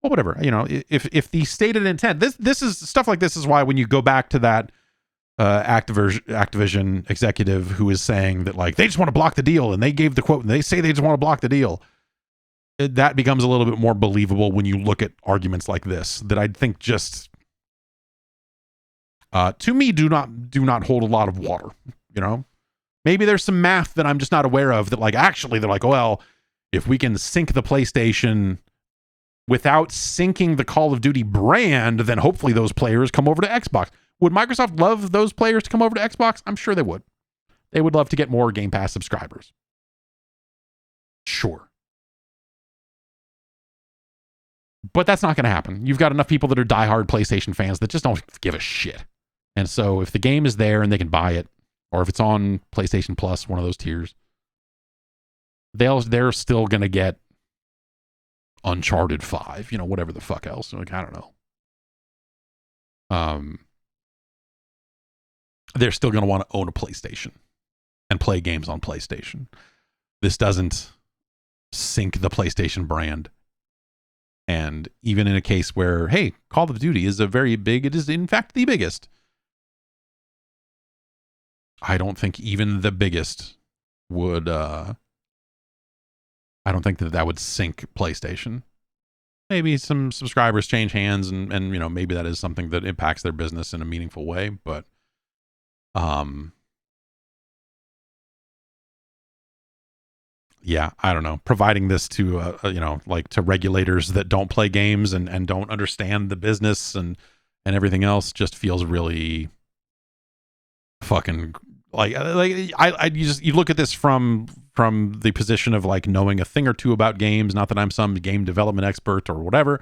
well, whatever. You know, if the stated intent, this is stuff like this is why when you go back to that Activision executive who is saying that, like, they just want to block the deal, and they gave the quote and they say they just want to block the deal, that becomes a little bit more believable when you look at arguments like this that I think just to me do not hold a lot of water. You know, maybe there's some math that I'm just not aware of that, like, actually they're like, well, if we can sync the PlayStation without syncing the Call of Duty brand, then hopefully those players come over to Xbox. Would Microsoft love those players to come over to Xbox? I'm sure they would. They would love to get more Game Pass subscribers. Sure. But that's not going to happen. You've got enough people that are diehard PlayStation fans that just don't give a shit. And so if the game is there and they can buy it, or if it's on PlayStation Plus, one of those tiers, they're still going to get Uncharted 5, you know, whatever the fuck else. Like, I don't know. They're still going to want to own a PlayStation and play games on PlayStation. This doesn't sync the PlayStation brand. And even in a case where, hey, Call of Duty is it is in fact the biggest, I don't think even the biggest would, I don't think that would sync PlayStation. Maybe some subscribers change hands and you know, maybe that is something that impacts their business in a meaningful way, but yeah, I don't know. Providing this to, you know, like to regulators that don't play games and don't understand the business and everything else just feels really fucking you look at this from the position of, like, knowing a thing or two about games. Not that I'm some game development expert or whatever,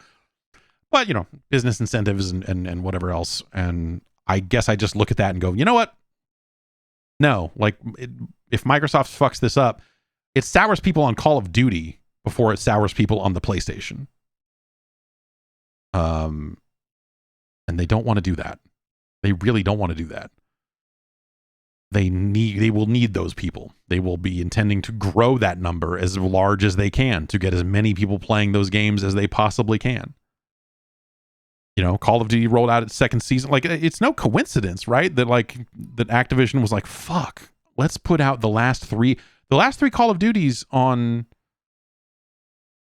but, you know, business incentives and whatever else. And I guess I just look at that and go, you know what? No, like, if Microsoft fucks this up, it sours people on Call of Duty before it sours people on the PlayStation. And they don't want to do that. They really don't want to do that. They will need those people. They will be intending to grow that number as large as they can to get as many people playing those games as they possibly can. You know, Call of Duty rolled out its second season. Like, it's no coincidence, right? That Activision was like, fuck, let's put out the last three Call of Duties on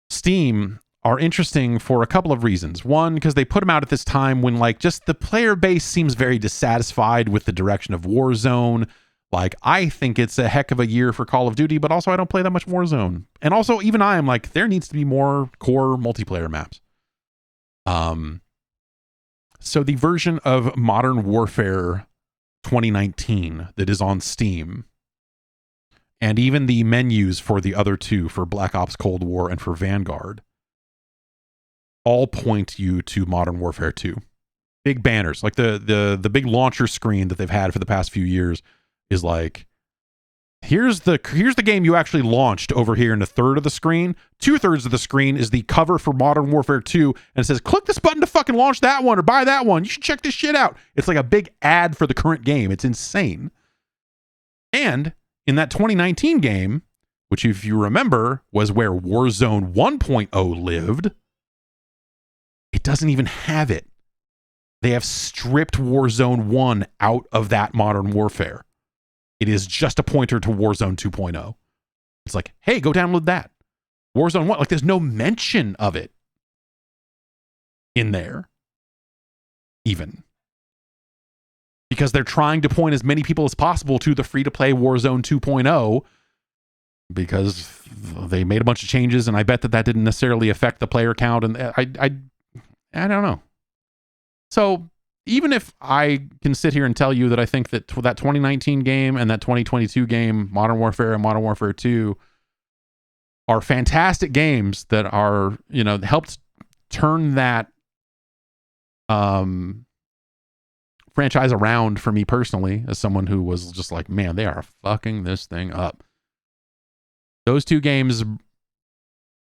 Steam are interesting for a couple of reasons. One, because they put them out at this time when, like, just the player base seems very dissatisfied with the direction of Warzone. Like, I think it's a heck of a year for Call of Duty, but also I don't play that much Warzone. And also, even I am like, there needs to be more core multiplayer maps. So the version of Modern Warfare 2019 that is on Steam, and even the menus for the other two, for Black Ops Cold War and for Vanguard, all point you to Modern Warfare 2. Big banners, like the big launcher screen that they've had for the past few years is like, here's the game you actually launched over here in a third of the screen. 2/3 of the screen is the cover for Modern Warfare 2, and it says, click this button to fucking launch that one or buy that one. You should check this shit out. It's like a big ad for the current game. It's insane. And in that 2019 game, which, if you remember, was where Warzone 1.0 lived, it doesn't even have it. They have stripped Warzone 1 out of that Modern Warfare. It is just a pointer to Warzone 2.0. It's like, hey, go download that. Warzone 1, like, there's no mention of it in there, even. Because they're trying to point as many people as possible to the free-to-play Warzone 2.0, because they made a bunch of changes, and I bet that didn't necessarily affect the player count, and I don't know. So even if I can sit here and tell you that I think that that 2019 game and that 2022 game, Modern Warfare and Modern Warfare 2, are fantastic games that are, helped turn that franchise around for me personally, as someone who was just like, man, they are fucking this thing up. Those two games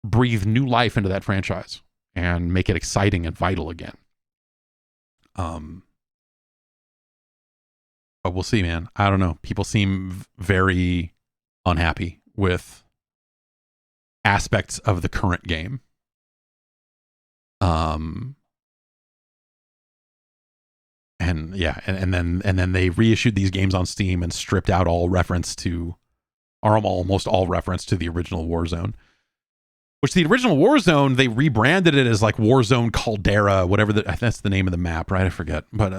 breathe new life into that franchise and make it exciting and vital again. But we'll see, man. I don't know. People seem very unhappy with aspects of the current game. And yeah, and then they reissued these games on Steam and stripped out all reference to, or almost all reference to, the original Warzone. Which, the original Warzone, they rebranded it as like Warzone Caldera, whatever that's the name of the map, right? I forget, but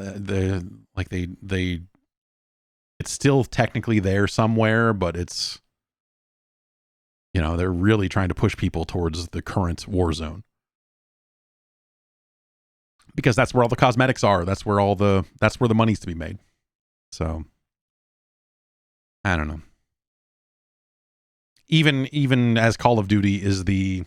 it's still technically there somewhere, but it's, they're really trying to push people towards the current Warzone. Because that's where all the cosmetics are. That's where the money's to be made. So, I don't know. Even as Call of Duty is the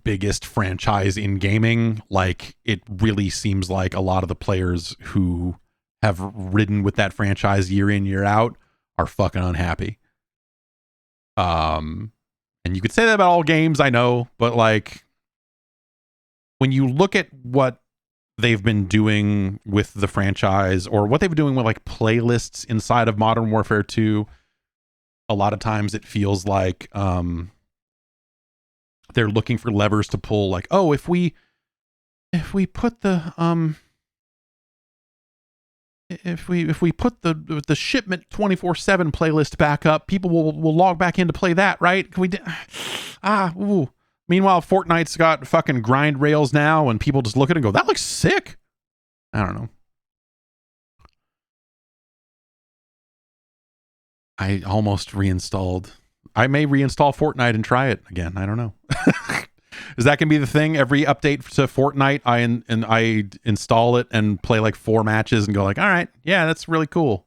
biggest franchise in gaming, like, it really seems like a lot of the players who have ridden with that franchise year in, year out are fucking unhappy. And you could say that about all games, I know, but like, when you look at what they've been doing with the franchise, or what they've been doing with like playlists inside of Modern Warfare 2, a lot of times it feels like they're looking for levers to pull, like, oh, if we put the if we put the shipment 24/7 playlist back up, people will log back in to play that, right? Can we ooh. Meanwhile, Fortnite's got fucking grind rails now, and people just look at it and go, that looks sick. I don't know. I almost reinstalled. I may reinstall Fortnite and try it again. I don't know. Is that going to be the thing? Every update to Fortnite, I install it and play like 4 matches and go like, all right, yeah, that's really cool.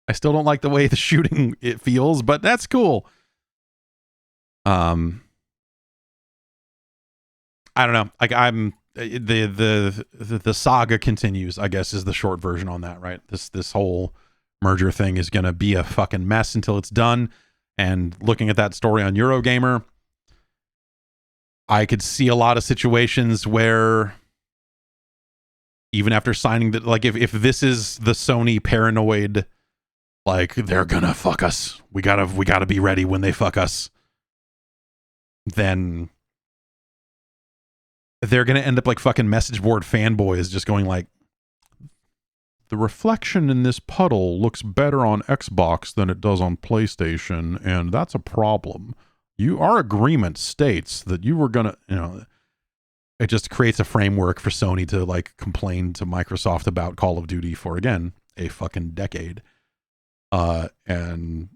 I still don't like the way the shooting it feels, but that's cool. I don't know. Like, I'm the saga continues, I guess, is the short version on that, right? This whole merger thing is going to be a fucking mess until it's done. And looking at that story on Eurogamer, I could see a lot of situations where even after signing that, like, if this is the Sony paranoid, like, they're gonna fuck us, we gotta be ready when they fuck us, then they're going to end up like fucking message board fanboys just going like, the reflection in this puddle looks better on Xbox than it does on PlayStation, and that's a problem. Our agreement states that you were going to, it just creates a framework for Sony to like complain to Microsoft about Call of Duty for, again, a fucking decade. And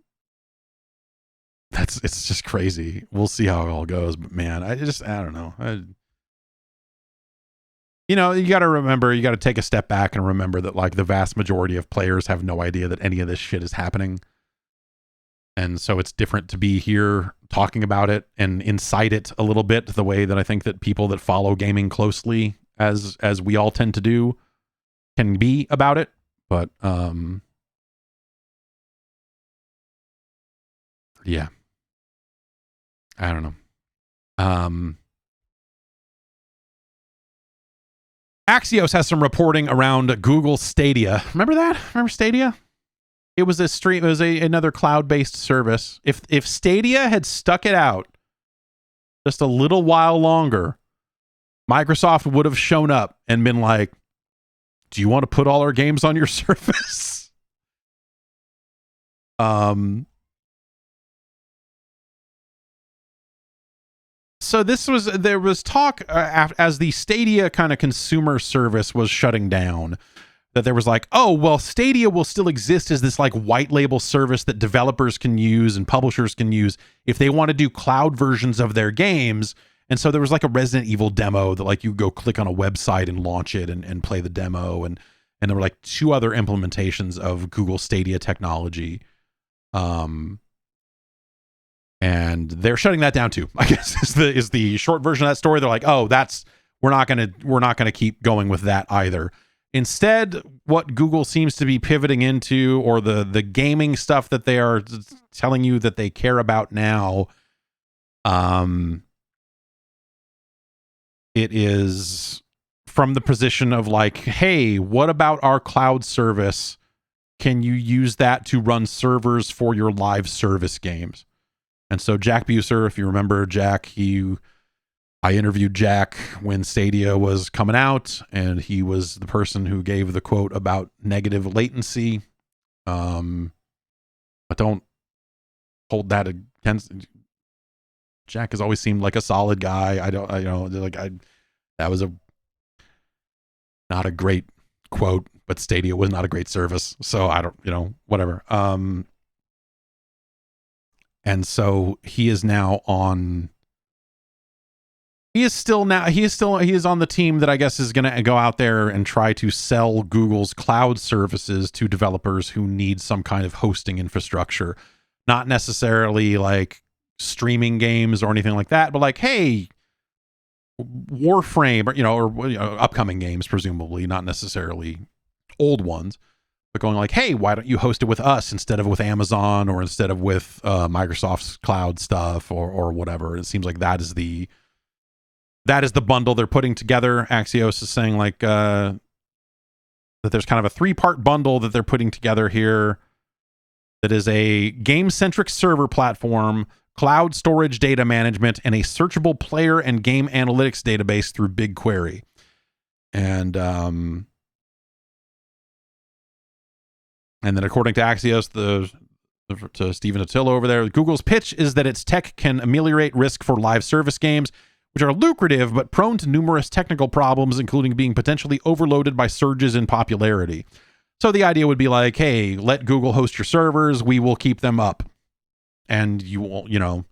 it's just crazy. We'll see how it all goes, but man, I don't know. You got to remember, you got to take a step back and remember that like the vast majority of players have no idea that any of this shit is happening. And so it's different to be here talking about it and incite it a little bit the way that I think that people that follow gaming closely, as we all tend to do, can be about it. But yeah, I don't know. Axios has some reporting around Google Stadia. Remember that? Remember Stadia? It was a stream. It was another cloud-based service. If Stadia had stuck it out just a little while longer, Microsoft would have shown up and been like, "Do you want to put all our games on your service?" So there was talk as the Stadia kind of consumer service was shutting down, that there was like, oh, well, Stadia will still exist as this like white label service that developers can use and publishers can use if they want to do cloud versions of their games. And so there was like a Resident Evil demo that like you go click on a website and launch it and play the demo. And there were like 2 other implementations of Google Stadia technology. And they're shutting that down too, I guess is the short version of that story. They're like, oh, we're not going to keep going with that either. Instead, what Google seems to be pivoting into, or the gaming stuff that they are telling you that they care about now, it is from the position of like, hey, what about our cloud service? Can you use that to run servers for your live service games? And so Jack Buser, if you remember Jack, I interviewed Jack when Stadia was coming out, and he was the person who gave the quote about negative latency. But don't hold that against. Jack has always seemed like a solid guy. That was not a great quote, but Stadia was not a great service. So I don't, whatever. And so he is now on. He is on the team that I guess is going to go out there and try to sell Google's cloud services to developers who need some kind of hosting infrastructure, not necessarily like streaming games or anything like that, but like, hey, Warframe, or upcoming games, presumably, not necessarily old ones, but going like, hey, why don't you host it with us instead of with Amazon or instead of with Microsoft's cloud stuff or whatever. It seems like that is the bundle they're putting together. Axios is saying like that there's kind of a 3-part bundle that they're putting together here that is a game-centric server platform, cloud storage data management, and a searchable player and game analytics database through BigQuery. And then according to Axios, to Stephen Attillo over there, Google's pitch is that its tech can ameliorate risk for live service games, which are lucrative but prone to numerous technical problems, including being potentially overloaded by surges in popularity. So the idea would be like, hey, let Google host your servers, we will keep them up. And you won't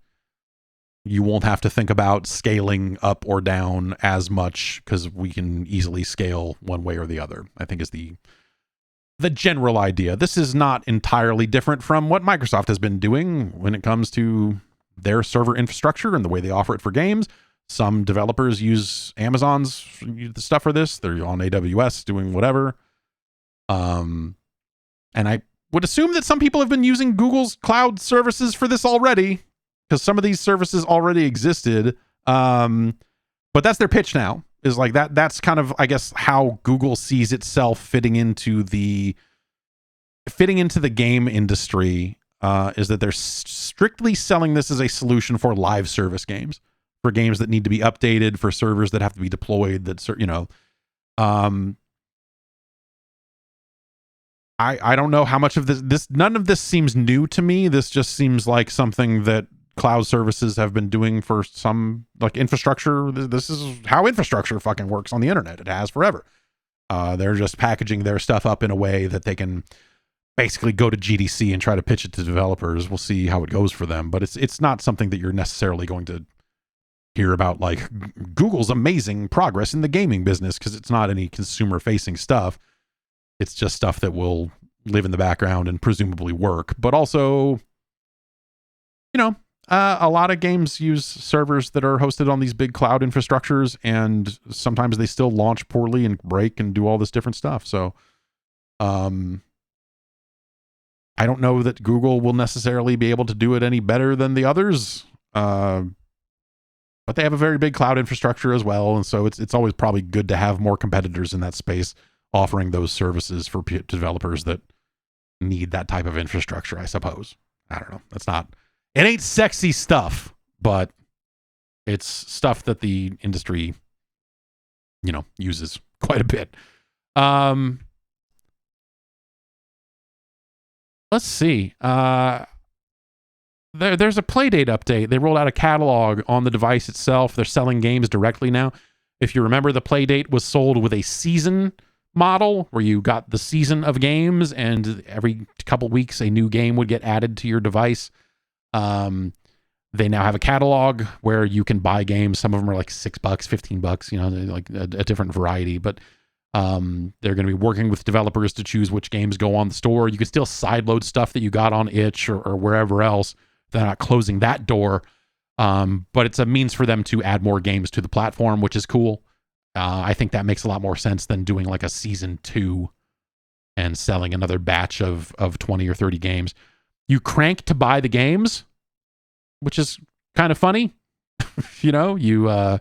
have to think about scaling up or down as much because we can easily scale one way or the other, I think is the general idea. This is not entirely different from what Microsoft has been doing when it comes to their server infrastructure and the way they offer it for games. Some developers use Amazon's stuff for this. They're on AWS doing whatever. And I would assume that some people have been using Google's cloud services for this already, because some of these services already existed. But that's their pitch now, is like that's kind of, I guess, how Google sees itself fitting into the game industry, is that they're strictly selling this as a solution for live service games, for games that need to be updated, for servers that have to be deployed, I don't know how much of this none of this seems new to me. This just seems like something that cloud services have been doing for some, like, infrastructure. This is how infrastructure fucking works on the internet. It has forever. They're just packaging their stuff up in a way that they can basically go to GDC and try to pitch it to developers. We'll see how it goes for them, but it's not something that you're necessarily going to hear about, like Google's amazing progress in the gaming business, because it's not any consumer facing stuff. It's just stuff that will live in the background and presumably work. But also, a lot of games use servers that are hosted on these big cloud infrastructures, and sometimes they still launch poorly and break and do all this different stuff. So I don't know that Google will necessarily be able to do it any better than the others. But they have a very big cloud infrastructure as well. And so it's always probably good to have more competitors in that space offering those services for developers that need that type of infrastructure, I suppose. I don't know. It ain't sexy stuff, but it's stuff that the industry, uses quite a bit. Let's see. There's a Playdate update. They rolled out a catalog on the device itself. They're selling games directly now. If you remember, the Playdate was sold with a season model where you got the season of games, and every couple weeks a new game would get added to your device. They now have a catalog where you can buy games. Some of them are like $6, $15, you know, like a different variety, but they're going to be working with developers to choose which games go on the store. You can still sideload stuff that you got on itch or wherever else. They're not closing that door. But it's a means for them to add more games to the platform, which is cool. I think that makes a lot more sense than doing like a season 2 and selling another batch of 20 or 30 games. You crank to buy the games, which is kind of funny. You know, you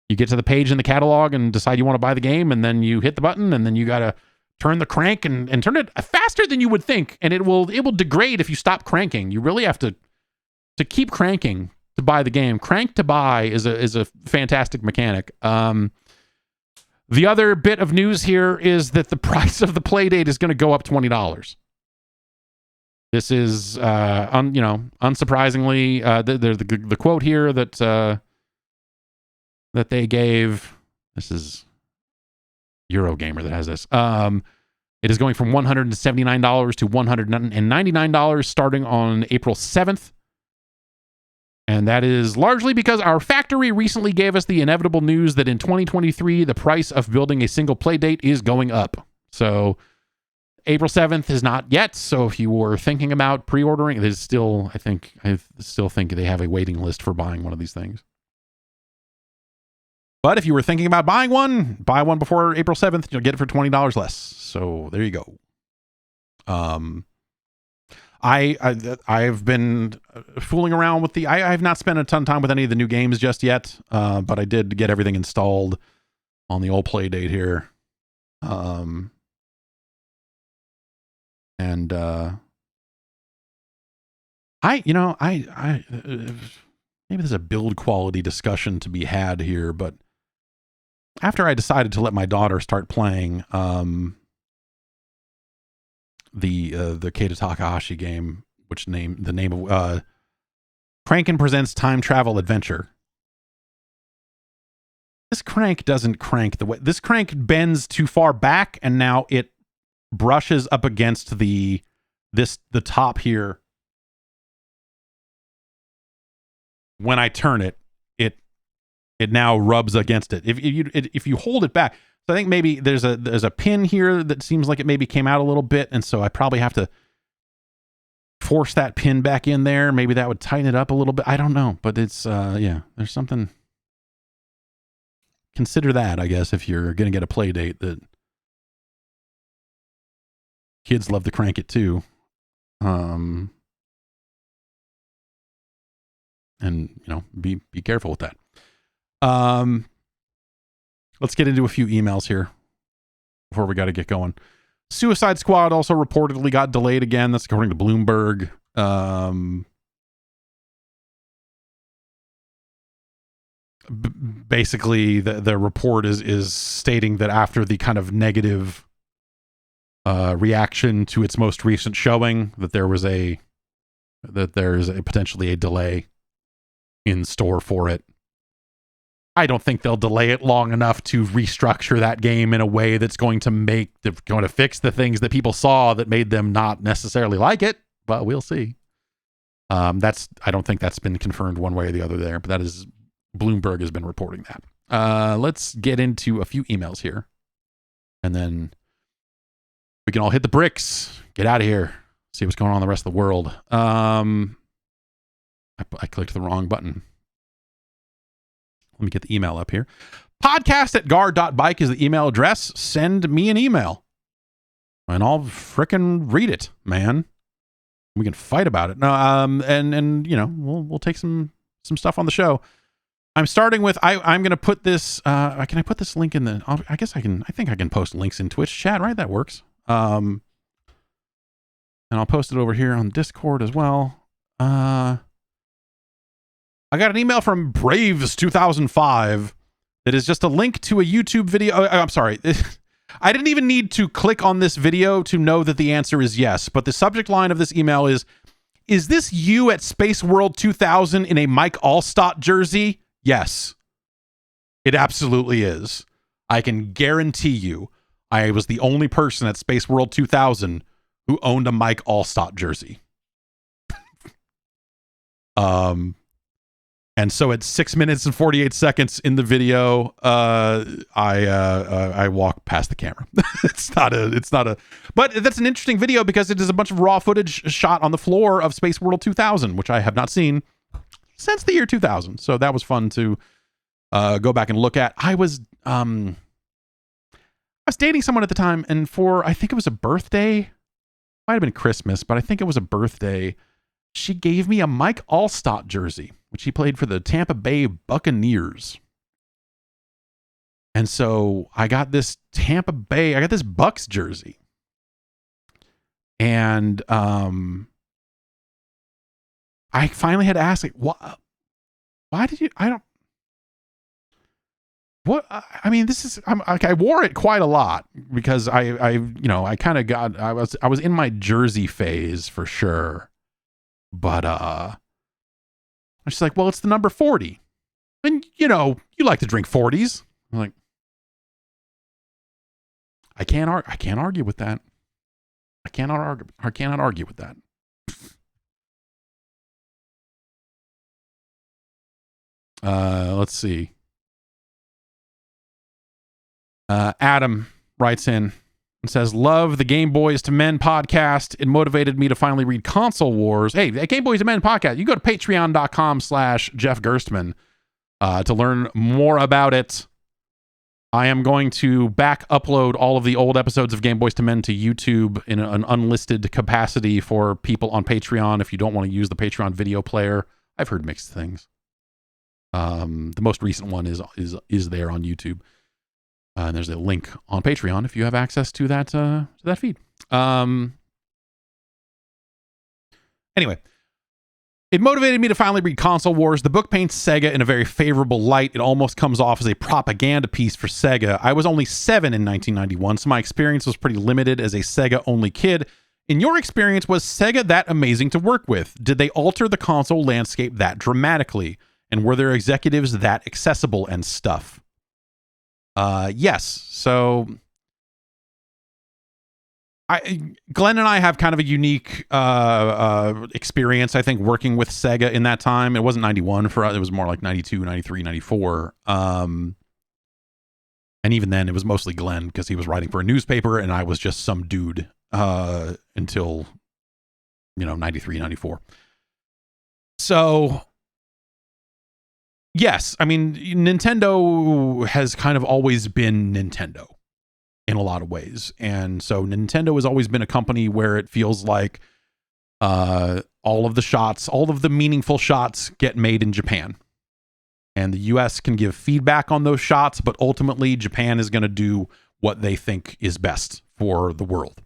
get to the page in the catalog and decide you want to buy the game, and then you hit the button, and then you got to turn the crank and turn it faster than you would think, and it will degrade if you stop cranking. You really have to keep cranking to buy the game. Crank to buy is a fantastic mechanic. The other bit of news here is that the price of the Playdate is going to go up $20. This is, unsurprisingly, the quote here that they gave. This is Eurogamer that has this. It is going from $179 to $199 starting on April 7th. And that is largely because our factory recently gave us the inevitable news that in 2023, the price of building a single Playdate is going up. So April 7th is not yet. So if you were thinking about pre-ordering, there's still, I still think they have a waiting list for buying one of these things. But if you were thinking about buying one, buy one before April 7th, you'll get it for $20 less. So there you go. I've been fooling around with I have not spent a ton of time with any of the new games just yet, but I did get everything installed on the old Playdate here. Maybe there's a build quality discussion to be had here, but after I decided to let my daughter start playing the Keita Takahashi game, the name of Crankin' Presents Time Travel Adventure. This crank doesn't crank the way this crank bends too far back, and now it brushes up against the top here. When I turn it, it now rubs against it. If you hold it back. So I think maybe there's a pin here that seems like it maybe came out a little bit, and so I probably have to force that pin back in there. Maybe that would tighten it up a little bit. I don't know, but it's there's something. Consider that, I guess, if you're gonna get a Playdate that kids love to crank it too. And be careful with that. Let's get into a few emails here before we got to get going. Suicide Squad also reportedly got delayed again. That's according to Bloomberg. Basically, the report is stating that after the kind of negative reaction to its most recent showing, that there's potentially a delay in store for it. I don't think they'll delay it long enough to restructure that game in a way that's going to fix the things that people saw that made them not necessarily like it, but we'll see. I don't think that's been confirmed one way or the other there, but that is Bloomberg has been reporting that. Let's get into a few emails here, and then we can all hit the bricks, get out of here, see what's going on in the rest of the world. I clicked the wrong button. Let me get the email up here. podcast@gar.bike is the email address. Send me an email and I'll frickin' read it, man. We can fight about it. No, we'll take some stuff on the show. I'm starting with, I'm going to put this, can I put this link in the, I think I can post links in Twitch chat, right? That works. And I'll post it over here on Discord as well. I got an email from Braves2005 that is just a link to a YouTube video. I'm sorry. I didn't even need to click on this video to know that the answer is yes. But the subject line of this email is this you at Spaceworld 2000 in a Mike Allstott jersey? Yes, it absolutely is. I can guarantee you I was the only person at Spaceworld 2000 who owned a Mike Allstott jersey. And so at 6 minutes and 48 seconds in the video, I walk past the camera. It's not a, but that's an interesting video because it is a bunch of raw footage shot on the floor of Spaceworld 2000, which I have not seen since the year 2000. So that was fun to go back and look at. I was dating someone at the time, and I think it was a birthday, might have been Christmas, but I think it was a birthday. She gave me a Mike Allstott jersey, which he played for the Tampa Bay Buccaneers. And so I got this Bucks jersey. And I finally had to ask, like, why did you, I wore it quite a lot because I was in my jersey phase for sure. But she's like, well, it's the number 40. And you like to drink 40s. I'm like, I can't argue with that. I cannot argue with that. Let's see. Adam writes in and says, love the Game Boys to Men podcast. It motivated me to finally read Console Wars. Hey, the Game Boys to Men podcast. You go to patreon.com/Jeff Gerstmann to learn more about it. I am going to back upload all of the old episodes of Game Boys to Men to YouTube in an unlisted capacity for people on Patreon if you don't want to use the Patreon video player. I've heard mixed things. The most recent one is there on YouTube. And there's a link on Patreon if you have access to that feed. Anyway, it motivated me to finally read Console Wars. The book paints Sega in a very favorable light. It almost comes off as a propaganda piece for Sega. I was only 7 in 1991, so my experience was pretty limited as a Sega-only kid. In your experience, was Sega that amazing to work with? Did they alter the console landscape that dramatically? And were their executives that accessible and stuff? Yes. So Glenn and I have kind of a unique experience, I think, working with Sega in that time. It wasn't 91 for us. It was more like 92, 93, 94. And even then it was mostly Glenn because he was writing for a newspaper and I was just some dude until 93, 94. So yes, I mean, Nintendo has kind of always been Nintendo in a lot of ways. And so Nintendo has always been a company where it feels like all of the meaningful shots get made in Japan. And the US can give feedback on those shots, but ultimately Japan is going to do what they think is best for the world.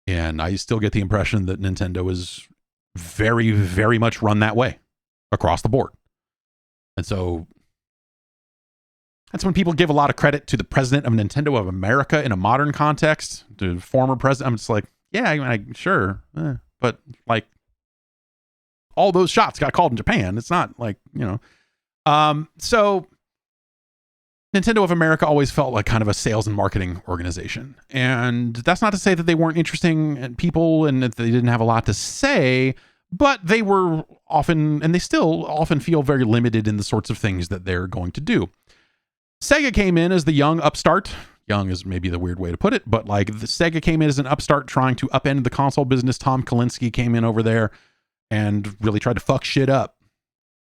And I still get the impression that Nintendo is very, very much run that way across the board. And so that's when people give a lot of credit to the president of Nintendo of America in a modern context, the former president. I'm just like, yeah, sure. But like all those shots got called in Japan. It's not like, so Nintendo of America always felt like kind of a sales and marketing organization. And that's not to say that they weren't interesting people and that they didn't have a lot to say, but they were often, and they still often feel very limited in the sorts of things that they're going to do. Sega came in as the young upstart. Young is maybe the weird way to put it, but like the Sega came in as an upstart trying to upend the console business. Tom Kalinske came in over there and really tried to fuck shit up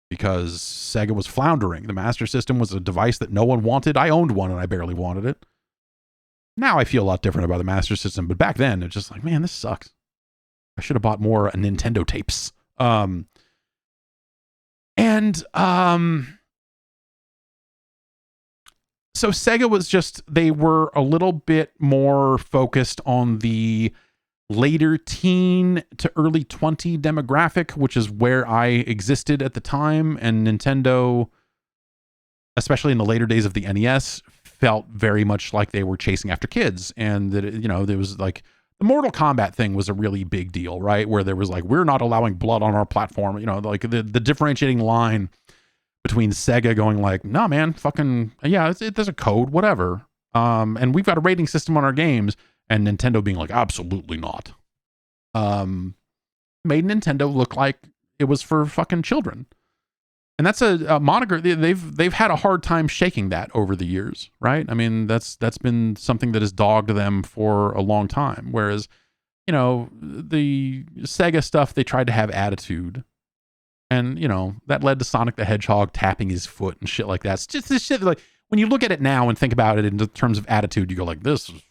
because Sega was floundering. The Master System was a device that no one wanted. I owned one and I barely wanted it. Now I feel a lot different about the Master System, but back then it's just like, man, this sucks. I should have bought more Nintendo tapes. So Sega was they were a little bit more focused on the later teen to early 20 demographic, which is where I existed at the time. And Nintendo, especially in the later days of the NES, felt very much like they were chasing after kids. And that, there was like, the Mortal Kombat thing was a really big deal, right? Where there was like, we're not allowing blood on our platform. Like the differentiating line between Sega going like, no, man, fucking, yeah, there's a code, whatever. And we've got a rating system on our games. And Nintendo being like, absolutely not. Made Nintendo look like it was for fucking children. And that's a moniker. They've had a hard time shaking that over the years, right? I mean, that's been something that has dogged them for a long time. Whereas, you know, the Sega stuff, they tried to have attitude. And, you know, that led to Sonic the Hedgehog tapping his foot and shit like that. It's just this shit, like, when you look at it now and think about it in terms of attitude, you go like, this is,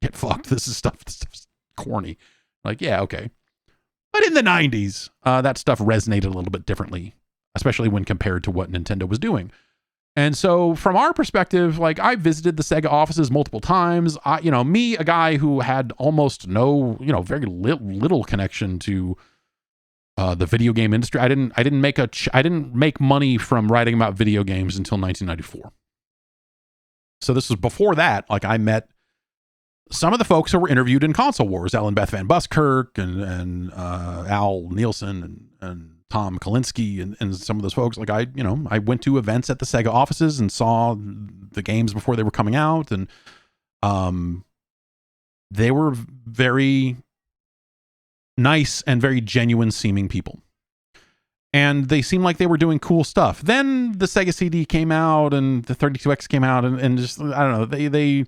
get fucked. This stuff's corny. Like, yeah, okay. But in the 90s, that stuff resonated a little bit differently, especially when compared to what Nintendo was doing. And so from our perspective, like, I visited the Sega offices multiple times. Me, a guy who had almost no, very little connection to the video game industry. I didn't make money from writing about video games until 1994. So this was before that. Like, I met some of the folks who were interviewed in Console Wars, Ellen Beth Van Buskirk and Al Nielsen and Tom Kalinske and some of those folks. Like, I went to events at the Sega offices and saw the games before they were coming out, and they were very nice and very genuine seeming people. And they seemed like they were doing cool stuff. Then the Sega CD came out and the 32X came out and just, I don't know, they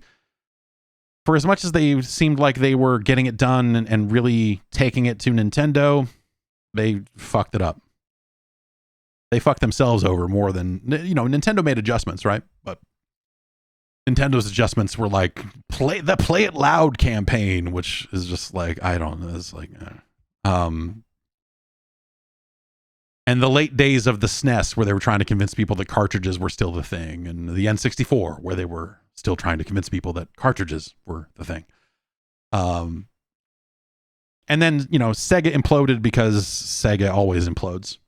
for as much as they seemed like they were getting it done and really taking it to Nintendo, they fucked it up. They fucked themselves over more than, Nintendo made adjustments, right? But Nintendo's adjustments were like Play It Loud campaign, which is just like, I don't know. It's like, and the late days of the SNES where they were trying to convince people that cartridges were still the thing, and the N64 where they were still trying to convince people that cartridges were the thing. And then, Sega imploded because Sega always implodes.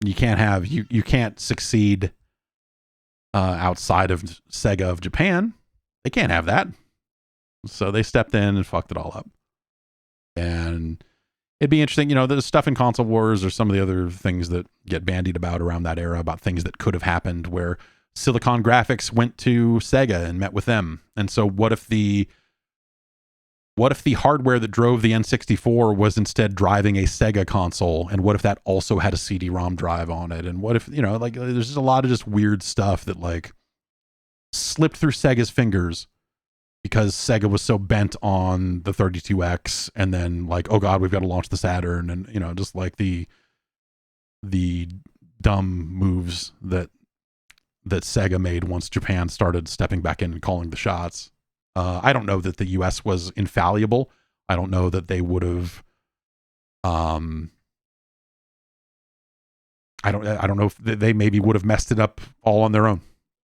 You can't succeed outside of Sega of Japan. They can't have that. So they stepped in and fucked it all up. And it'd be interesting, the stuff in Console Wars or some of the other things that get bandied about around that era about things that could have happened where Silicon Graphics went to Sega and met with them. And so what if the hardware that drove the N64 was instead driving a Sega console? And what if that also had a CD-ROM drive on it? And what if, there's just a lot of just weird stuff that like slipped through Sega's fingers because Sega was so bent on the 32X, and then like, oh God, we've got to launch the Saturn, and just like the dumb moves that Sega made once Japan started stepping back in and calling the shots. I don't know that the US was infallible. I don't know that they would have. I don't know if they maybe would have messed it up all on their own,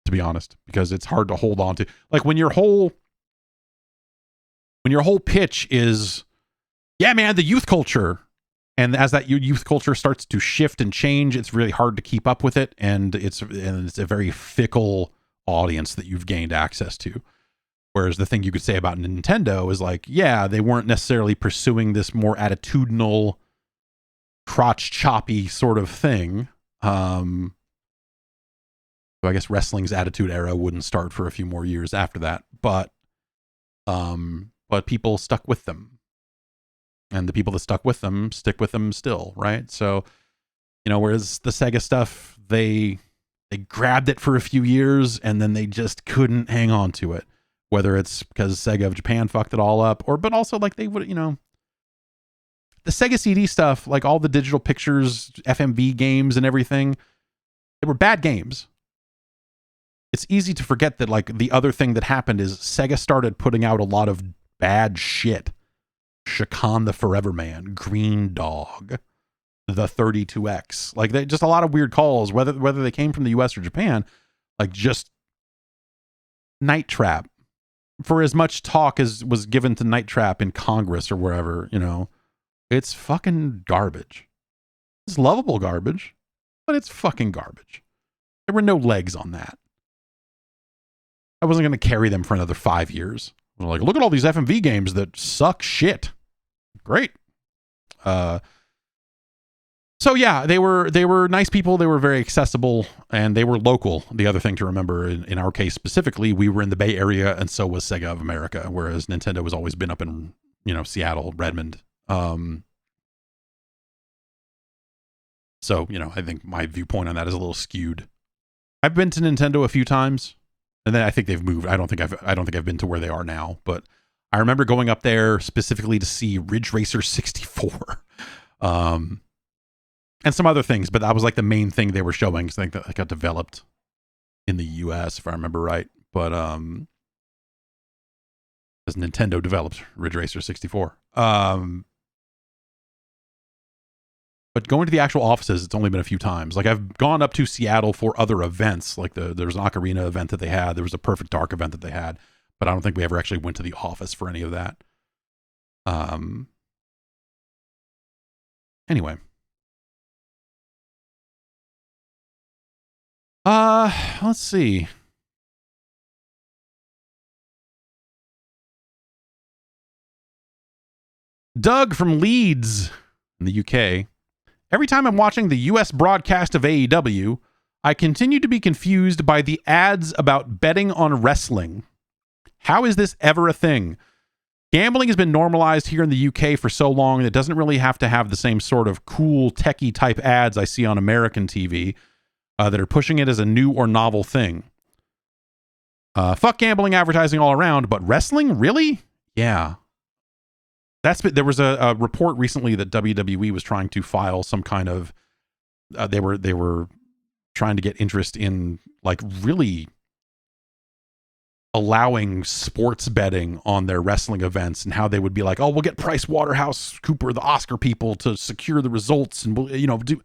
to be honest, because it's hard to hold on to. Like when your whole pitch is, yeah, man, the youth culture, and as that youth culture starts to shift and change, it's really hard to keep up with it, and it's a very fickle audience that you've gained access to. Whereas the thing you could say about Nintendo is like, yeah, they weren't necessarily pursuing this more attitudinal, crotch choppy sort of thing. So I guess wrestling's attitude era wouldn't start for a few more years after that, but people stuck with them, and the people that stuck with them stick with them still, right? So, whereas the Sega stuff, they grabbed it for a few years and then they just couldn't hang on to it. Whether it's because Sega of Japan fucked it all up, but also like they would, the Sega CD stuff, like all the digital pictures, FMV games and everything, they were bad games. It's easy to forget that like the other thing that happened is Sega started putting out a lot of bad shit. Shakan the Forever Man, Green Dog, the 32X, like they just a lot of weird calls, whether they came from the US or Japan, like just Night Trap. For as much talk as was given to Night Trap in Congress or wherever, it's fucking garbage. It's lovable garbage, but it's fucking garbage. There were no legs on that. I wasn't going to carry them for another 5 years. I was like, look at all these FMV games that suck shit. Great. So yeah, they were nice people. They were very accessible, and they were local. The other thing to remember in our case specifically, we were in the Bay Area, and so was Sega of America, whereas Nintendo has always been up in, So, I think my viewpoint on that is a little skewed. I've been to Nintendo a few times, and then I think they've moved. I don't think I've been to where they are now, but I remember going up there specifically to see Ridge Racer 64. And some other things, but that was like the main thing they were showing. I think that got developed in the US, if I remember right. But as Nintendo developed Ridge Racer 64. But going to the actual offices, it's only been a few times. Like, I've gone up to Seattle for other events. Like, there was an Ocarina event that they had. There was a Perfect Dark event that they had. But I don't think we ever actually went to the office for any of that. Anyway. Let's see. Doug from Leeds in the UK. Every time I'm watching the US broadcast of AEW, I continue to be confused by the ads about betting on wrestling. How is this ever a thing? Gambling has been normalized here in the UK for so long that it doesn't really have to have the same sort of cool techie type ads I see on American TV that are pushing it as a new or novel thing. Fuck gambling advertising all around, but wrestling? Really? Yeah. There was a report recently that WWE was trying to file some kind of they were trying to get interest in like really allowing sports betting on their wrestling events, and how they would be like, oh, we'll get Price Waterhouse Cooper, the Oscar people, to secure the results, and we'll do,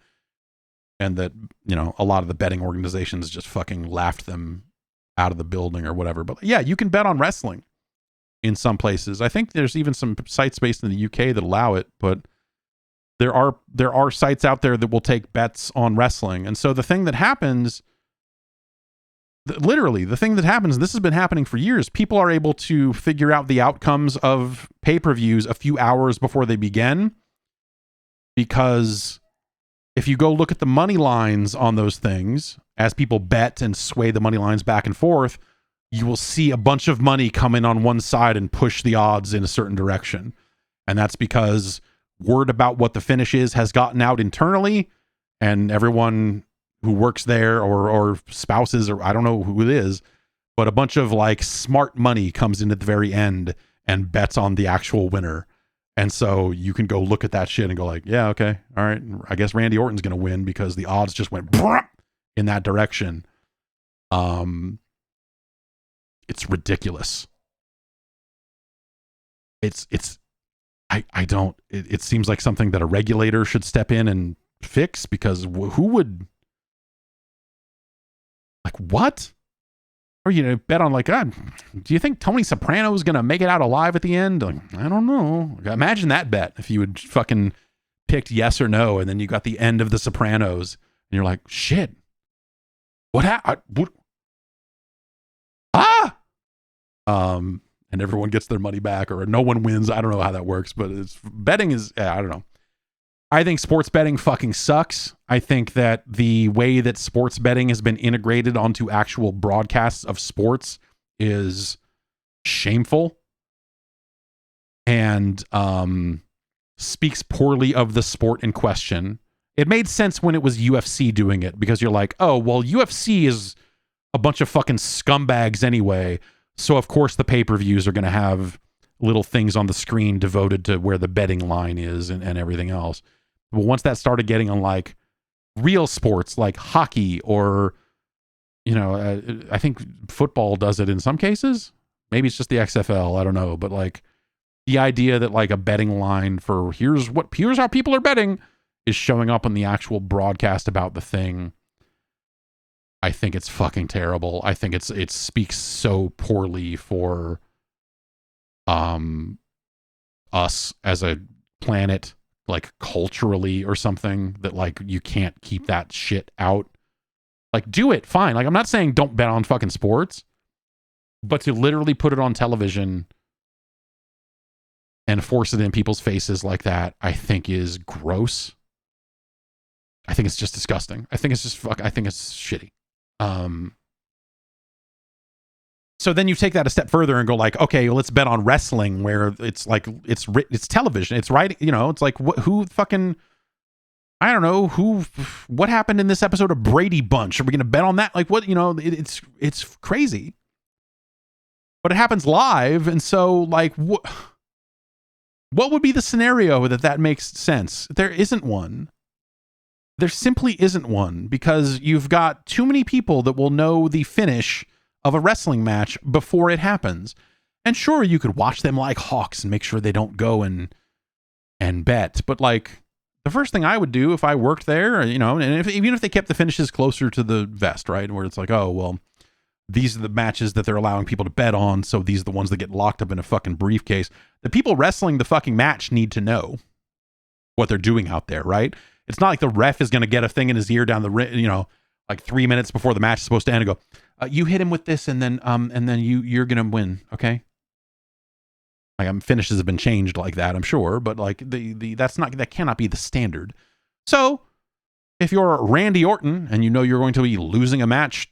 and that a lot of the betting organizations just fucking laughed them out of the building or whatever. But yeah, you can bet on wrestling in some places. I think there's even some sites based in the UK that allow it, but there are sites out there that will take bets on wrestling. And so the thing that happens, literally the thing that happens, this has been happening for years, people are able to figure out the outcomes of pay-per-views a few hours before they begin, because if you go look at the money lines on those things, as people bet and sway the money lines back and forth, you will see a bunch of money come in on one side and push the odds in a certain direction. And that's because word about what the finish is has gotten out internally, and everyone who works there or spouses, or I don't know who it is, but a bunch of like smart money comes in at the very end and bets on the actual winner. And so you can go look at that shit and go like, yeah, okay, all right, I guess Randy Orton's going to win because the odds just went in that direction. It's ridiculous. It seems like something that a regulator should step in and fix, because who would, like, what? Or, bet on like, God, do you think Tony Soprano is going to make it out alive at the end? Like, I don't know. Imagine that bet if you would fucking picked yes or no, and then you got the end of The Sopranos and you're like, shit, what happened? And everyone gets their money back, or no one wins. I don't know how that works, but betting is, I don't know. I think sports betting fucking sucks. I think that the way that sports betting has been integrated onto actual broadcasts of sports is shameful and speaks poorly of the sport in question. It made sense when it was UFC doing it, because you're like, oh, well, UFC is a bunch of fucking scumbags anyway. So, of course, the pay-per-views are going to have little things on the screen devoted to where the betting line is and everything else. But once that started getting on, like, real sports, like hockey or, I think football does it in some cases. Maybe it's just the XFL. I don't know. But, like, the idea that, like, a betting line for here's how people are betting is showing up on the actual broadcast about the thing, I think it's fucking terrible. I think it speaks so poorly for us as a planet, like culturally or something, that like you can't keep that shit out. Like, do it, fine. Like, I'm not saying don't bet on fucking sports, but to literally put it on television and force it in people's faces like that, I think is gross. I think it's just disgusting. I think it's just I think it's shitty. So then you take that a step further and go like, okay, well, let's bet on wrestling, where it's like it's television, it's writing, it's like who fucking, I don't know what happened in this episode of Brady Bunch. Are we going to bet on that? Like what, it's crazy, but it happens live. And so like, what would be the scenario that makes sense? There isn't one. There simply isn't one, because you've got too many people that will know the finish of a wrestling match before it happens. And sure, you could watch them like hawks and make sure they don't go and bet. But like, the first thing I would do if I worked there, and even if they kept the finishes closer to the vest, right? Where it's like, oh, well, these are the matches that they're allowing people to bet on, so these are the ones that get locked up in a fucking briefcase. The people wrestling the fucking match need to know what they're doing out there, right? It's not like the ref is going to get a thing in his ear down the, like 3 minutes before the match is supposed to end and go, you hit him with this and then you're going to win, okay? Like, finishes have been changed like that, I'm sure, but like that cannot be the standard. So if you're Randy Orton and you're going to be losing a match,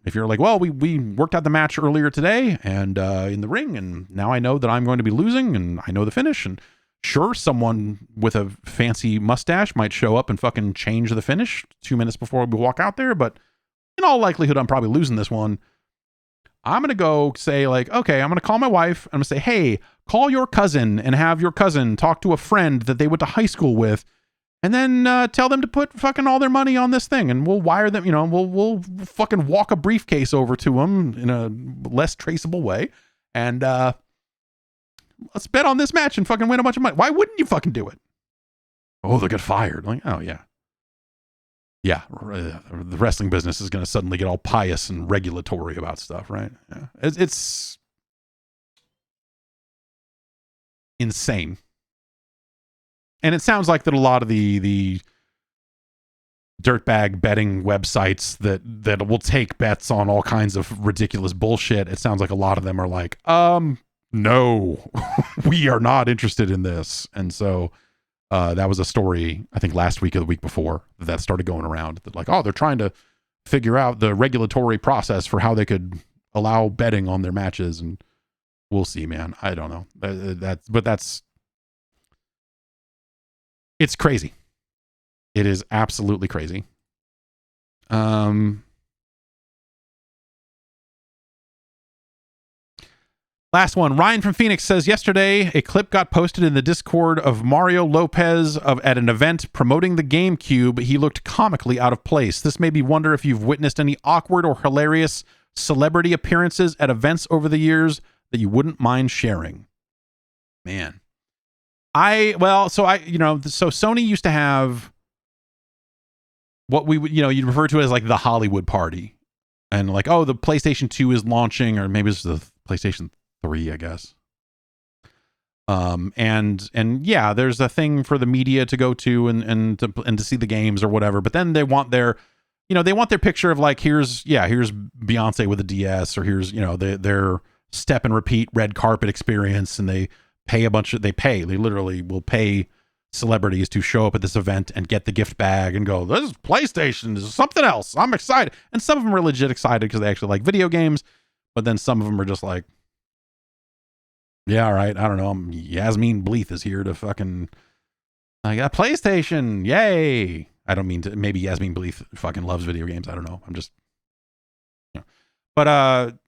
if you're like, well, we worked out the match earlier today and in the ring, and now I know that I'm going to be losing and I know the finish, and sure, someone with a fancy mustache might show up and fucking change the finish 2 minutes before we walk out there, but in all likelihood, I'm probably losing this one. I'm going to go say like, okay, I'm going to call my wife. I'm going to say, hey, call your cousin and have your cousin talk to a friend that they went to high school with, and then tell them to put fucking all their money on this thing, and we'll wire them, we'll fucking walk a briefcase over to them in a less traceable way, and let's bet on this match and fucking win a bunch of money. Why wouldn't you fucking do it? Oh, they'll get fired. Like, oh yeah. Yeah, the wrestling business is going to suddenly get all pious and regulatory about stuff, right? Yeah. It's insane. And it sounds like that a lot of the dirtbag betting websites that will take bets on all kinds of ridiculous bullshit, it sounds like a lot of them are like, no, we are not interested in this. And so that was a story, I think last week or the week before, that started going around. That like, oh, they're trying to figure out the regulatory process for how they could allow betting on their matches. And we'll see, man. I don't know. It's crazy. It is absolutely crazy. Last one. Ryan from Phoenix says, yesterday a clip got posted in the Discord of Mario Lopez at an event promoting the GameCube. He looked comically out of place. This made me wonder if you've witnessed any awkward or hilarious celebrity appearances at events over the years that you wouldn't mind sharing. Man. So Sony used to have what we would, you'd refer to it as like the Hollywood party. And like, oh, the PlayStation 2 is launching, or maybe it's the PlayStation 3, I guess. And yeah, there's a thing for the media to go to and to see the games or whatever. But then they want their picture of like, here's Beyonce with a DS, or here's, their step and repeat red carpet experience. And they literally will pay celebrities to show up at this event and get the gift bag and go, this is PlayStation, this is something else, I'm excited. And some of them are legit excited because they actually like video games, but then some of them are just like, yeah, all right, I don't know, Yasmin Bleeth is here to fucking, I got PlayStation, yay. I don't mean to, maybe Yasmin Bleeth fucking loves video games, I don't know, I'm just, but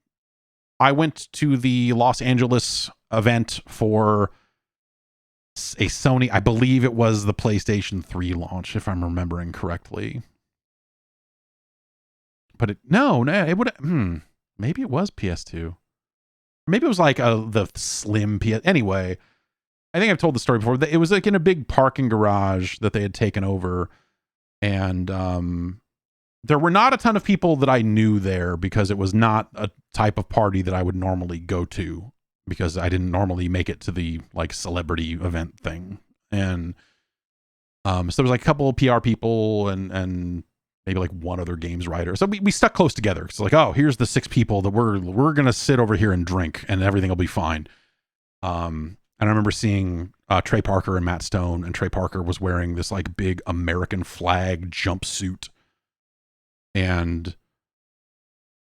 I went to the Los Angeles event for a Sony, I believe it was the PlayStation 3 launch, if I'm remembering correctly. But it would, maybe it was PS2. Maybe it was like the slim PS. Anyway, I think I've told the story before. It was like in a big parking garage that they had taken over, and there were not a ton of people that I knew there because it was not a type of party that I would normally go to, because I didn't normally make it to the like celebrity event thing. And so there was like a couple of PR people and maybe like one other games writer. So we stuck close together. It's like, oh, here's the 6 people that we're going to sit over here and drink and everything will be fine. And I remember seeing Trey Parker and Matt Stone, and Trey Parker was wearing this like big American flag jumpsuit and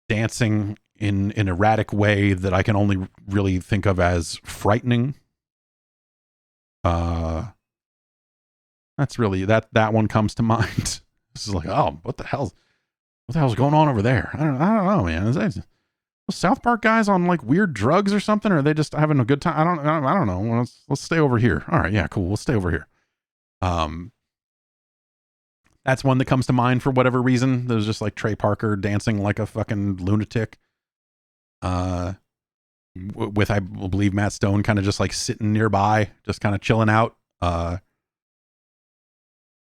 dancing in an erratic way that I can only really think of as frightening. That's really that one comes to mind. This is like, oh, what the hell's going on over there? I don't know, man. Is that South Park guys on like weird drugs or something, or are they just having a good time? I don't know. Let's stay over here. All right, yeah, cool. We'll stay over here. That's one that comes to mind for whatever reason. There's just like Trey Parker dancing like a fucking lunatic. With I believe Matt Stone kind of just like sitting nearby, just kind of chilling out.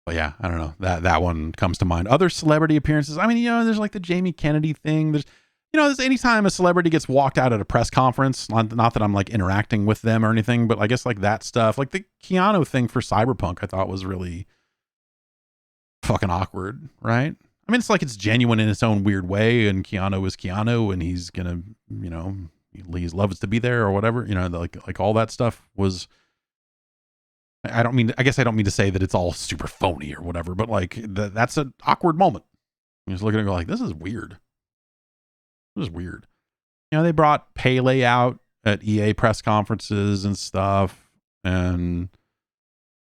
But yeah, I don't know. That one comes to mind. Other celebrity appearances. I mean, there's like the Jamie Kennedy thing. There's anytime a celebrity gets walked out at a press conference, not that I'm like interacting with them or anything, but I guess like that stuff, like the Keanu thing for Cyberpunk, I thought was really fucking awkward, right? I mean, it's like it's genuine in its own weird way, and Keanu is Keanu, and he's gonna, he loves to be there or whatever, like all that stuff was. I guess I don't mean to say that it's all super phony or whatever, but like that's an awkward moment. You just look at it and go like, this is weird. This is weird. They brought Pele out at EA press conferences and stuff, and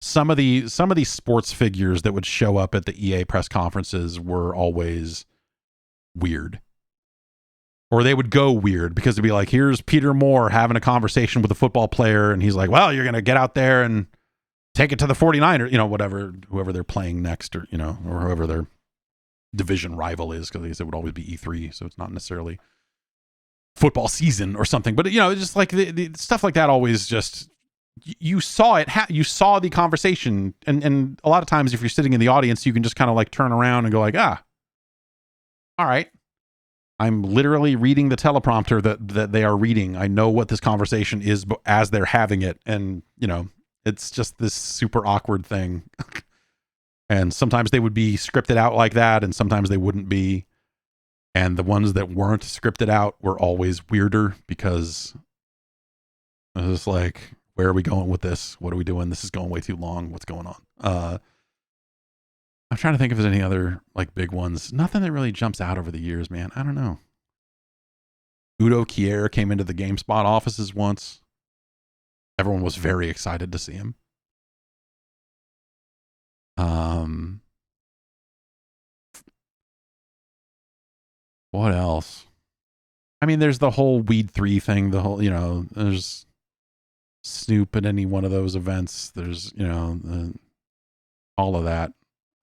some of these sports figures that would show up at the EA press conferences were always weird. Or they would go weird because it'd be like, here's Peter Moore having a conversation with a football player, and he's like, well, you're going to get out there and take it to the 49ers, whoever they're playing next, or whoever their division rival is, because it would always be E3, so it's not necessarily football season or something. But, just like the stuff like that always just, you saw it, you saw the conversation, and a lot of times if you're sitting in the audience, you can just kind of like turn around and go like, all right. I'm literally reading the teleprompter that they are reading. I know what this conversation is as they're having it. And, it's just this super awkward thing. And sometimes they would be scripted out like that, and sometimes they wouldn't be. And the ones that weren't scripted out were always weirder, because I was just like, where are we going with this? What are we doing? This is going way too long. What's going on? I'm trying to think if there's any other like big ones. Nothing that really jumps out over the years, man. I don't know. Udo Kier came into the GameSpot offices once. Everyone was very excited to see him. What else? I mean, there's the whole Weed 3 thing, the whole, there's Snoop at any one of those events. There's, all of that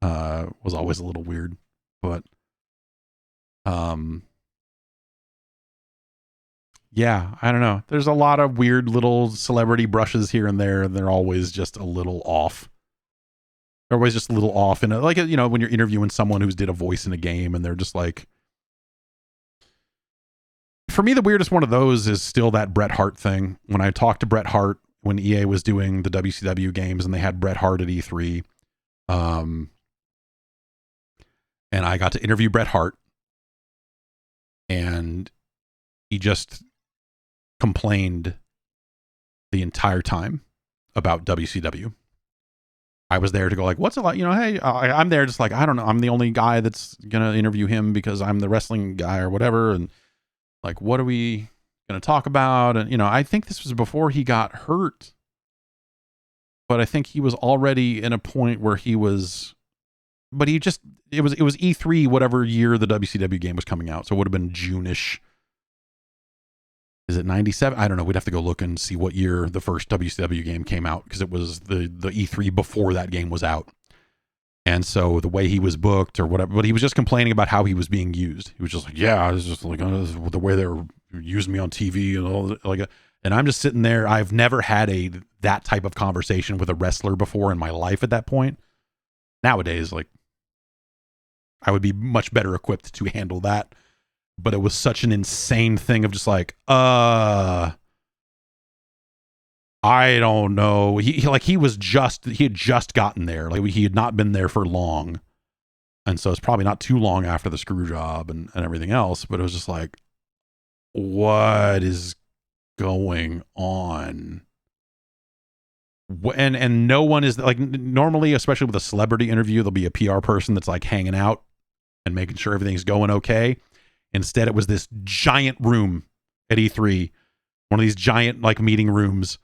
was always a little weird, but yeah, I don't know. There's a lot of weird little celebrity brushes here and there, and they're always just a little off. They're always just a little off. And like, when you're interviewing someone who's did a voice in a game, and they're just like, for me, the weirdest one of those is still that Bret Hart thing. When I talked to Bret Hart when EA was doing the WCW games, and they had Bret Hart at E3, and I got to interview Bret Hart, and he just complained the entire time about WCW. I was there to go like, what's it like? Hey, I'm there just like, I don't know. I'm the only guy that's going to interview him because I'm the wrestling guy or whatever. And like, what are we going to talk about? And, I think this was before he got hurt, but I think he was already in a point where he was, but it was E3, whatever year the WCW game was coming out. So it would have been June-ish. Is it 97? I don't know. We'd have to go look and see what year the first WCW game came out, because it was the E3 before that game was out. And so the way he was booked or whatever, but he was just complaining about how he was being used. He was just like, yeah, I was just like, the way they were using me on TV and all like, and I'm just sitting there. I've never had that type of conversation with a wrestler before in my life at that point. Nowadays, like, I would be much better equipped to handle that. But it was such an insane thing of just like, I don't know. He had just gotten there. Like, he had not been there for long. And so it's probably not too long after the screw job and everything else. But it was just like, what is going on? And no one is like, normally, especially with a celebrity interview, there'll be a PR person that's like hanging out and making sure everything's going okay. Instead, it was this giant room at E3, one of these giant like meeting rooms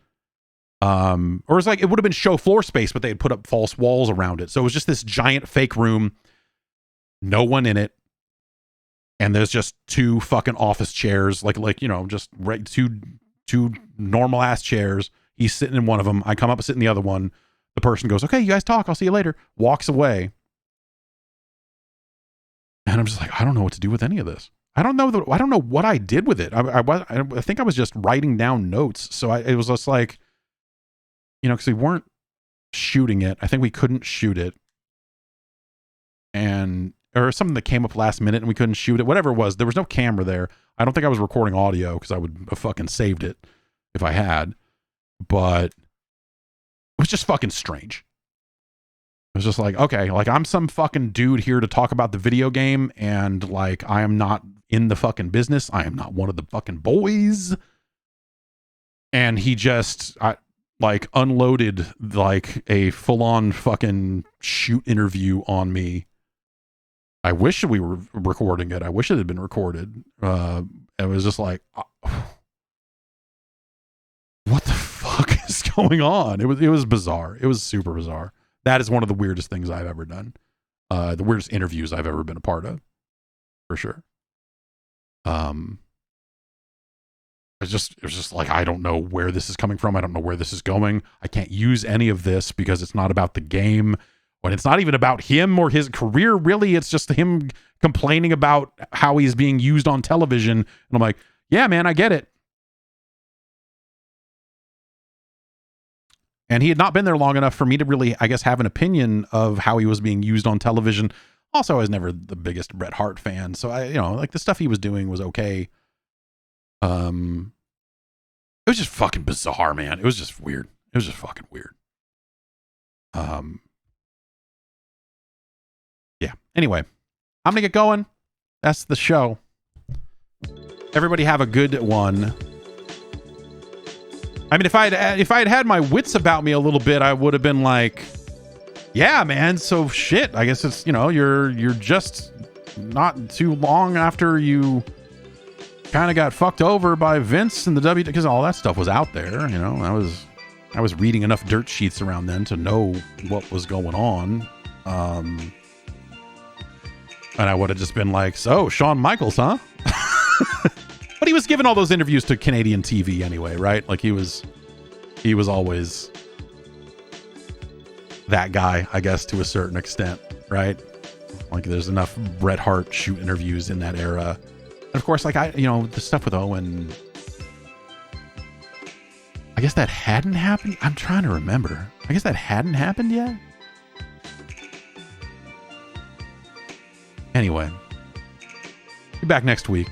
Or it's like, it would have been show floor space, but they had put up false walls around it. So it was just this giant fake room, no one in it. And there's just two fucking office chairs, like, you know, just two normal ass chairs. He's sitting in one of them. I come up and sit in the other one. The person goes, okay, you guys talk. I'll see you later. Walks away. And I'm just like, I don't know what to do with any of this. I don't know what I did with it. I think I was just writing down notes. So it was just like, you know, because we weren't shooting it. I think we couldn't shoot it. Or something that came up last minute and we couldn't shoot it. Whatever it was, there was no camera there. I don't think I was recording audio because I would have fucking saved it if I had. But it was just fucking strange. It was just like, okay, like I'm some fucking dude here to talk about the video game, and like I am not in the fucking business. I am not one of the fucking boys. And he just unloaded like a full-on fucking shoot interview on me. I wish we were recording it. I wish it had been recorded. It was just like, what the fuck is going on? It was bizarre. It was super bizarre. That is one of the weirdest things I've ever done. The weirdest interviews I've ever been a part of, for sure. It was just like, I don't know where this is coming from. I don't know where this is going. I can't use any of this because it's not about the game. When it's not even about him or his career, really, it's just him complaining about how he's being used on television. And I'm like, yeah, man, I get it. And he had not been there long enough for me to really, I guess, have an opinion of how he was being used on television. Also, I was never the biggest Bret Hart fan. So the stuff he was doing was okay. It was just fucking bizarre, man. It was just weird. It was just fucking weird. Yeah. Anyway, I'm gonna get going. That's the show. Everybody have a good one. I mean, if I had my wits about me a little bit, I would have been like, yeah, man. So shit. I guess it's, you're just not too long after you kind of got fucked over by Vince and the W, because all that stuff was out there. I was reading enough dirt sheets around then to know what was going on. And I would have just been like, so Shawn Michaels, huh? But he was giving all those interviews to Canadian TV anyway, right? Like he was always that guy, I guess, to a certain extent, right? Like there's enough Bret Hart shoot interviews in that era. And of course, like the stuff with Owen, I guess that hadn't happened. I'm trying to remember. I guess that hadn't happened yet. Anyway, be back next week.